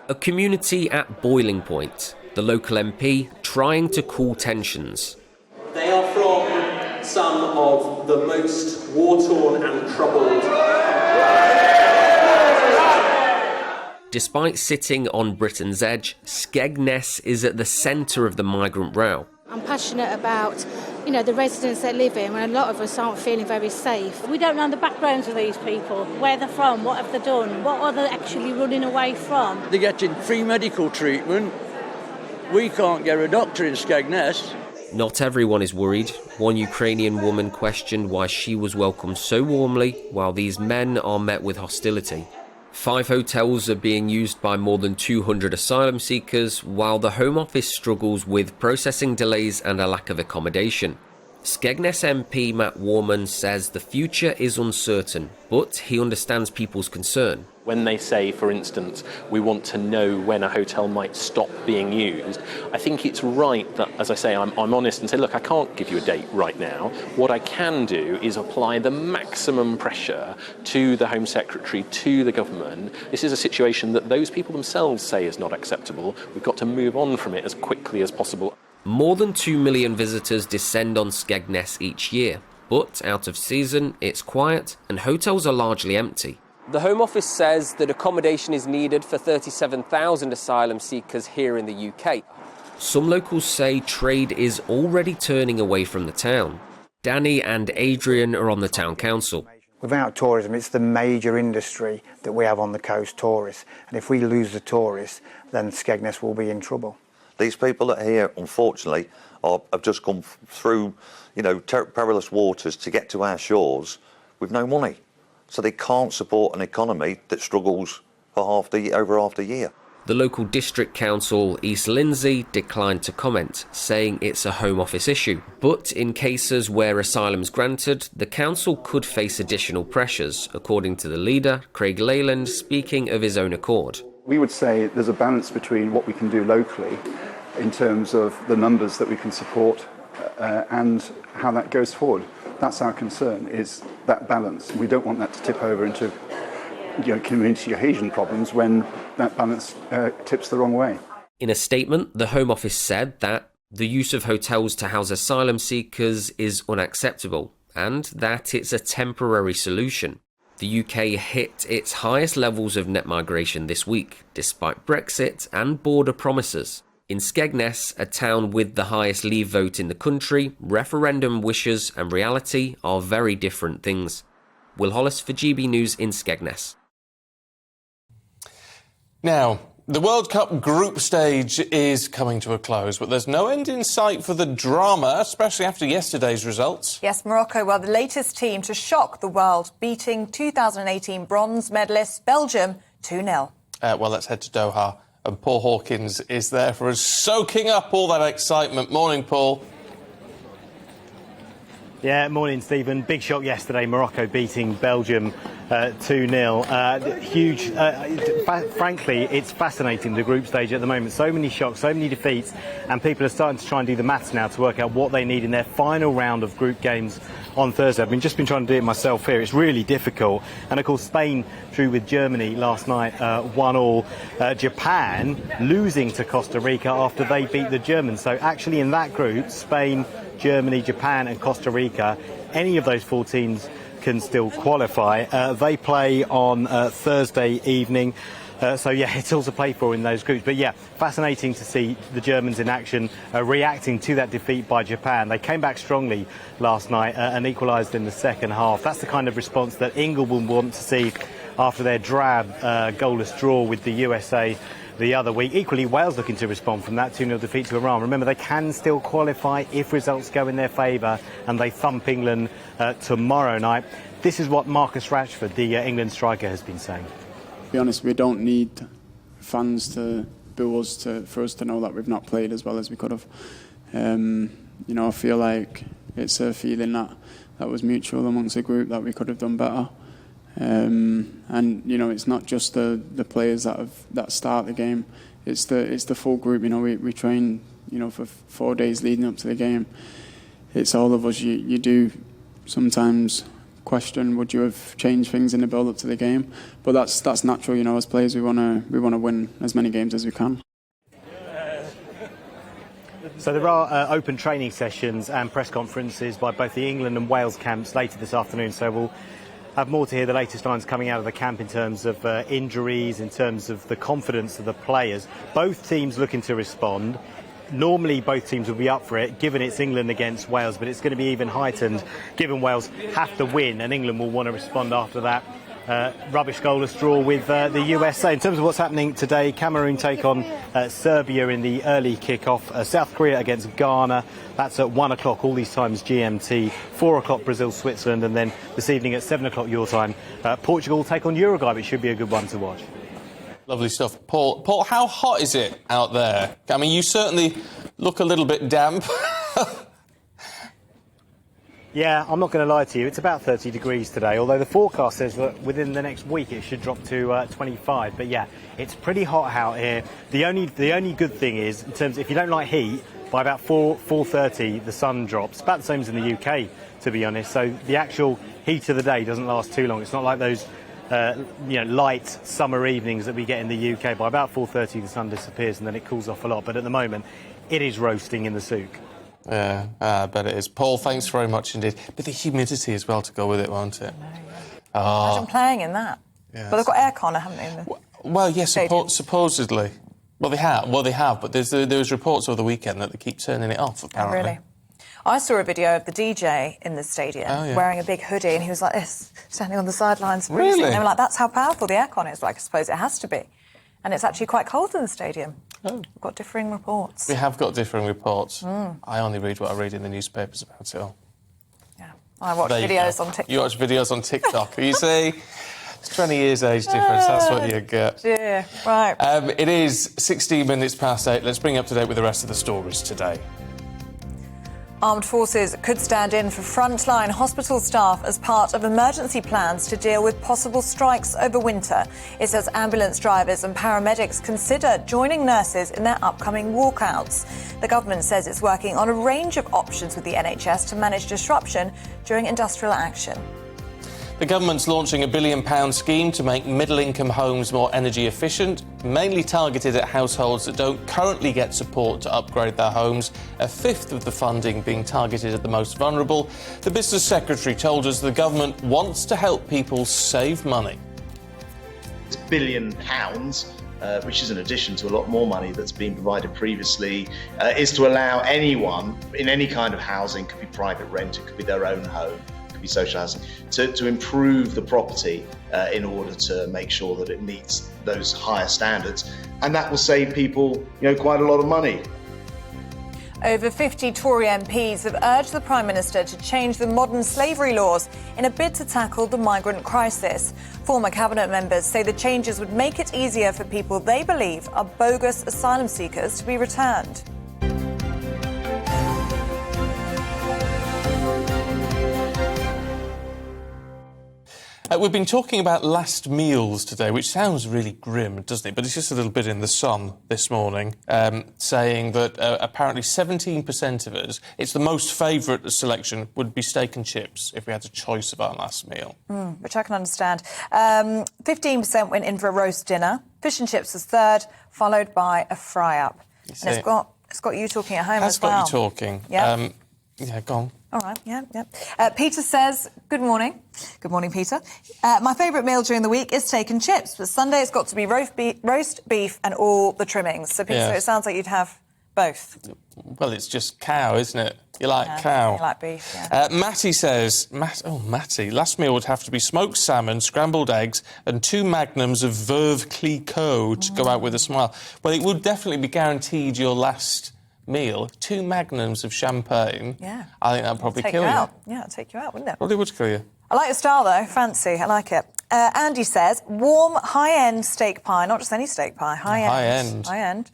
A community at boiling point, the local MP trying to cool tensions. They are from some of the most war-torn and troubled. Despite sitting on Britain's edge, Skegness is at the centre of the migrant row. I'm passionate about, the residents that live here, and a lot of us aren't feeling very safe. We don't know the backgrounds of these people, where they're from, what have they done, what are they actually running away from. They're getting free medical treatment. We can't get a doctor in Skegness. Not everyone is worried. One Ukrainian woman questioned why she was welcomed so warmly, while these men are met with hostility. 5 hotels are being used by more than 200 asylum seekers, while the Home Office struggles with processing delays and a lack of accommodation. Skegness MP Matt Warman says the future is uncertain, but he understands people's concern. When they say, for instance, we want to know when a hotel might stop being used, I think it's right that, as I say, I'm honest and say, look, I can't give you a date right now. What I can do is apply the maximum pressure to the Home Secretary, to the government. This is a situation that those people themselves say is not acceptable. We've got to move on from it as quickly as possible. More than 2 million visitors descend on Skegness each year, but out of season, it's quiet and hotels are largely empty. The Home Office says that accommodation is needed for 37,000 asylum seekers here in the UK. Some locals say trade is already turning away from the town. Danny and Adrian are on the town council. Without tourism, it's the major industry that we have on the coast, tourists. And if we lose the tourists, then Skegness will be in trouble. These people that are here, unfortunately, have just come through, perilous waters to get to our shores with no money. So they can't support an economy that struggles for over half the year. The local district council, East Lindsey, declined to comment, saying it's a Home Office issue. But in cases where asylum is granted, the council could face additional pressures, according to the leader, Craig Leyland, speaking of his own accord. We would say there's a balance between what we can do locally in terms of the numbers that we can support and how that goes forward. That's our concern, is that balance. We don't want that to tip over into community cohesion problems when that balance tips the wrong way. In a statement, the Home Office said that the use of hotels to house asylum seekers is unacceptable and that it's a temporary solution. The UK hit its highest levels of net migration this week, despite Brexit and border promises. In Skegness, a town with the highest Leave vote in the country, referendum wishes and reality are very different things. Will Hollis for GB News in Skegness. Now, the World Cup group stage is coming to a close, but there's no end in sight for the drama, especially after yesterday's results. Yes, Morocco were the latest team to shock the world, beating 2018 bronze medalists Belgium 2-0. Well, let's head to Doha. And Paul Hawkins is there for us, soaking up all that excitement. Morning, Paul. Yeah, morning, Stephen. Big shock yesterday, Morocco beating Belgium 2-0. Huge. Frankly, it's fascinating, the group stage at the moment. So many shocks, so many defeats, and people are starting to try and do the maths now to work out what they need in their final round of group games on Thursday. I've just been trying to do it myself here. It's really difficult. And of course, Spain drew with Germany last night, 1-1. Japan losing to Costa Rica after they beat the Germans. So actually in that group, Spain, Germany, Japan and Costa Rica, any of those 4 teams can still qualify. They play on Thursday evening. So, yeah, it's all to play for in those groups. But, yeah, fascinating to see the Germans in action reacting to that defeat by Japan. They came back strongly last night and equalised in the second half. That's the kind of response that England will want to see after their drab goalless draw with the USA the other week. Equally, Wales looking to respond from that 2-0 defeat to Iran. Remember, they can still qualify if results go in their favour and they thump England tomorrow night. This is what Marcus Rashford, the England striker, has been saying. To be honest, we don't need fans to boo us for us to know that we've not played as well as we could have. I feel like it's a feeling that was mutual amongst the group, that we could have done better. It's not just the players that start the game. It's the full group. We train for 4 days leading up to the game. It's all of us. You do sometimes question, would you have changed things in the build up to the game? But that's natural. As players, we want to win as many games as we can. So there are open training sessions and press conferences by both the England and Wales camps later this afternoon. So we'll have more to hear the latest lines coming out of the camp in terms of injuries, in terms of the confidence of the players. Both teams looking to respond. Normally both teams will be up for it, given it's England against Wales, but it's going to be even heightened given Wales have to win and England will want to respond after that rubbish goalless draw with the USA. In terms of what's happening today, Cameroon take on Serbia in the early kick-off. South Korea against Ghana. That's at 1 o'clock, all these times GMT. 4 o'clock Brazil, Switzerland, and then this evening at 7 o'clock your time, Portugal take on Uruguay, which should be a good one to watch. Lovely stuff. Paul, how hot is it out there? I mean, you certainly look a little bit damp. Yeah, I'm not going to lie to you. It's about 30 degrees today, although the forecast says that within the next week it should drop to 25. But yeah, it's pretty hot out here. The only good thing is, in terms of if you don't like heat, by about 4:30 the sun drops. About the same as in the UK, to be honest. So the actual heat of the day doesn't last too long. It's not like those light summer evenings that we get in the UK. By about 4:30 the sun disappears and then it cools off a lot. But at the moment, it is roasting in the souk. Yeah, I bet it is. Paul, thanks very much indeed. But the humidity as well to go with it, won't it? Imagine playing in that. Yeah, but they've got aircon, haven't they? Well, yes, supposedly. Well, they have. But there was reports over the weekend that they keep turning it off, apparently. Oh, really? I saw a video of the DJ in the stadium wearing a big hoodie, and he was like this, standing on the sidelines. Really? And they were like, that's how powerful the aircon is. Like, I suppose it has to be. And it's actually quite cold in the stadium. Oh. We've got differing reports. We have got differing reports. I only read what I read in the newspapers about it all. Yeah. I watch videos on TikTok. You watch videos on TikTok. You see, it's 20 years age difference. That's what you get. Yeah, right. It is 16 minutes past 8. Let's bring you up to date with the rest of the stories today. Armed forces could stand in for frontline hospital staff as part of emergency plans to deal with possible strikes over winter. It says ambulance drivers and paramedics consider joining nurses in their upcoming walkouts. The government says it's working on a range of options with the NHS to manage disruption during industrial action. The government's launching a £1 billion scheme to make middle-income homes more energy efficient, mainly targeted at households that don't currently get support to upgrade their homes, a fifth of the funding being targeted at the most vulnerable. The Business Secretary told us the government wants to help people save money. It's £1 billion, which is in addition to a lot more money that's been provided previously, is to allow anyone in any kind of housing, could be private rent, it could be their own home, social housing, to improve the property in order to make sure that it meets those higher standards, and that will save people, quite a lot of money. Over 50 Tory MPs have urged the Prime Minister to change the modern slavery laws in a bid to tackle the migrant crisis. Former cabinet members say the changes would make it easier for people they believe are bogus asylum seekers to be returned. We've been talking about last meals today, which sounds really grim, doesn't it? But it's just a little bit in the Sun this morning, saying that apparently 17% of us, it's the most favourite selection, would be steak and chips if we had a choice of our last meal. Which I can understand. 15% went in for a roast dinner. Fish and chips was third, followed by a fry-up. And it's got you talking at home as well. Has got you talking. Yeah. Yeah, go on. All right, yeah. Peter says, good morning. Good morning, Peter. My favourite meal during the week is steak and chips, but Sunday it's got to be roast beef and all the trimmings. So, Peter, Yes. it sounds like you'd have both. Well, it's just cow, isn't it? You like cow. You like beef, yeah. Matty says, Matty, last meal would have to be smoked salmon, scrambled eggs and 2 magnums of Veuve Clicquot to go out with a smile. Well, it would definitely be guaranteed your last meal. 2 magnums of champagne. Yeah. I think that'd probably kill you. Out. Yeah, it'd take you out, wouldn't it? Probably would kill you. I like your style, though. Fancy. I like it. Andy says, warm, high-end steak pie, not just any steak pie, high-end. High-end.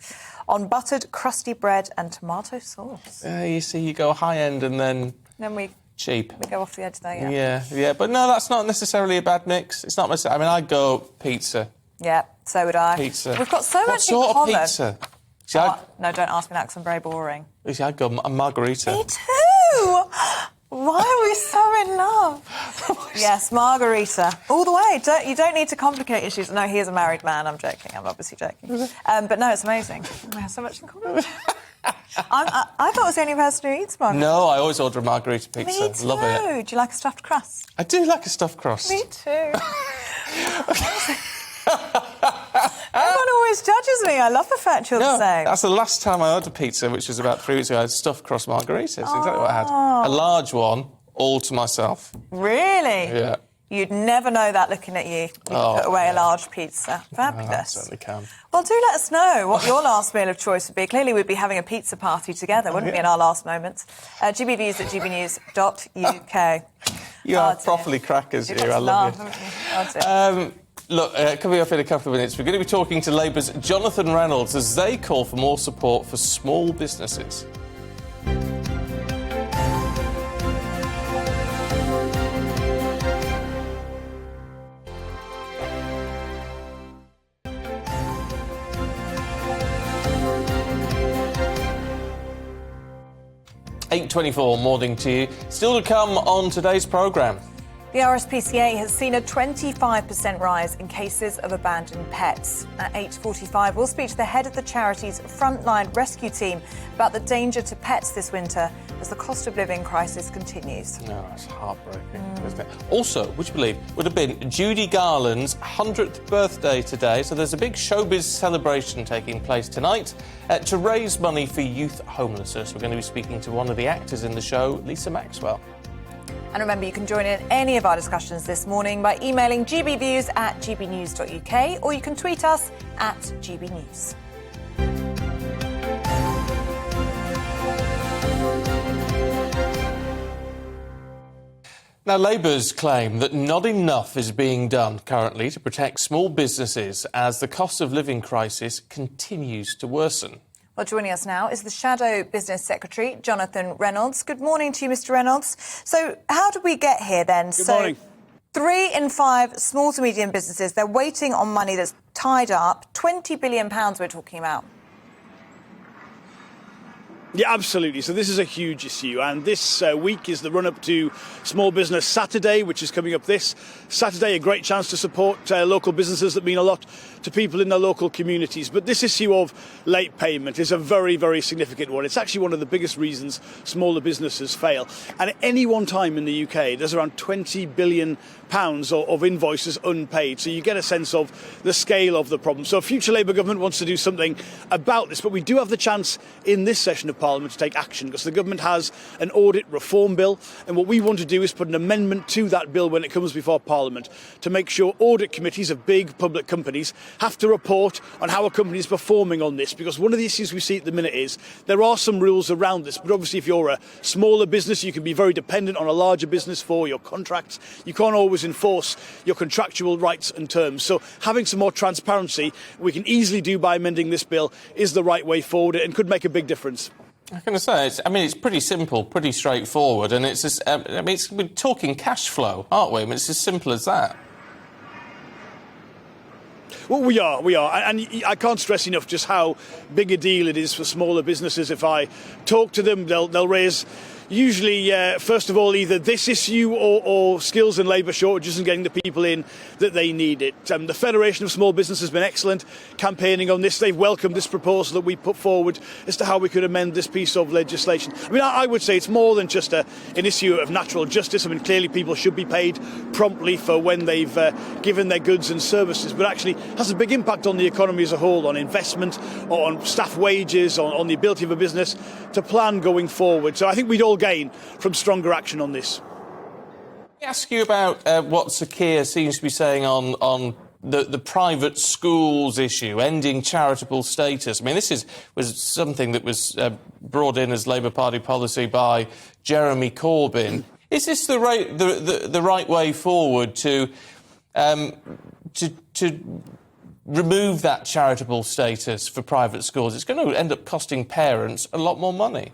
On buttered, crusty bread and tomato sauce. You see, you go high-end and then we cheap. We go off the edge there, Yeah. But no, that's not necessarily a bad mix. It's not necessarily... I mean, I'd go pizza. Yeah, so would I. Pizza. We've got so much in common. common. What sort of pizza? See, no, don't ask me that because I'm very boring. See, I'd go a margarita. Me too! Why are we so in love? Yes, margarita. All the way. You don't need to complicate issues. No, he is a married man. I'm joking. I'm obviously joking. But no, it's amazing. We have so much in common. I thought I was the only person who eats margarita. No, I always order a margarita pizza. Me too. Love it. Do you like a stuffed crust? I do like a stuffed crust. Me too. Everyone always judges me. I love the fact you're the same. That's the last time I ordered pizza, which was about 3 weeks ago. I had stuffed crust margaritas. Exactly what I had. A large one, all to myself. Really? Yeah. You'd never know that looking at you. You put away a large pizza. Fabulous. I certainly can. Well, do let us know what your last meal of choice would be. Clearly, we'd be having a pizza party together, wouldn't we, in our last moments? GBViews at gbnews.uk. You are properly crackers here. I love you. Look, coming up in a couple of minutes, we're going to be talking to Labour's Jonathan Reynolds as they call for more support for small businesses. .24, morning to you. Still to come on today's programme. The RSPCA has seen a 25% rise in cases of abandoned pets. At 8:45, we'll speak to the head of the charity's frontline rescue team about the danger to pets this winter as the cost of living crisis continues. No, it's heartbreaking, isn't it? Also, would you believe, would have been Judy Garland's 100th birthday today, so there's a big showbiz celebration taking place tonight to raise money for youth homelessness. We're going to be speaking to one of the actors in the show, Lisa Maxwell. And remember, you can join in any of our discussions this morning by emailing gbviews at gbnews.uk, or you can tweet us at gbnews. Now, Labour's claim that not enough is being done currently to protect small businesses as the cost of living crisis continues to worsen. Well, joining us now is the Shadow Business Secretary, Jonathan Reynolds. Good morning to you, Mr. Reynolds. So how did we get here then? Good morning. 3 in 5 small to medium businesses, they're waiting on money that's tied up. £20 billion we're talking about. Yeah, absolutely. So this is a huge issue, and this week is the run-up to Small Business Saturday, which is coming up this Saturday. A great chance to support local businesses that mean a lot to people in their local communities. But this issue of late payment is a very, very significant one. It's actually one of the biggest reasons smaller businesses fail. And at any one time in the UK, there's around £20 billion of invoices unpaid. So you get a sense of the scale of the problem. So a future Labour government wants to do something about this, but we do have the chance in this session of Parliament to take action because the government has an audit reform bill, and what we want to do is put an amendment to that bill when it comes before Parliament to make sure audit committees of big public companies have to report on how a company is performing on this, because one of the issues we see at the minute is there are some rules around this, but obviously if you're a smaller business you can be very dependent on a larger business for your contracts. You can't always enforce your contractual rights and terms, so having some more transparency we can easily do by amending this bill is the right way forward and could make a big difference. I'm going to say, it's pretty simple, pretty straightforward, and it's just, we're talking cash flow, aren't we? I mean, it's as simple as that. Well, we are, and I can't stress enough just how big a deal it is for smaller businesses. If I talk to them, they'll raise usually, first of all, either this issue or skills and labour shortages and getting the people in that they need it. The Federation of Small Business has been excellent campaigning on this. They've welcomed this proposal that we put forward as to how we could amend this piece of legislation. I mean, I would say it's more than just an issue of natural justice. I mean, clearly people should be paid promptly for when they've given their goods and services, but actually has a big impact on the economy as a whole, on investment, on staff wages, on the ability of a business to plan going forward. So I think we'd all gain from stronger action on this. Let me ask you about what Sir Keir seems to be saying on the private schools issue, ending charitable status. I mean, this was something that was brought in as Labour Party policy by Jeremy Corbyn. Is this the right way forward to remove that charitable status for private schools? It's going to end up costing parents a lot more money.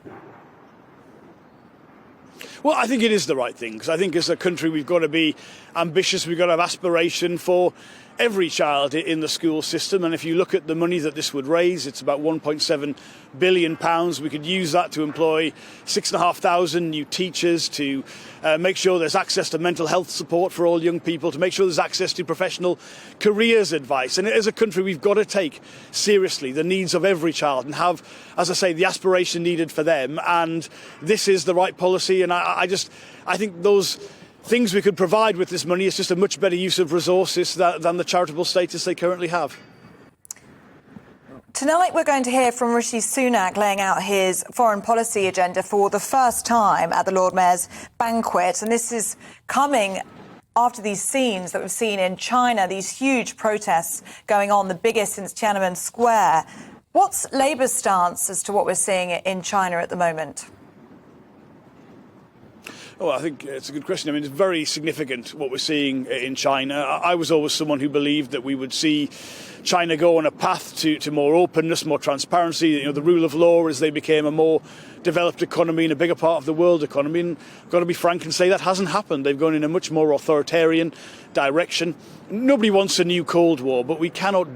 Well, I think it is the right thing, because I think as a country we've got to be ambitious, we've got to have aspiration for every child in the school system. And if you look at the money that this would raise, it's about £1.7 billion. We could use that to employ 6,500 new teachers, to make sure there's access to mental health support for all young people, to make sure there's access to professional careers advice. And as a country, we've got to take seriously the needs of every child and have, as I say, the aspiration needed for them. And this is the right policy. And I think those things we could provide with this money is just a much better use of resources than the charitable status they currently have. Tonight we're going to hear from Rishi Sunak laying out his foreign policy agenda for the first time at the Lord Mayor's banquet. And this is coming after these scenes that we've seen in China, these huge protests going on, the biggest since Tiananmen Square. What's Labour's stance as to what we're seeing in China at the moment? Oh, I think it's a good question. I mean, it's very significant what we're seeing in China. I was always someone who believed that we would see China go on a path to more openness, more transparency, you know, the rule of law as they became a more developed economy and a bigger part of the world economy. And I've got to be frank and say that hasn't happened. They've gone in a much more authoritarian direction. Nobody wants a new Cold War, but we cannot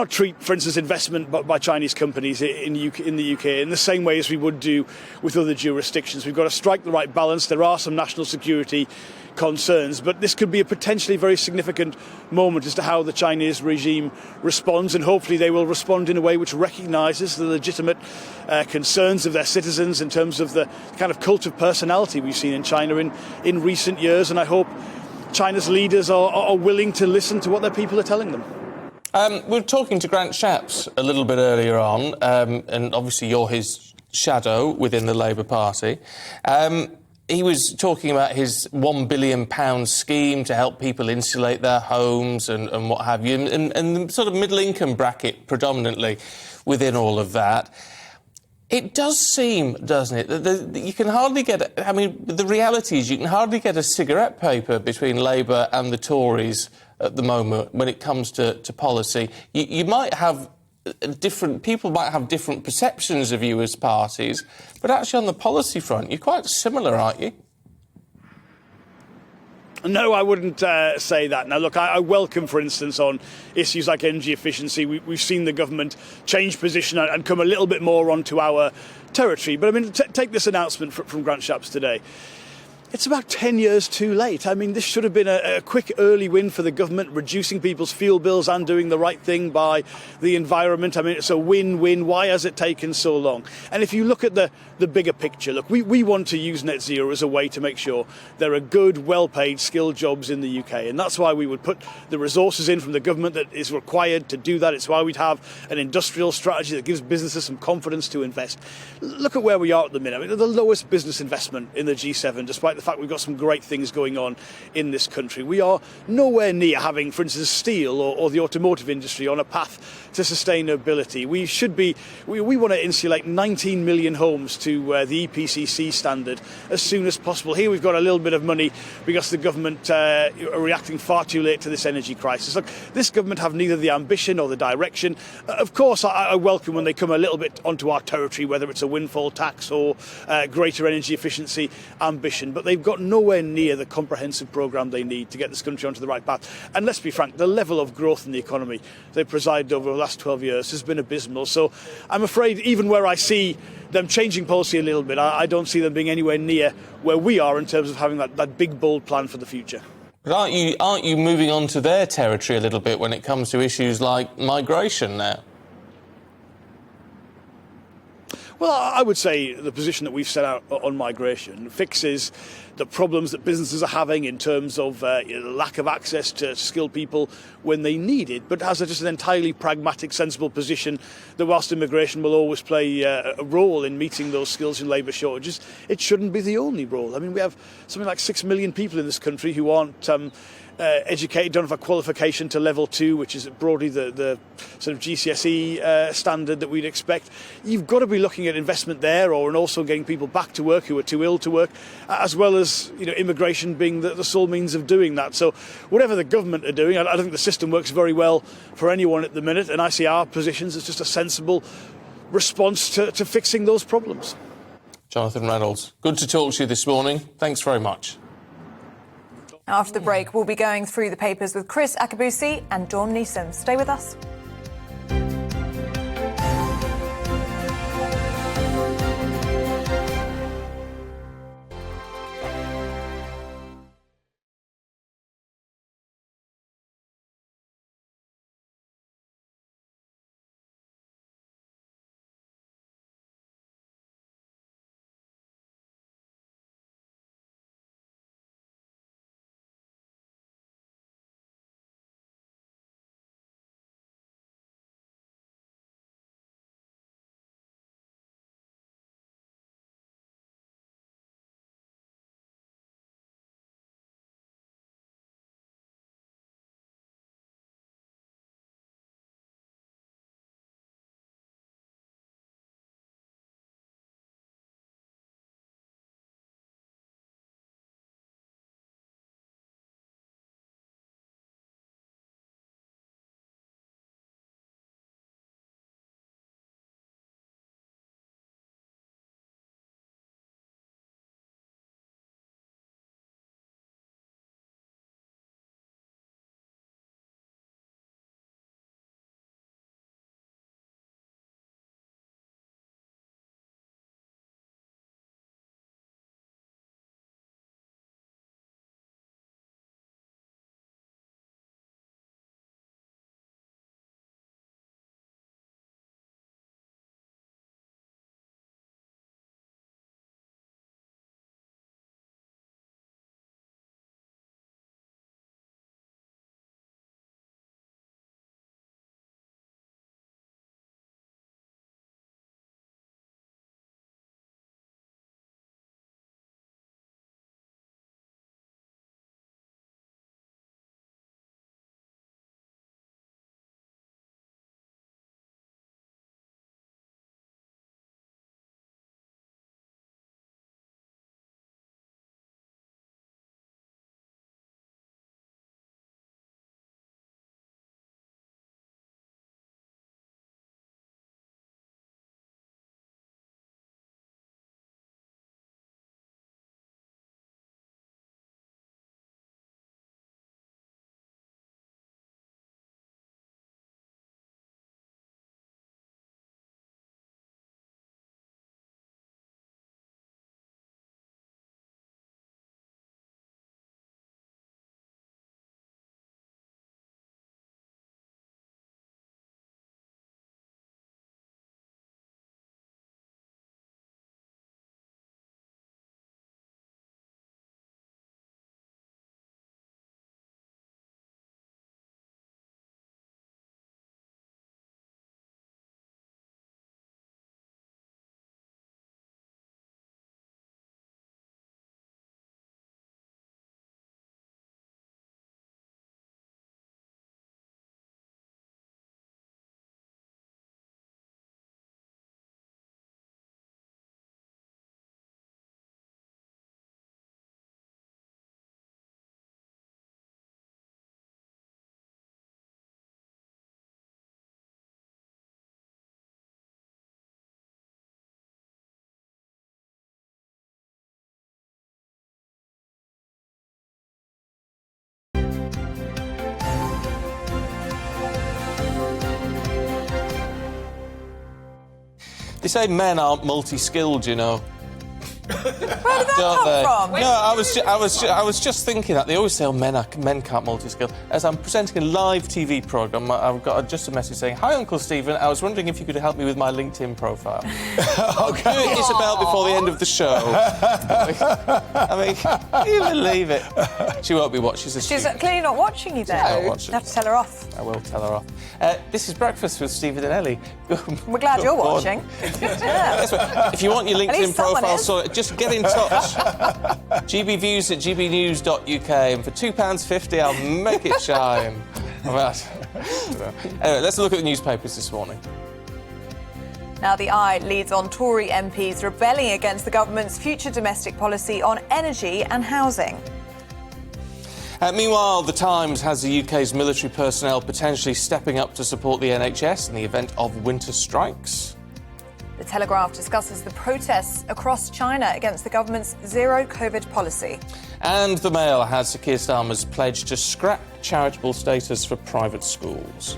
treat, for instance, investment by Chinese companies in the UK in the same way as we would do with other jurisdictions. We've got to strike the right balance. There are some national security concerns, but this could be a potentially very significant moment as to how the Chinese regime responds, and hopefully they will respond in a way which recognises the legitimate concerns of their citizens in terms of the kind of cult of personality we've seen in China in recent years. And I hope China's leaders are willing to listen to what their people are telling them. We were talking to Grant Shapps a little bit earlier on, and obviously you're his shadow within the Labour Party. He was talking about his £1 billion scheme to help people insulate their homes and what have you, and the sort of middle-income bracket predominantly within all of that. It does seem, doesn't it, that you can hardly get... I mean, the reality is you can hardly get a cigarette paper between Labour and the Tories at the moment when it comes to policy. You might have people might have different perceptions of you as parties, but actually on the policy front, you're quite similar, aren't you? No, I wouldn't say that. Now, look, I welcome, for instance, on issues like energy efficiency, we've seen the government change position and come a little bit more onto our territory. But, I mean, take this announcement from Grant Shapps today. It's about 10 years too late. I mean, this should have been a quick early win for the government, reducing people's fuel bills and doing the right thing by the environment. I mean, it's a win-win. Why has it taken so long? And if you look at the bigger picture, look, we want to use net zero as a way to make sure there are good, well-paid, skilled jobs in the UK. And that's why we would put the resources in from the government that is required to do that. It's why we'd have an industrial strategy that gives businesses some confidence to invest. Look at where we are at the minute. I mean, the lowest business investment in the G7, despite the fact we've got some great things going on in this country. We are nowhere near having, for instance, steel or the automotive industry on a path to sustainability. We should be, we want to insulate 19 million homes to the EPCC standard as soon as possible. Here we've got a little bit of money because the government are reacting far too late to this energy crisis. Look, this government have neither the ambition or the direction. Of course, I welcome when they come a little bit onto our territory, whether it's a windfall tax or greater energy efficiency ambition. But but they've got nowhere near the comprehensive programme they need to get this country onto the right path. And let's be frank, the level of growth in the economy they've presided over the last 12 years has been abysmal. So I'm afraid even where I see them changing policy a little bit, I don't see them being anywhere near where we are in terms of having that big, bold plan for the future. But aren't you moving on to their territory a little bit when it comes to issues like migration now? Well, I would say the position that we've set out on migration fixes the problems that businesses are having in terms of lack of access to skilled people when they need it, but has just an entirely pragmatic, sensible position that whilst immigration will always play a role in meeting those skills and labour shortages, it shouldn't be the only role. I mean, we have something like 6 million people in this country who aren't educated, don't have a qualification to level 2, which is broadly the sort of GCSE standard that we'd expect. You've got to be looking at investment there, and also getting people back to work who are too ill to work, as well as immigration being the sole means of doing that. So whatever the government are doing, I think the system works very well for anyone at the minute, and I see our positions as just a sensible response to fixing those problems. Jonathan Reynolds, good to talk to you this morning. Thanks very much. After the break, we'll be going through the papers with Chris Akabusi and Dawn Neeson. Stay with us. They say men aren't multi-skilled, you know. Where did that come from? No, I was just thinking that they always say, men can't multi-skill. As I'm presenting a live TV programme, I've got just a message saying, "Hi, Uncle Stephen. I was wondering if you could help me with my LinkedIn profile." Okay. Do it, Isabel, before the end of the show. I mean, can you believe it? She won't be watching. She's clearly not watching you then. Not watching. You have to tell her off. I will tell her off. This is Breakfast with Stephen and Ellie. We're glad you're watching. Yeah. If you want your LinkedIn profile sorted, just get in touch. GBviews at gbnews.uk, and for £2.50 I'll make it shine. Anyway, let's look at the newspapers this morning. Now, the Eye leads on Tory MPs rebelling against the government's future domestic policy on energy and housing. Meanwhile, The Times has the UK's military personnel potentially stepping up to support the NHS in the event of winter strikes. The Telegraph discusses the protests across China against the government's zero-COVID policy. And The Mail has Sir Keir Starmer's pledge to scrap charitable status for private schools.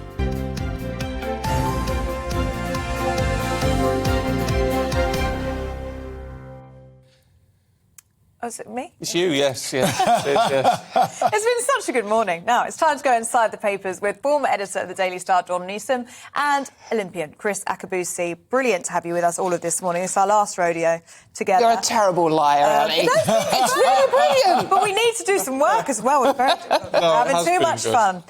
Oh, is it me? It's you, yes. Yes. It's been such a good morning. Now, it's time to go inside the papers with former editor of the Daily Star, John Newsom, and Olympian Chris Akabusi. Brilliant to have you with us all of this morning. It's our last rodeo together. You're a terrible liar, Ellie. It's really brilliant. But we need to do some work as well. We're having too much fun.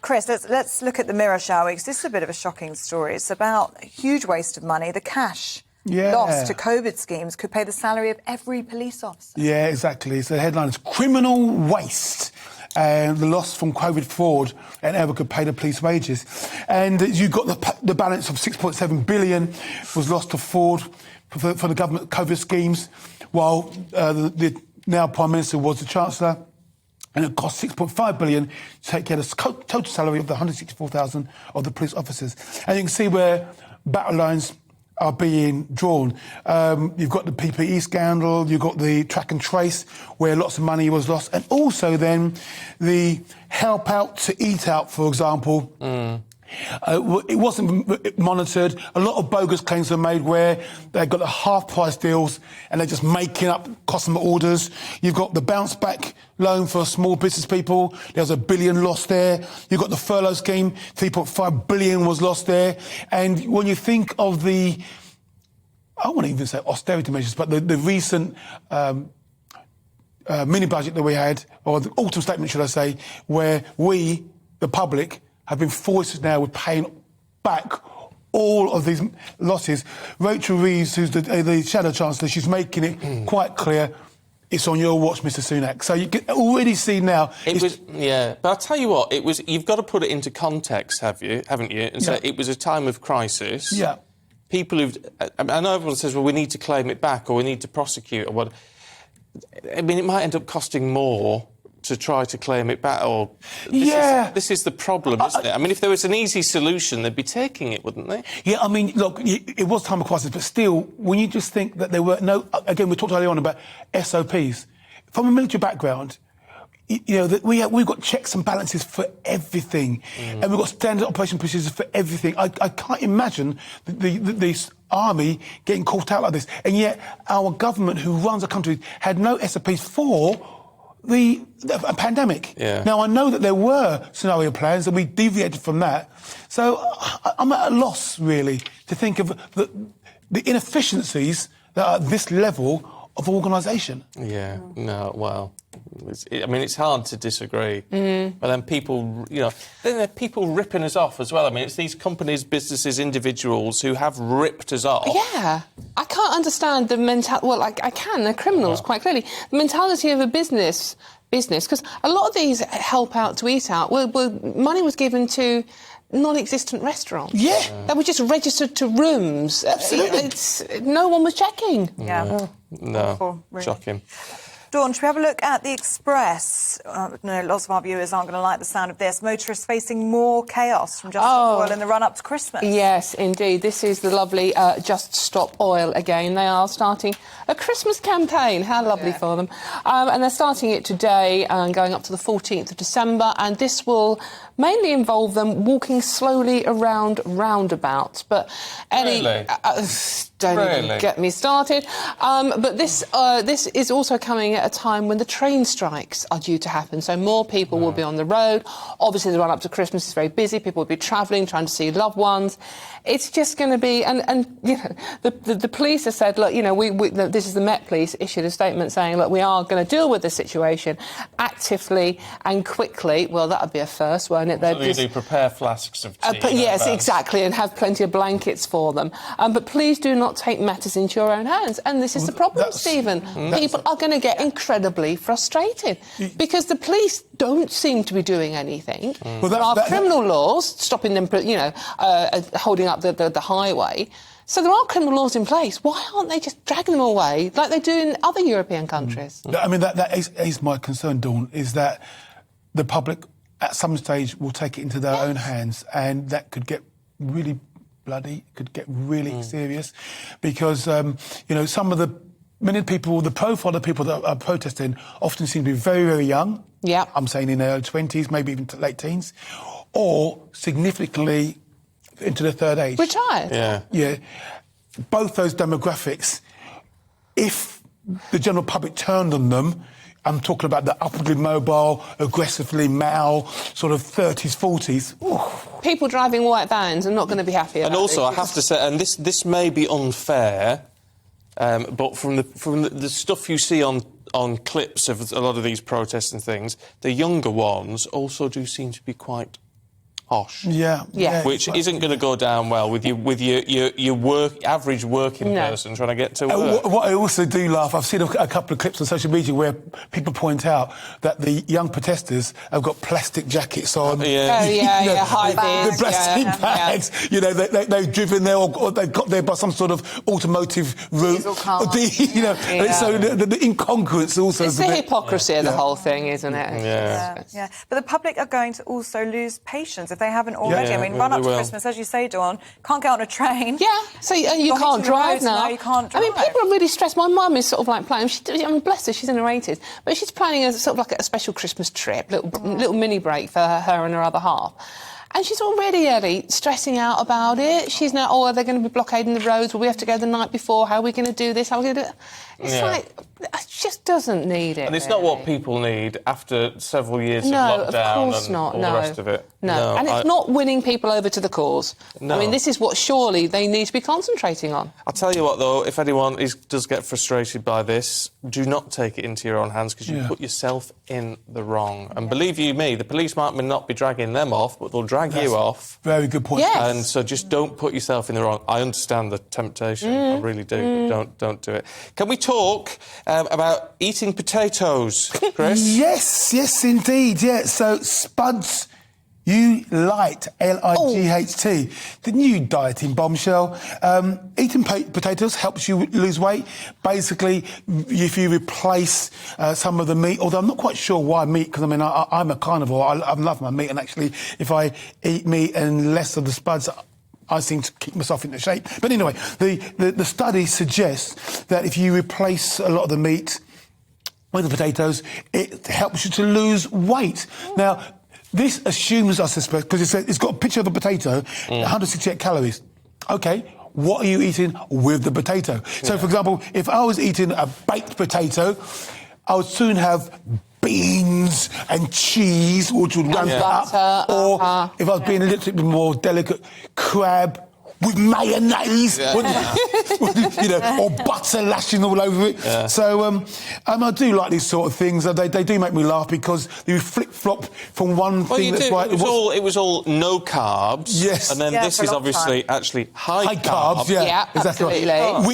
Chris, let's look at the Mirror, shall we? Because this is a bit of a shocking story. It's about a huge waste of money. The cash lost to COVID schemes could pay the salary of every police officer. Yeah, exactly. So the headline is criminal waste. The loss from COVID fraud and ever could pay the police wages. And you got the balance of 6.7 billion was lost to fraud for the government COVID schemes, while the now Prime Minister was the Chancellor. And it cost 6.5 billion to take care of the total salary of the 164,000 of the police officers. And you can see where battle lines are being drawn. You've got the PPE scandal, you've got the track and trace, where lots of money was lost, and also then the help out to eat out, for example. It wasn't monitored. A lot of bogus claims were made where they got the half-price deals and they're just making up customer orders. You've got the bounce-back loan for small business people. There's $1 billion lost there. You've got the furlough scheme. 3.5 billion was lost there. And when you think of the, I won't even say austerity measures, but the recent mini-budget that we had, or the autumn statement, should I say, where we, the public, have been forced now with paying back all of these losses. Rachel Reeves, who's the Shadow Chancellor, she's making it quite clear it's on your watch, Mr Sunak. So you can already see now... but I'll tell you what, you've got to put it into context, haven't you? And say it was a time of crisis. Yeah. People I know everyone says, well, we need to claim it back or we need to prosecute or what. I mean, it might end up costing more to try to claim it back, or... This is the problem, isn't it? I mean, if there was an easy solution, they'd be taking it, wouldn't they? Yeah, I mean, look, it was time of crisis, but still, when you just think that there were no... Again, we talked earlier on about SOPs. From a military background, you know, that we've got checks and balances for everything, and we've got standard operation procedures for everything. I can't imagine the army getting caught out like this, and yet our government, who runs a country, had no SOPs for the pandemic. Now, I know that there were scenario plans and we deviated from that. So I'm at a loss, really, to think of the inefficiencies that are at this level of organisation. Yeah, no, well, it's hard to disagree. But then people, then there are people ripping us off as well. I mean, it's these companies, businesses, individuals who have ripped us off. Yeah, I can't understand the mentality. Well, I can. They're criminals, quite clearly. The mentality of a business, because a lot of these help out to eat out, money was given to non-existent restaurants. Yeah. That were just registered to rooms. Absolutely. No one was checking. Yeah. No, really. Shocking. Dawn, should we have a look at the Express? No, lots of our viewers aren't going to like the sound of this. Motorists facing more chaos from Just Stop Oil in the run-up to Christmas. Yes, indeed. This is the lovely Just Stop Oil again. They are starting a Christmas campaign. How lovely for them. And they're starting it today and going up to the 14th of December. And this will mainly involve them walking slowly around roundabouts. But Really? Don't even get me started. But this is also coming at a time when the train strikes are due to happen, so more people will be on the road. Obviously, the run-up to Christmas is very busy. People will be travelling, trying to see loved ones. It's just going to be... And you know, the police have said, look, you know, this is the Met Police issued a statement saying, look, we are going to deal with this situation actively and quickly. Well, that would be a first, won't it? So you do prepare flasks of tea. Yes, exactly, and have plenty of blankets for them. But please do not take matters into your own hands. And this is the problem, Stephen. People are going to get incredibly frustrated because the police don't seem to be doing anything. There are criminal laws stopping them, you know, holding up the highway. So there are criminal laws in place. Why aren't they just dragging them away like they do in other European countries? I mean, that is my concern, Dawn, is that the public at some stage will take it into their own hands, and that could get really bloody, could get really serious, because, you know, many people, the profile of people that are protesting often seem to be very, very young. Yeah. I'm saying in their early 20s, maybe even to late teens, or significantly into the third age. Retired. Yeah. Both those demographics, if the general public turned on them, I'm talking about the upwardly mobile, aggressively male, sort of 30s, 40s. Ooh. People driving white vans are not going to be happy about And also, it. I have to say, and this may be unfair, but from the stuff you see on clips of a lot of these protests and things, the younger ones also do seem to be quite posh. Yeah. Which isn't going to go down well with your average working person trying to get to work. What I also do laugh, I've seen a couple of clips on social media where people point out that the young protesters have got plastic jackets on. High vis. The plastic bags. You know, they've driven there or they've got there by some sort of automotive route. You know, and so the incongruence also. It's the hypocrisy of the whole thing, isn't it? Yeah. But the public are going to also lose patience if they haven't already. I mean, run up to Christmas, as you say, Dawn, can't get on a train. Yeah, so you can't drive now. You can't drive. I mean, people are really stressed. My mum is sort of like planning. I mean, bless her, she's in her 80s, but she's planning a sort of like a special Christmas trip, little mini break for her and her other half. And she's already stressing out about it. She's now, are they going to be blockading the roads? Will we have to go the night before? How are we going to do this? How are we going to do it? It's like, it just doesn't need it. And it's not what people need after several years of lockdown and all the rest of it. No, and it's not winning people over to the cause. No. I mean, this is what surely they need to be concentrating on. I'll tell you what, though, if anyone does get frustrated by this, do not take it into your own hands, because you put yourself in the wrong. And believe you me, the police might not be dragging them off, but they'll drag you off. Very good point. Yes. And so just don't put yourself in the wrong. I understand the temptation, I really do, but don't do it. Can we talk about eating potatoes, Chris? Yes, indeed, yeah. So, Spuds You Light, L-I-G-H-T, the new dieting bombshell. Eating potatoes helps you lose weight. Basically, if you replace some of the meat, although I'm not quite sure why meat, because I mean, I'm a carnivore. I love my meat, and actually, if I eat meat and less of the spuds, I seem to keep myself into shape. But anyway, the study suggests that if you replace a lot of the meat with the potatoes, it helps you to lose weight. Now, this assumes, I suspect, because it's got a picture of a potato, 168 calories. OK, what are you eating with the potato? So, for example, if I was eating a baked potato, I would soon have beans and cheese, which would ramp it up. Or, if I was being a little bit more delicate, crab with mayonnaise, you know, or butter lashing all over it. Yeah. So I do like these sort of things. They do make me laugh because you flip-flop from one thing that's right. It was all no carbs. Yes. And then this is obviously actually high carbs. Yeah, exactly. Right.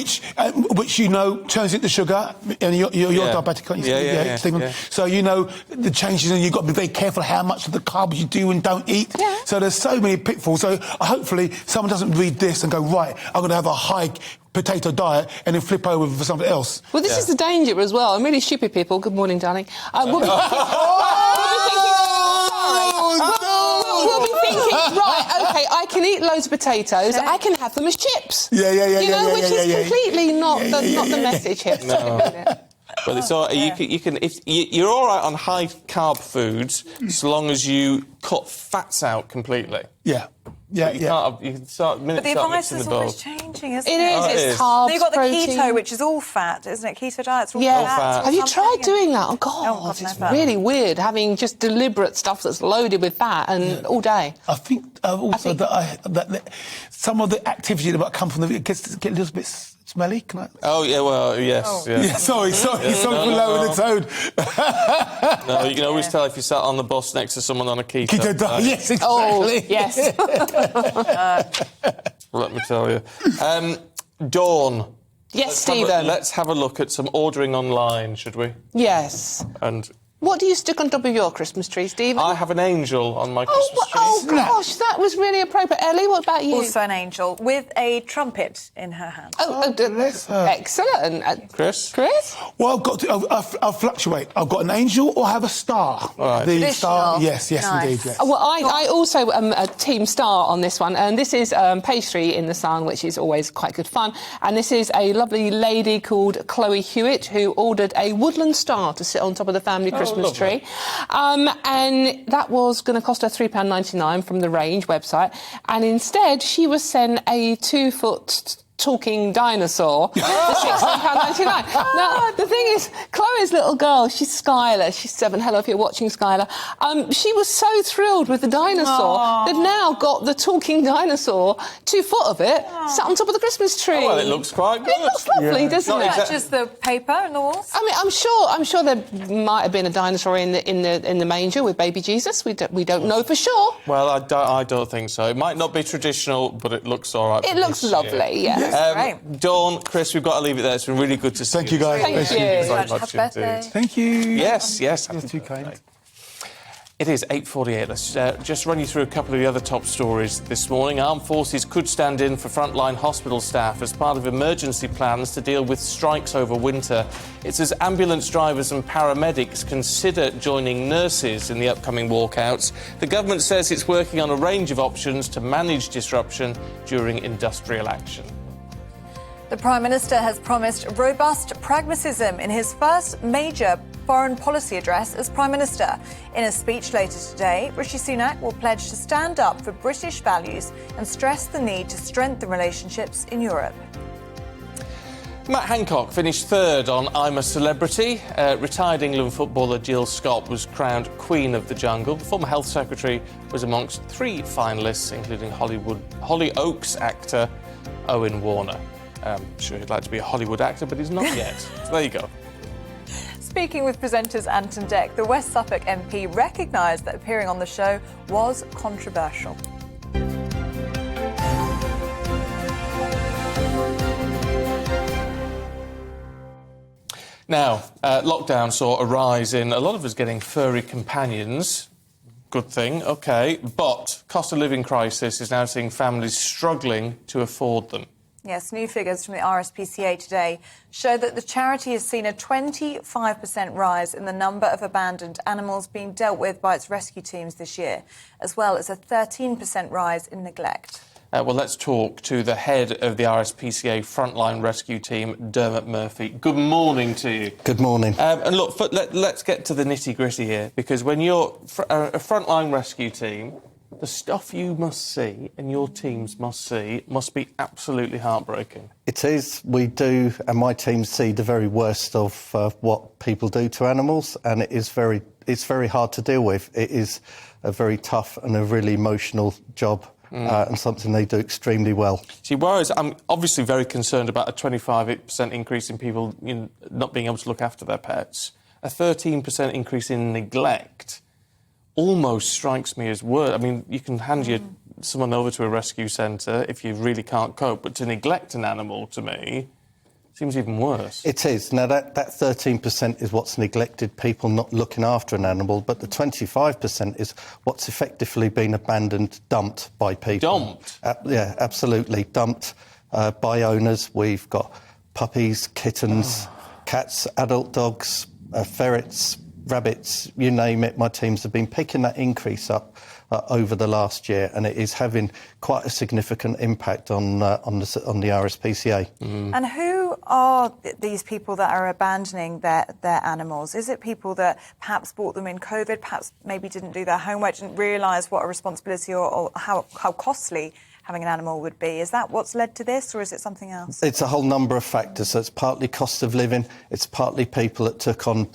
Which you know turns into sugar, and you're diabetic, aren't you? Stephen? So you know the changes, and you've got to be very careful how much of the carbs you do and don't eat. Yeah. So there's so many pitfalls. So hopefully someone doesn't read this and go, right, I'm going to have a high potato diet and then flip over for something else. Well, this is the danger as well. And really stupid people, good morning, darling, we'll be thinking, right, OK, I can eat loads of potatoes, I can have them as chips. Which is completely not the message here. But it's all, you can you're all right on high carb foods as long as you cut fats out completely. Yeah. You can start. But the advice is always changing, isn't it? It is. It's carbs, so you've got the protein. keto, which is all fat, isn't it? Keto diet's all Yeah. fat. Have you tried doing that? Oh, God, it's never. really weird, having just deliberate stuff that's loaded with fat and all day. I think also that some of the activity that come from it gets a little bit smelly. Can I? Oh, yeah, well, yes. Oh. Yeah. Yeah, sorry for lowering the tone. No, you can always tell if you sat on the bus next to someone on a keto diet. Yes, exactly. Oh, yes. Let me tell you. Dawn. Yes, Stephen. Let's have a look at some ordering online, should we? Yes. And what do you stick on top of your Christmas tree, Stephen? I have an angel on my Christmas tree. Oh, gosh, that was really appropriate. Ellie, what about you? Also an angel with a trumpet in her hand. Excellent. Chris? Well, I'll fluctuate. I've got an angel or I have a star. Right. The star, yes, Nice. indeed. Yes. Well, I also am a team star on this one, and this is pastry in the sun, which is always quite good fun. And this is a lovely lady called Chloe Hewitt who ordered a woodland star to sit on top of the family Christmas tree. And that was going to cost her £3.99 from the Range website. And instead, she was sent a 2-foot talking dinosaur for £16.99. Now, the thing is, Chloe's little girl, she's Skylar, she's 7. Hello, if you're watching, Skylar. She was so thrilled with the dinosaur. Aww. They've now got the talking dinosaur, 2 foot of it, sat on top of the Christmas tree. Oh, well, it looks quite good. It looks lovely, doesn't it? Just the paper and the walls. I mean, I'm sure there might have been a dinosaur in the manger with baby Jesus. We don't know for sure. Well, I don't think so. It might not be traditional, but it looks all right. It looks lovely, yeah. Dawn, Chris, we've got to leave it there. It's been really good to see you. Thank you, guys. Thank you. Very much indeed. Thank you. Yes. You're too kind. It is 8:48. Let's just run you through a couple of the other top stories this morning. Armed forces could stand in for frontline hospital staff as part of emergency plans to deal with strikes over winter. It's as ambulance drivers and paramedics consider joining nurses in the upcoming walkouts. The government says it's working on a range of options to manage disruption during industrial action. The Prime Minister has promised robust pragmatism in his first major foreign policy address as Prime Minister. In a speech later today, Rishi Sunak will pledge to stand up for British values and stress the need to strengthen relationships in Europe. Matt Hancock finished third on I'm a Celebrity. Retired England footballer Jill Scott was crowned Queen of the Jungle. The former Health Secretary was amongst 3 finalists, including Hollyoaks actor Owen Warner. I'm sure he'd like to be a Hollywood actor, but he's not yet. So there you go. Speaking with presenters Anton Deck, the West Suffolk MP recognised that appearing on the show was controversial. Now, lockdown saw a rise in a lot of us getting furry companions. Good thing, OK. But cost of living crisis is now seeing families struggling to afford them. Yes, new figures from the RSPCA today show that the charity has seen a 25% rise in the number of abandoned animals being dealt with by its rescue teams this year, as well as a 13% rise in neglect. Well, let's talk to the head of the RSPCA frontline rescue team, Dermot Murphy. Good morning to you. Good morning. And look, let's get to the nitty-gritty here, because when you're a frontline rescue team, the stuff you must see and your teams must see must be absolutely heartbreaking. It is. We do, and my team see the very worst of what people do to animals, and it's very hard to deal with. It is a very tough and a really emotional job. And something they do extremely well. See, whereas I'm obviously very concerned about a 25% increase in people not being able to look after their pets, a 13% increase in neglect almost strikes me as worse. I mean, you can hand someone over to a rescue centre if you really can't cope, but to neglect an animal, to me, seems even worse. It is. Now, that 13% is what's neglected, people not looking after an animal, but the 25% is what's effectively been abandoned, dumped by people. Dumped? Yeah, absolutely. Dumped by owners. We've got puppies, kittens, cats, adult dogs, ferrets, rabbits, you name it. My teams have been picking that increase up over the last year, and it is having quite a significant impact on the RSPCA. And who are these people that are abandoning their animals? Is it people that perhaps bought them in COVID, perhaps maybe didn't do their homework, didn't realise what a responsibility or how costly having an animal would be? Is that what's led to this, or is it something else? It's a whole number of factors. So it's partly cost of living, it's partly people that took on,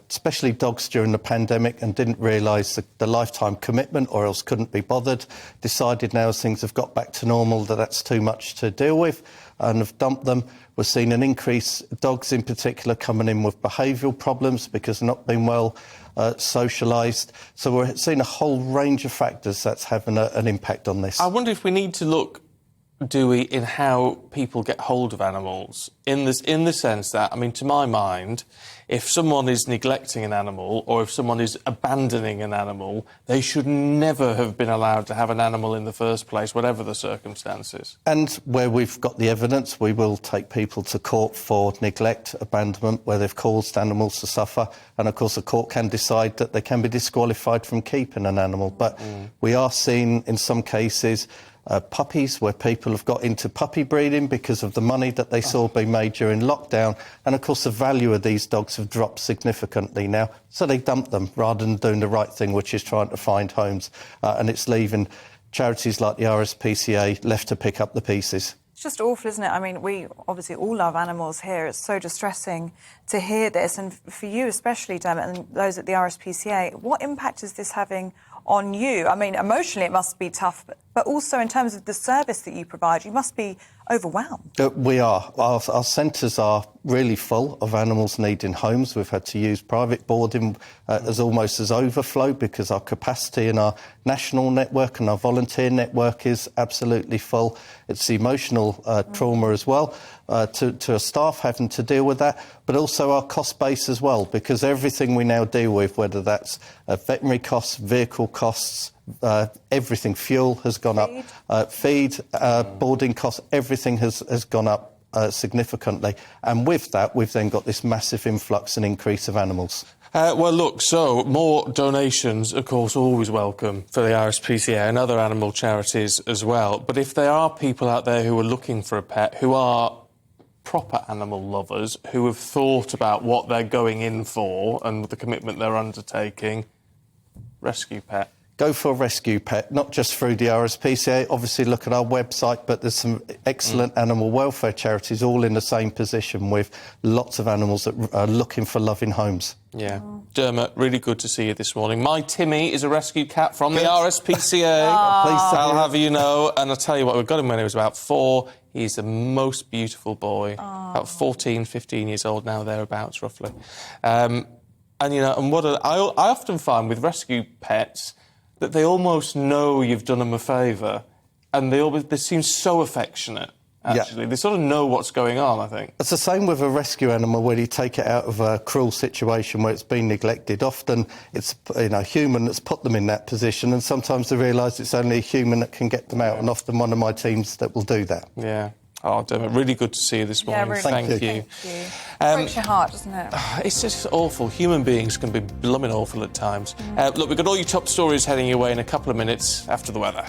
especially dogs during the pandemic, and didn't realise the lifetime commitment, or else couldn't be bothered, decided now as things have got back to normal that that's too much to deal with, and have dumped them. We're seeing an increase, dogs in particular, coming in with behavioural problems because they're not being well socialised. So we're seeing a whole range of factors that's having an impact on this. I wonder if we need to look, do we, in how people get hold of animals, in the sense that, I mean, to my mind, if someone is neglecting an animal or if someone is abandoning an animal, they should never have been allowed to have an animal in the first place, whatever the circumstances. And where we've got the evidence, we will take people to court for neglect, abandonment, where they've caused animals to suffer. And, of course, the court can decide that they can be disqualified from keeping an animal. But we are seeing, in some cases, puppies, where people have got into puppy breeding because of the money that they saw being made during lockdown. And, of course, the value of these dogs have dropped significantly now. So they dump them rather than doing the right thing, which is trying to find homes. And it's leaving charities like the RSPCA left to pick up the pieces. It's just awful, isn't it? I mean, we obviously all love animals here. It's so distressing to hear this. And for you especially, Dermot, and those at the RSPCA, what impact is this having on you? I mean, emotionally it must be tough, but also in terms of the service that you provide, you must be overwhelmed. We are. Our centres are really full of animals needing homes. We've had to use private boarding as almost as overflow because our capacity in our national network and our volunteer network is absolutely full. It's the emotional trauma as well to our staff having to deal with that, but also our cost base as well, because everything we now deal with, whether that's veterinary costs, vehicle costs, everything, fuel has gone up, feed, boarding costs, everything has gone up significantly. And with that, we've then got this massive influx and increase of animals. Well, look, so more donations, of course, always welcome for the RSPCA and other animal charities as well. But if there are people out there who are looking for a pet, who are proper animal lovers, who have thought about what they're going in for and the commitment they're undertaking, rescue pet. Go for a rescue pet, not just through the RSPCA. Obviously, look at our website, but there's some excellent animal welfare charities all in the same position with lots of animals that are looking for loving homes. Yeah. Dermot, really good to see you this morning. My Timmy is a rescue cat from the RSPCA. I'll have you know. And I'll tell you what, we got him when he was about 4. He's the most beautiful boy. About 14, 15 years old now, thereabouts, roughly. And, you know, and I often find with rescue pets that they almost know you've done them a favour, and they seem so affectionate, actually. Yeah. They sort of know what's going on, I think. It's the same with a rescue animal where you take it out of a cruel situation where it's been neglected. Often it's a human that's put them in that position, and sometimes they realise it's only a human that can get them out, and often one of my teams that will do that. Yeah. Oh, Dermot, really good to see you this morning. Yeah, really Thank you. It breaks your heart, doesn't it? It's just awful. Human beings can be blooming awful at times. Look, we've got all your top stories heading your way in a couple of minutes after the weather.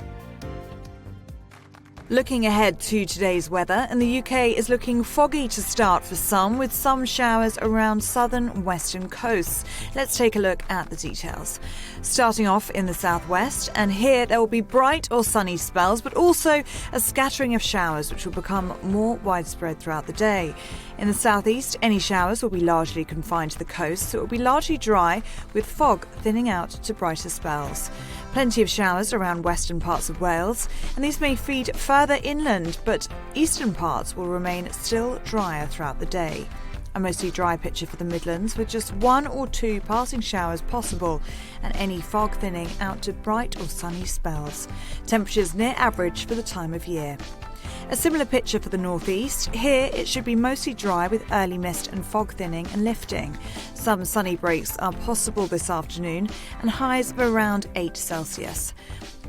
Looking ahead to today's weather, and the UK is looking foggy to start for some, with some showers around southern and western coasts. Let's take a look at the details. Starting off in the southwest, and here there will be bright or sunny spells, but also a scattering of showers which will become more widespread throughout the day. In the southeast, any showers will be largely confined to the coast, so it will be largely dry, with fog thinning out to brighter spells. Plenty of showers around western parts of Wales, and these may feed further inland, but eastern parts will remain still drier throughout the day. A mostly dry picture for the Midlands, with just 1 or 2 passing showers possible, and any fog thinning out to bright or sunny spells. Temperatures near average for the time of year. A similar picture for the northeast. Here it should be mostly dry with early mist and fog thinning and lifting. Some sunny breaks are possible this afternoon and highs of around 8 Celsius.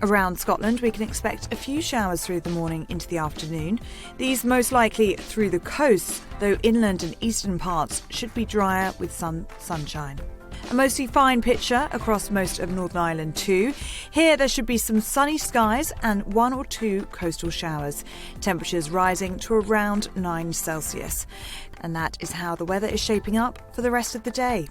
Around Scotland, we can expect a few showers through the morning into the afternoon. These most likely through the coast, though inland and eastern parts should be drier with some sunshine. A mostly fine picture across most of Northern Ireland too. Here there should be some sunny skies and 1 or 2 coastal showers. Temperatures rising to around 9 Celsius. And that is how the weather is shaping up for the rest of the day.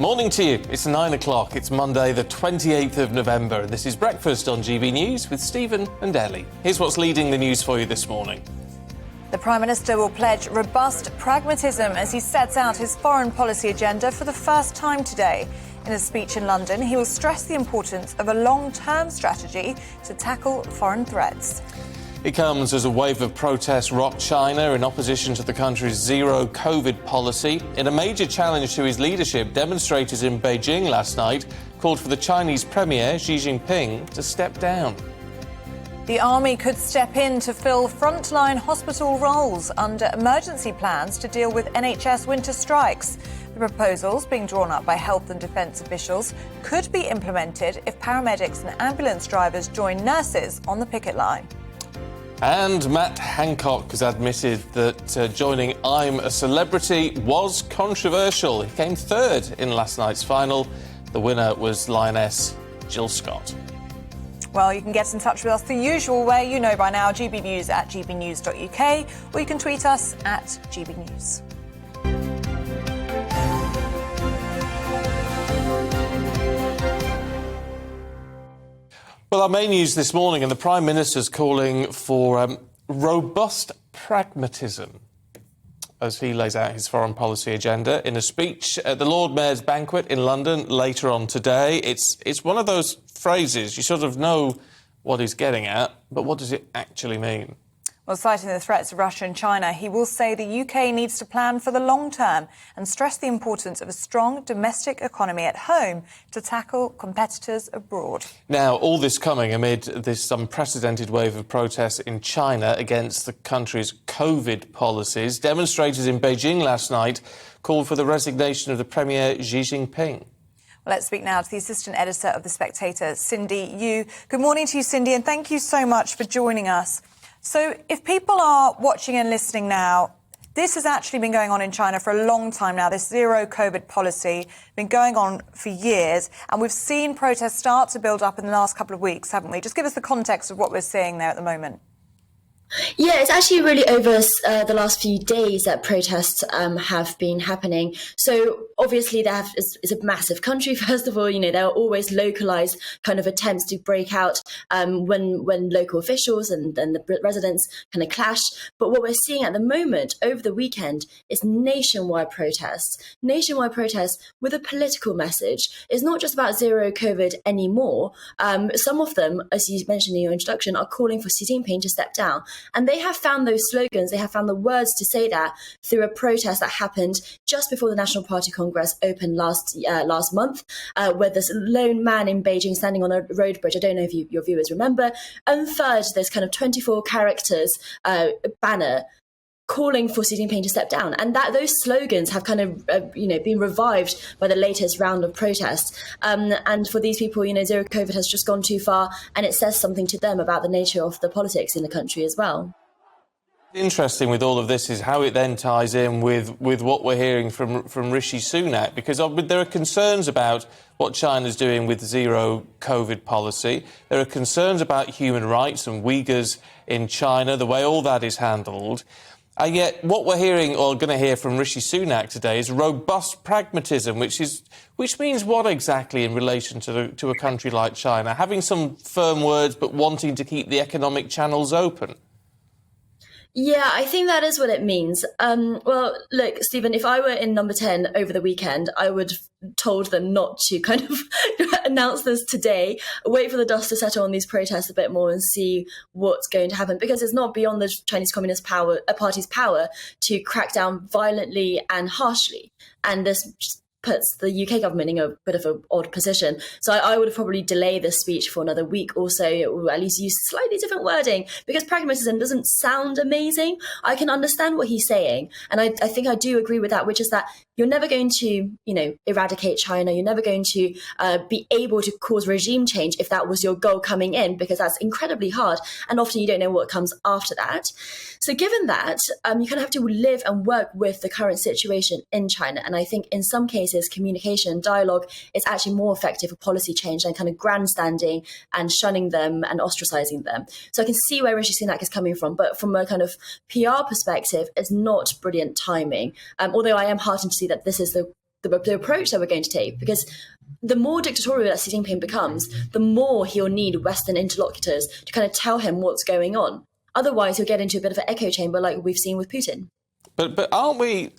Morning to you. It's 9 o'clock. It's Monday, the 28th of November. This is Breakfast on GB News with Stephen and Ellie. Here's what's leading the news for you this morning. The Prime Minister will pledge robust pragmatism as he sets out his foreign policy agenda for the first time today. In a speech in London, he will stress the importance of a long-term strategy to tackle foreign threats. It comes as a wave of protests rocked China in opposition to the country's zero-COVID policy. In a major challenge to his leadership, demonstrators in Beijing last night called for the Chinese Premier, Xi Jinping, to step down. The army could step in to fill frontline hospital roles under emergency plans to deal with NHS winter strikes. The proposals, being drawn up by health and defence officials, could be implemented if paramedics and ambulance drivers join nurses on the picket line. And Matt Hancock has admitted that joining I'm a Celebrity was controversial. He came third in last night's final. The winner was Lioness Jill Scott. Well, you can get in touch with us the usual way. You know by now, GBNews at gbnews.uk, or you can tweet us at GBNews. Well, our main news this morning, and the Prime Minister's calling for robust pragmatism as he lays out his foreign policy agenda in a speech at the Lord Mayor's banquet in London later on today. It's one of those phrases you sort of know what he's getting at, but what does it actually mean? Well, citing the threats of Russia and China, he will say the UK needs to plan for the long term and stress the importance of a strong domestic economy at home to tackle competitors abroad. Now, all this coming amid this unprecedented wave of protests in China against the country's COVID policies. Demonstrators in Beijing last night called for the resignation of the Premier Xi Jinping. Well, let's speak now to the assistant editor of The Spectator, Cindy Yu. Good morning to you, Cindy, and thank you so much for joining us. So if people are watching and listening now, this has actually been going on in China for a long time now, this zero COVID policy, been going on for years, and we've seen protests start to build up in the last couple of weeks, haven't we? Just give us the context of what we're seeing there at the moment. Yeah, it's actually really over the last few days that protests have been happening. So obviously it's a massive country. First of all, there are always localized kind of attempts to break out when local officials and the residents kind of clash. But what we're seeing at the moment over the weekend is nationwide protests with a political message. It's not just about zero COVID anymore. Some of them, as you mentioned in your introduction, are calling for Xi Jinping to step down. And they have found those slogans, they have found the words to say that through a protest that happened just before the National Party Congress opened last month, where this lone man in Beijing standing on a road bridge, I don't know if your viewers remember, unfurled this kind of 24 characters banner calling for Xi Jinping to step down. And those slogans have kind of, been revived by the latest round of protests. And for these people, zero COVID has just gone too far, and it says something to them about the nature of the politics in the country as well. Interesting with all of this is how it then ties in with what we're hearing from Rishi Sunak, because there are concerns about what China's doing with zero COVID policy. There are concerns about human rights and Uyghurs in China, the way all that is handled. And yet what we're hearing, or going to hear from Rishi Sunak today, is robust pragmatism, which means what exactly in relation to a country like China? Having some firm words but wanting to keep the economic channels open? Yeah, I think that is what it means. Well, look, Stephen, if I were in number 10 over the weekend, I would have told them not to kind of announce this today, wait for the dust to settle on these protests a bit more and see what's going to happen, because it's not beyond the Chinese Communist Party's power to crack down violently and harshly. And this puts the UK government in a bit of an odd position. So I would have probably delayed this speech for another week or so, or at least use slightly different wording, because pragmatism doesn't sound amazing. I can understand what he's saying. And I think I do agree with that, which is that you're never going to, eradicate China. You're never going to be able to cause regime change if that was your goal coming in, because that's incredibly hard. And often you don't know what comes after that. So given that, you kind of have to live and work with the current situation in China. And I think in some cases, communication and dialogue is actually more effective for policy change than kind of grandstanding and shunning them and ostracizing them. So I can see where Rishi Sunak is coming from, but from a kind of PR perspective, it's not brilliant timing. Although I am heartened to see that this is the approach that we're going to take, because the more dictatorial that Xi Jinping becomes, the more he'll need Western interlocutors to kind of tell him what's going on. Otherwise, he'll get into a bit of an echo chamber like we've seen with Putin. But aren't we...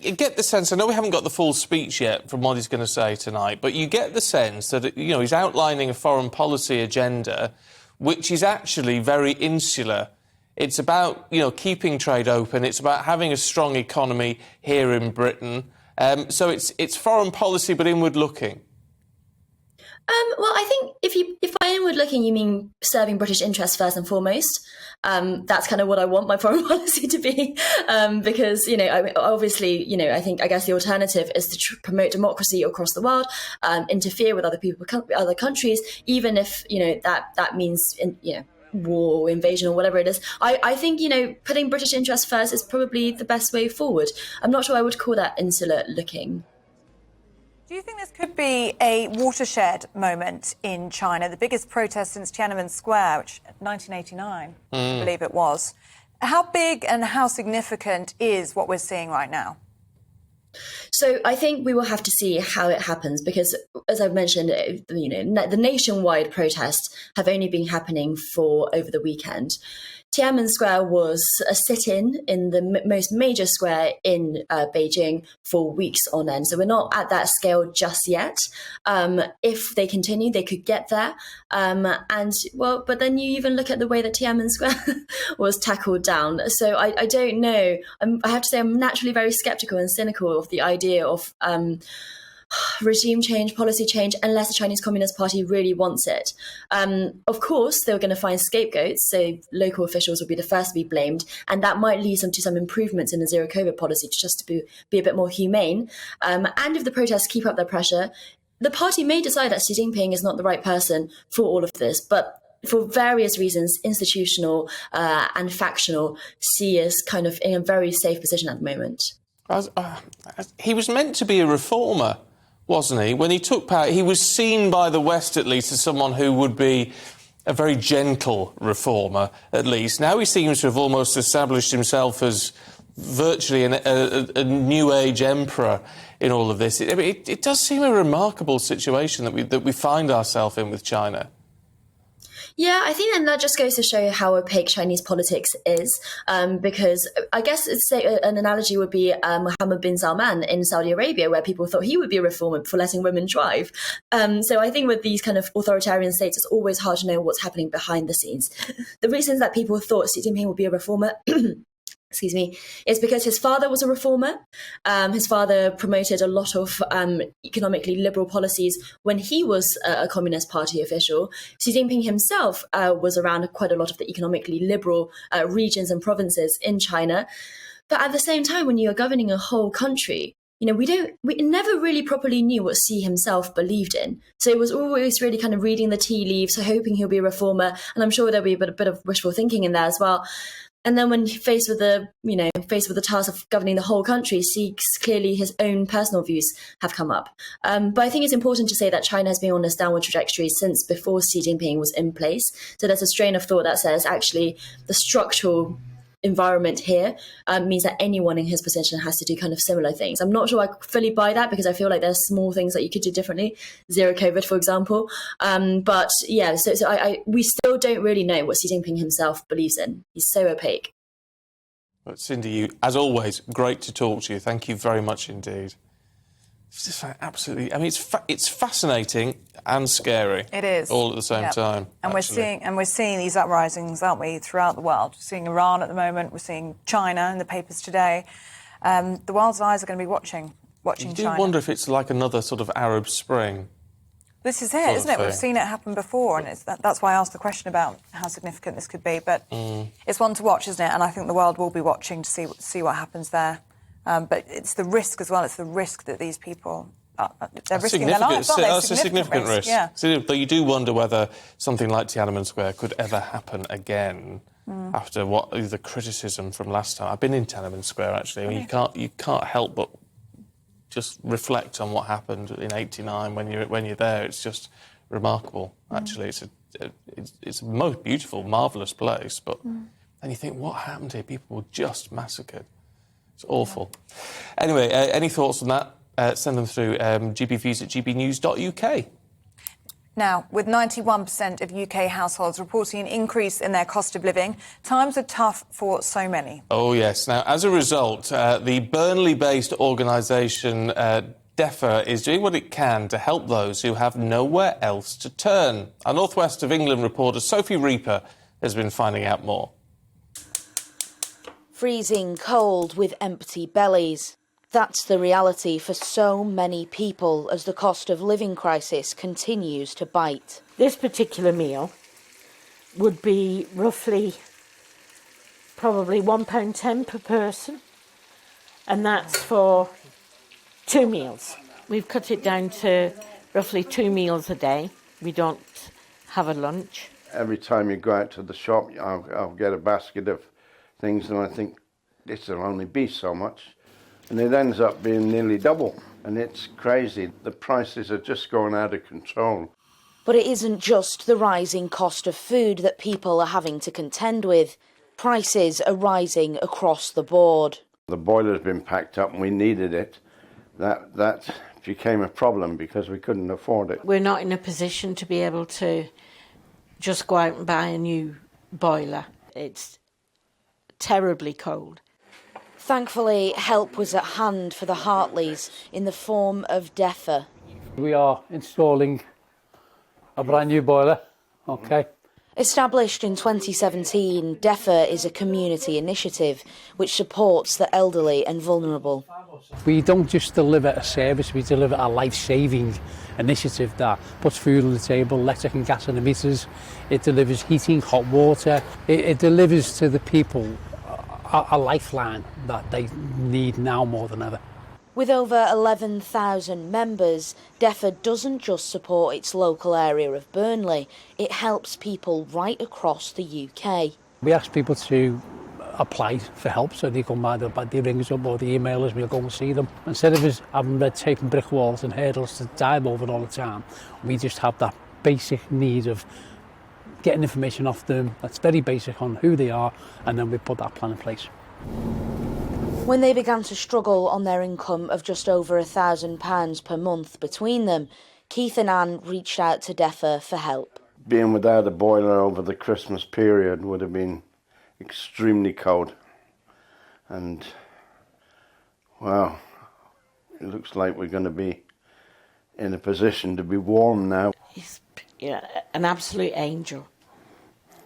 you get the sense... I know we haven't got the full speech yet from what he's going to say tonight, but you get the sense that, he's outlining a foreign policy agenda which is actually very insular. It's about, keeping trade open. It's about having a strong economy here in Britain. So it's foreign policy but inward-looking. Well, I think if by inward looking you mean serving British interests first and foremost, that's kind of what I want my foreign policy to be. Because, obviously, I guess the alternative is to promote democracy across the world, interfere with other people, other countries, even if, that means, war, invasion or whatever it is. I think, putting British interests first is probably the best way forward. I'm not sure I would call that insular looking. Do you think this could be a watershed moment in China, the biggest protest since Tiananmen Square, which 1989, I believe it was? How big and how significant is what we're seeing right now? So I think we will have to see how it happens, because, as I've mentioned, the nationwide protests have only been happening for over the weekend. Tiananmen Square was a sit-in in the most major square in Beijing for weeks on end. So we're not at that scale just yet. If they continue, they could get there. But then you even look at the way that Tiananmen Square was tackled down. So I don't know. I have to say I'm naturally very skeptical and cynical of the idea of regime change, policy change, unless the Chinese Communist Party really wants it. Of course, they're going to find scapegoats, so local officials will be the first to be blamed, and that might lead them to some improvements in the zero-COVID policy just to be a bit more humane. And if the protests keep up their pressure, the party may decide that Xi Jinping is not the right person for all of this, but for various reasons, institutional and factional, Xi is kind of in a very safe position at the moment. He was meant to be a reformer, wasn't he? When he took power, he was seen by the West, at least, as someone who would be a very gentle reformer, at least. Now he seems to have almost established himself as virtually a new age emperor in all of this. It does seem a remarkable situation that we find ourselves in with China. Yeah, I think that just goes to show how opaque Chinese politics is, because I guess an analogy would be Mohammed bin Salman in Saudi Arabia, where people thought he would be a reformer for letting women drive. So I think with these kind of authoritarian states, it's always hard to know what's happening behind the scenes. The reasons that people thought Xi Jinping would be a reformer excuse me, is because his father was a reformer. His father promoted a lot of economically liberal policies when he was a Communist Party official. Xi Jinping himself was around quite a lot of the economically liberal regions and provinces in China. But at the same time, when you're governing a whole country, we never really properly knew what Xi himself believed in. So it was always really kind of reading the tea leaves, hoping he'll be a reformer. And I'm sure there'll be a bit of wishful thinking in there as well. And then when faced with the task of governing the whole country, clearly his own personal views have come up. But I think it's important to say that China has been on this downward trajectory since before Xi Jinping was in place. So there's a strain of thought that says actually the structural environment here means that anyone in his position has to do kind of similar things. I'm not sure I fully buy that, because I feel like there's small things that you could do differently, zero COVID, for example. But yeah, so we still don't really know what Xi Jinping himself believes in. He's so opaque. But Cindy, as always, great to talk to you. Thank you very much indeed. It's just absolutely... I mean, it's fascinating and scary. It is. All at the same time. And we're seeing these uprisings, aren't we, throughout the world. We're seeing Iran at the moment. We're seeing China in the papers today. The world's eyes are going to be watching China. You do wonder if it's like another sort of Arab Spring. This is it, isn't it? We've seen it happen before, and that's why I asked the question about how significant this could be. But it's one to watch, isn't it? And I think the world will be watching to see what happens there. But it's the risk as well. It's the risk that these people they're risking their lives. That's a significant risk. Yeah. But you do wonder whether something like Tiananmen Square could ever happen again after the criticism from last time. I've been in Tiananmen Square actually. I mean, you can't help but just reflect on what happened in '89 when you're there. It's just remarkable. Actually, it's a most beautiful, marvellous place. But then you think, what happened here? People were just massacred. It's awful. Anyway, any thoughts on that? Send them through gbviews@gbnews.uk. Now, with 91% of UK households reporting an increase in their cost of living, times are tough for so many. Oh, yes. Now, as a result, the Burnley-based organisation DEFRA is doing what it can to help those who have nowhere else to turn. Our North West of England reporter Sophie Reaper has been finding out more. Freezing cold with empty bellies. That's the reality for so many people as the cost of living crisis continues to bite. This particular meal would be roughly probably £1.10 per person, and that's for 2 meals. We've cut it down to roughly 2 meals a day. We don't have a lunch. Every time you go out to the shop, I'll get a basket of things, and I think this will only be so much. And it ends up being nearly double, and it's crazy. The prices are just going out of control. But it isn't just the rising cost of food that people are having to contend with. Prices are rising across the board. The boiler's been packed up and we needed it. That became a problem because we couldn't afford it. We're not in a position to be able to just go out and buy a new boiler. It's terribly cold. Thankfully, help was at hand for the Hartleys in the form of DEFRA. We are installing a brand new boiler, OK. Established in 2017, DEFRA is a community initiative which supports the elderly and vulnerable. We don't just deliver a service, we deliver a life-saving initiative that puts food on the table, electric and gas in the meters. It delivers heating, hot water. It delivers to the people a lifeline that they need now more than ever. With over 11,000 members, DEFRA doesn't just support its local area of Burnley, it helps people right across the UK. We ask people to apply for help, so they come by, they ring us up or they email us, we'll go and see them. Instead of us having red tape and brick walls and hurdles to dive over all the time, we just have that basic need of getting information off them that's very basic on who they are, and then we put that plan in place. When they began to struggle on their income of just over £1,000 per month between them, Keith and Anne reached out to DEFRA for help. Being without a boiler over the Christmas period would have been extremely cold, and well, it looks like we're going to be in a position to be warm now. He's an absolute angel.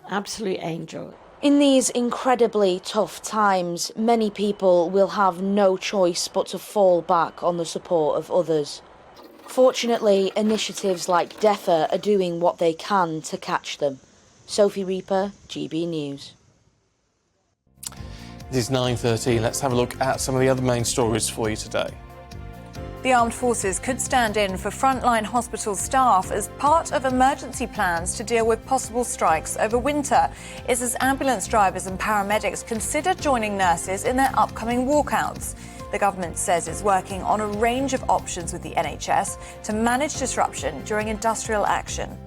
Absolute angel. In these incredibly tough times, many people will have no choice but to fall back on the support of others. Fortunately, initiatives like DEFRA are doing what they can to catch them. Sophie Reaper, GB News. It is 9:13. Let's have a look at some of the other main stories for you today. The armed forces could stand in for frontline hospital staff as part of emergency plans to deal with possible strikes over winter. It's as ambulance drivers and paramedics consider joining nurses in their upcoming walkouts. The government says it's working on a range of options with the NHS to manage disruption during industrial action.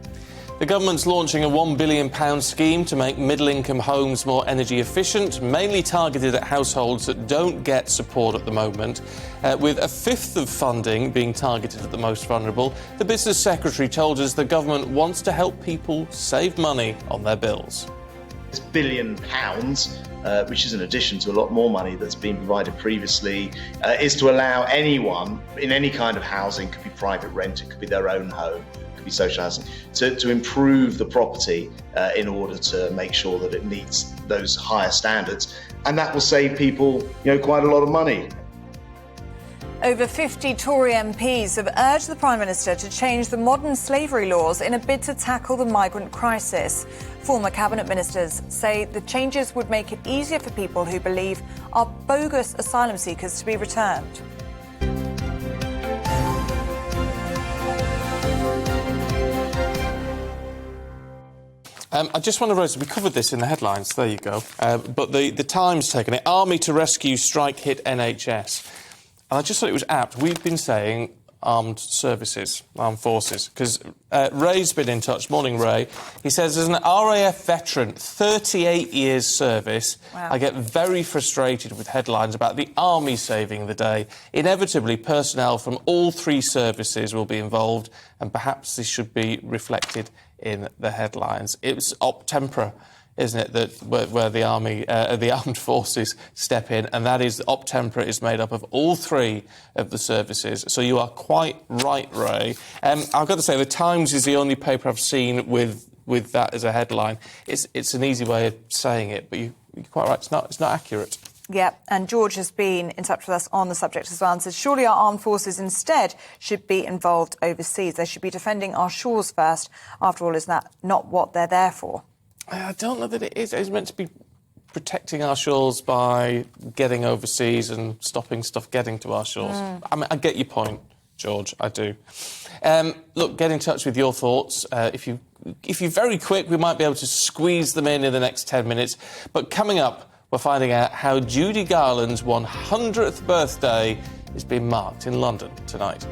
The government's launching a £1 billion scheme to make middle-income homes more energy efficient, mainly targeted at households that don't get support at the moment. With a fifth of funding being targeted at the most vulnerable, the Business Secretary told us the government wants to help people save money on their bills. billion, which is in addition to a lot more money that's been provided previously, is to allow anyone in any kind of housing, could be private rent, it could be their own home, it could be social housing, to improve the property in order to make sure that it meets those higher standards. And that will save people, quite a lot of money. Over 50 Tory MPs have urged the Prime Minister to change the modern slavery laws in a bid to tackle the migrant crisis. Former Cabinet Ministers say the changes would make it easier for people who believe are bogus asylum seekers to be returned. I just want to raise, we covered this in the headlines, there you go, but the Times taken it, Army to rescue strike hit NHS. And I just thought it was apt. We've been saying armed services, armed forces, because Ray's been in touch. Morning, Ray. He says, as an RAF veteran, 38 years service, wow. I get very frustrated with headlines about the Army saving the day. Inevitably, personnel from all three services will be involved, and perhaps this should be reflected in the headlines. It's op tempora, isn't it, that where the Army, the armed forces step in, and that is op tempora is made up of all three of the services. So you are quite right, Ray. I've got to say, the Times is the only paper I've seen with that as a headline. It's an easy way of saying it, but you're quite right. It's not accurate. Yeah, and George has been in touch with us on the subject as well and says, surely our armed forces instead should be involved overseas. They should be defending our shores first. After all, is that not what they're there for? I don't know that it is. It's meant to be protecting our shores by getting overseas and stopping stuff getting to our shores. I mean, I get your point, George, I do. Look, get in touch with your thoughts. If you're very quick, we might be able to squeeze them in the next 10 minutes. But coming up, we're finding out how Judy Garland's 100th birthday is being marked in London tonight.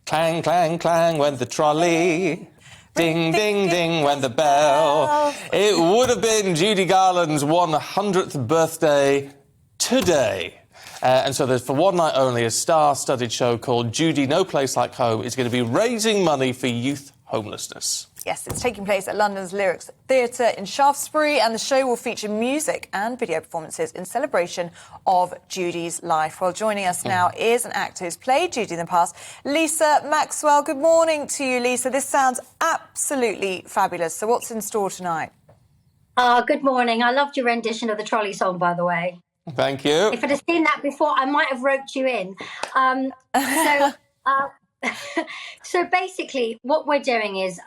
Clang, clang, clang, went the trolley. Ding, ding, ding, went the bell. It would have been Judy Garland's 100th birthday today. And so there's, for one night only, a star-studded show called Judy No Place Like Home is going to be raising money for youth homelessness. Yes, it's taking place at London's Lyrics Theatre in Shaftesbury, and the show will feature music and video performances in celebration of Judy's life. Well, joining us now is an actor who's played Judy in the past, Lisa Maxwell. Good morning to you, Lisa. This sounds absolutely fabulous. So what's in store tonight? Good morning. I loved your rendition of the trolley song, by the way. Thank you. If I'd have seen that before, I might have roped you in. So basically, what we're doing is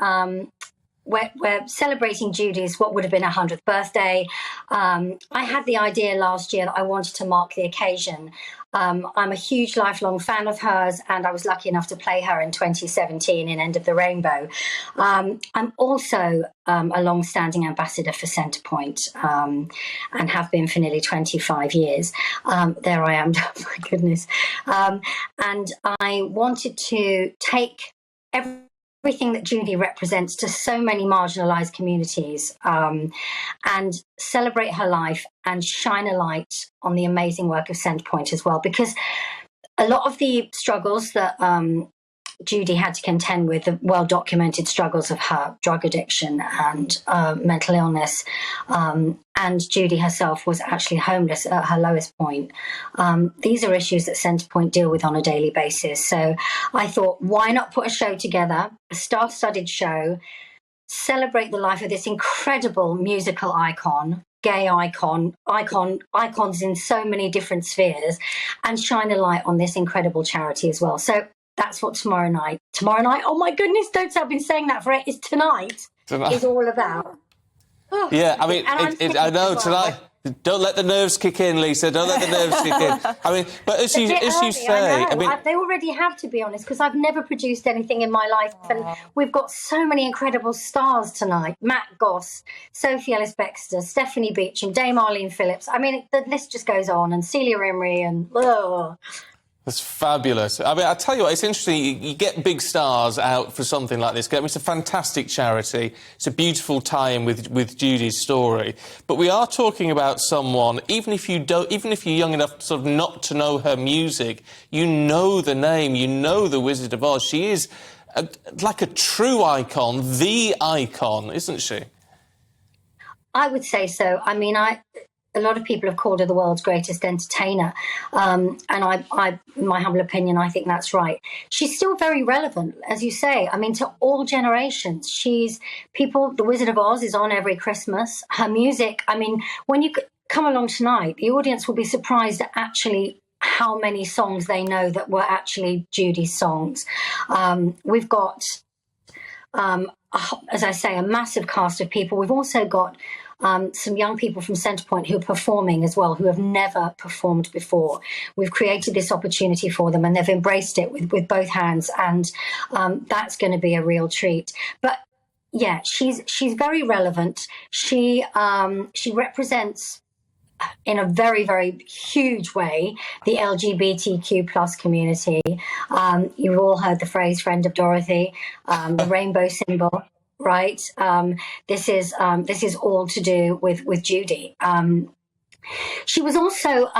we're celebrating Judy's what would have been her 100th birthday. I had the idea last year that I wanted to mark the occasion. I'm a huge lifelong fan of hers, and I was lucky enough to play her in 2017 in End of the Rainbow. I'm also a long-standing ambassador for Centrepoint and have been for nearly 25 years. There I am, my goodness. And I wanted to take everything that Judy represents to so many marginalised communities and celebrate her life and shine a light on the amazing work of Centrepoint as well, because a lot of the struggles that Judy had to contend with, the well-documented struggles of her drug addiction and mental illness, and Judy herself was actually homeless at her lowest point. These are issues that Centrepoint deal with on a daily basis. So I thought, why not put a show together, a star-studded show, celebrate the life of this incredible musical icon, gay icons in so many different spheres, and shine a light on this incredible charity as well. So that's what tomorrow night, oh my goodness, don't say I've been saying that for it, is tonight is all about. Oh, yeah, I mean, I know, tonight, don't let the nerves kick in, Lisa, don't let the nerves kick in. I mean, but as you say... I mean, they already have, to be honest, because I've never produced anything in my life, and we've got so many incredible stars tonight. Matt Goss, Sophie Ellis-Bextor, Stephanie Beacham, Dame Arlene Phillips. I mean, the list just goes on, and Celia Imrie, and... That's fabulous. I mean, I tell you what, it's interesting. You get big stars out for something like this. It's a fantastic charity. It's a beautiful tie-in with Judy's story. But we are talking about someone, even if you're young enough sort of not to know her music, you know the name, you know the Wizard of Oz. She is like a true icon, the icon, isn't she? I would say so. I mean, a lot of people have called her the world's greatest entertainer. And I, in my humble opinion, I think that's right. She's still very relevant, as you say. I mean, to all generations. The Wizard of Oz is on every Christmas. Her music, I mean, when you come along tonight, the audience will be surprised at actually how many songs they know that were actually Judy's songs. We've got, as I say, a massive cast of people. We've also got some young people from Centrepoint who are performing as well, who have never performed before. We've created this opportunity for them and they've embraced it with both hands, and that's going to be a real treat. But yeah, she's very relevant. She represents in a very, very huge way the LGBTQ plus community. You've all heard the phrase "friend of Dorothy," the rainbow symbol. Right. This is all to do with Judy. She was also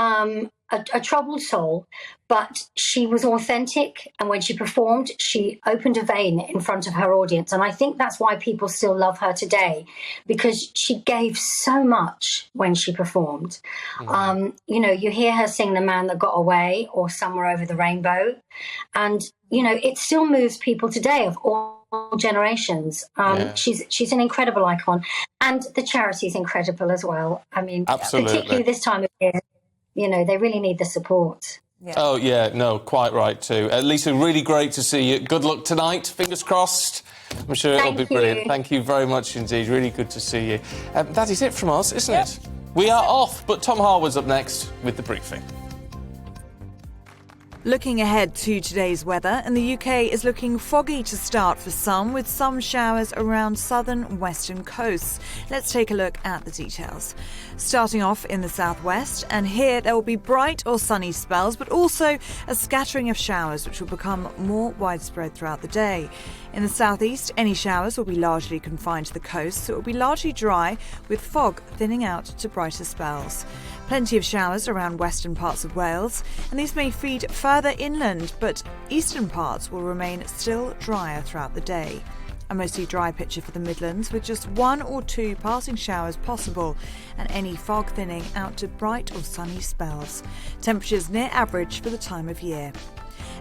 a troubled soul, but she was authentic. And when she performed, she opened a vein in front of her audience. And I think that's why people still love her today, because she gave so much when she performed. You know, you hear her sing "The Man That Got Away" or "Somewhere Over the Rainbow." And, you know, it still moves people today of all generations. She's an incredible icon, and the charity is incredible as well. I mean, absolutely. Particularly this time of year, you know, they really need the support. Yeah. Oh yeah, no, quite right too. Lisa, really great to see you. Good luck tonight. Fingers crossed. I'm sure it'll be brilliant. Thank you very much indeed. Really good to see you. That is it from us, isn't it? We are off, but Tom Harwood's up next with the briefing. Looking ahead to today's weather, and the UK is looking foggy to start for some, with some showers around southern and western coasts. Let's take a look at the details. Starting off in the southwest, and here there will be bright or sunny spells, but also a scattering of showers which will become more widespread throughout the day. In the southeast, any showers will be largely confined to the coast, so it will be largely dry, with fog thinning out to brighter spells. Plenty of showers around western parts of Wales, and these may feed further inland, but eastern parts will remain still drier throughout the day. A mostly dry picture for the Midlands, with just 1 or 2 passing showers possible, and any fog thinning out to bright or sunny spells. Temperatures near average for the time of year.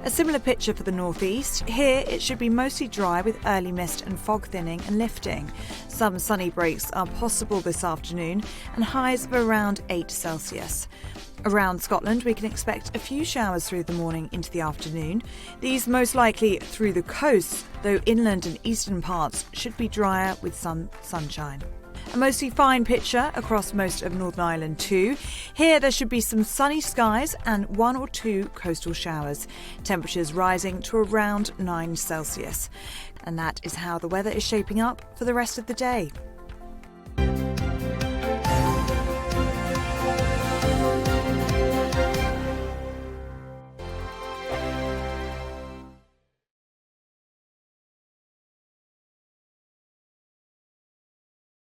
A similar picture for the northeast. Here it should be mostly dry with early mist and fog thinning and lifting. Some sunny breaks are possible this afternoon and highs of around 8 Celsius. Around Scotland we can expect a few showers through the morning into the afternoon. These most likely through the coast, though inland and eastern parts should be drier with some sunshine. A mostly fine picture across most of Northern Ireland too. Here there should be some sunny skies and 1 or 2 coastal showers. Temperatures rising to around 9 Celsius. And that is how the weather is shaping up for the rest of the day.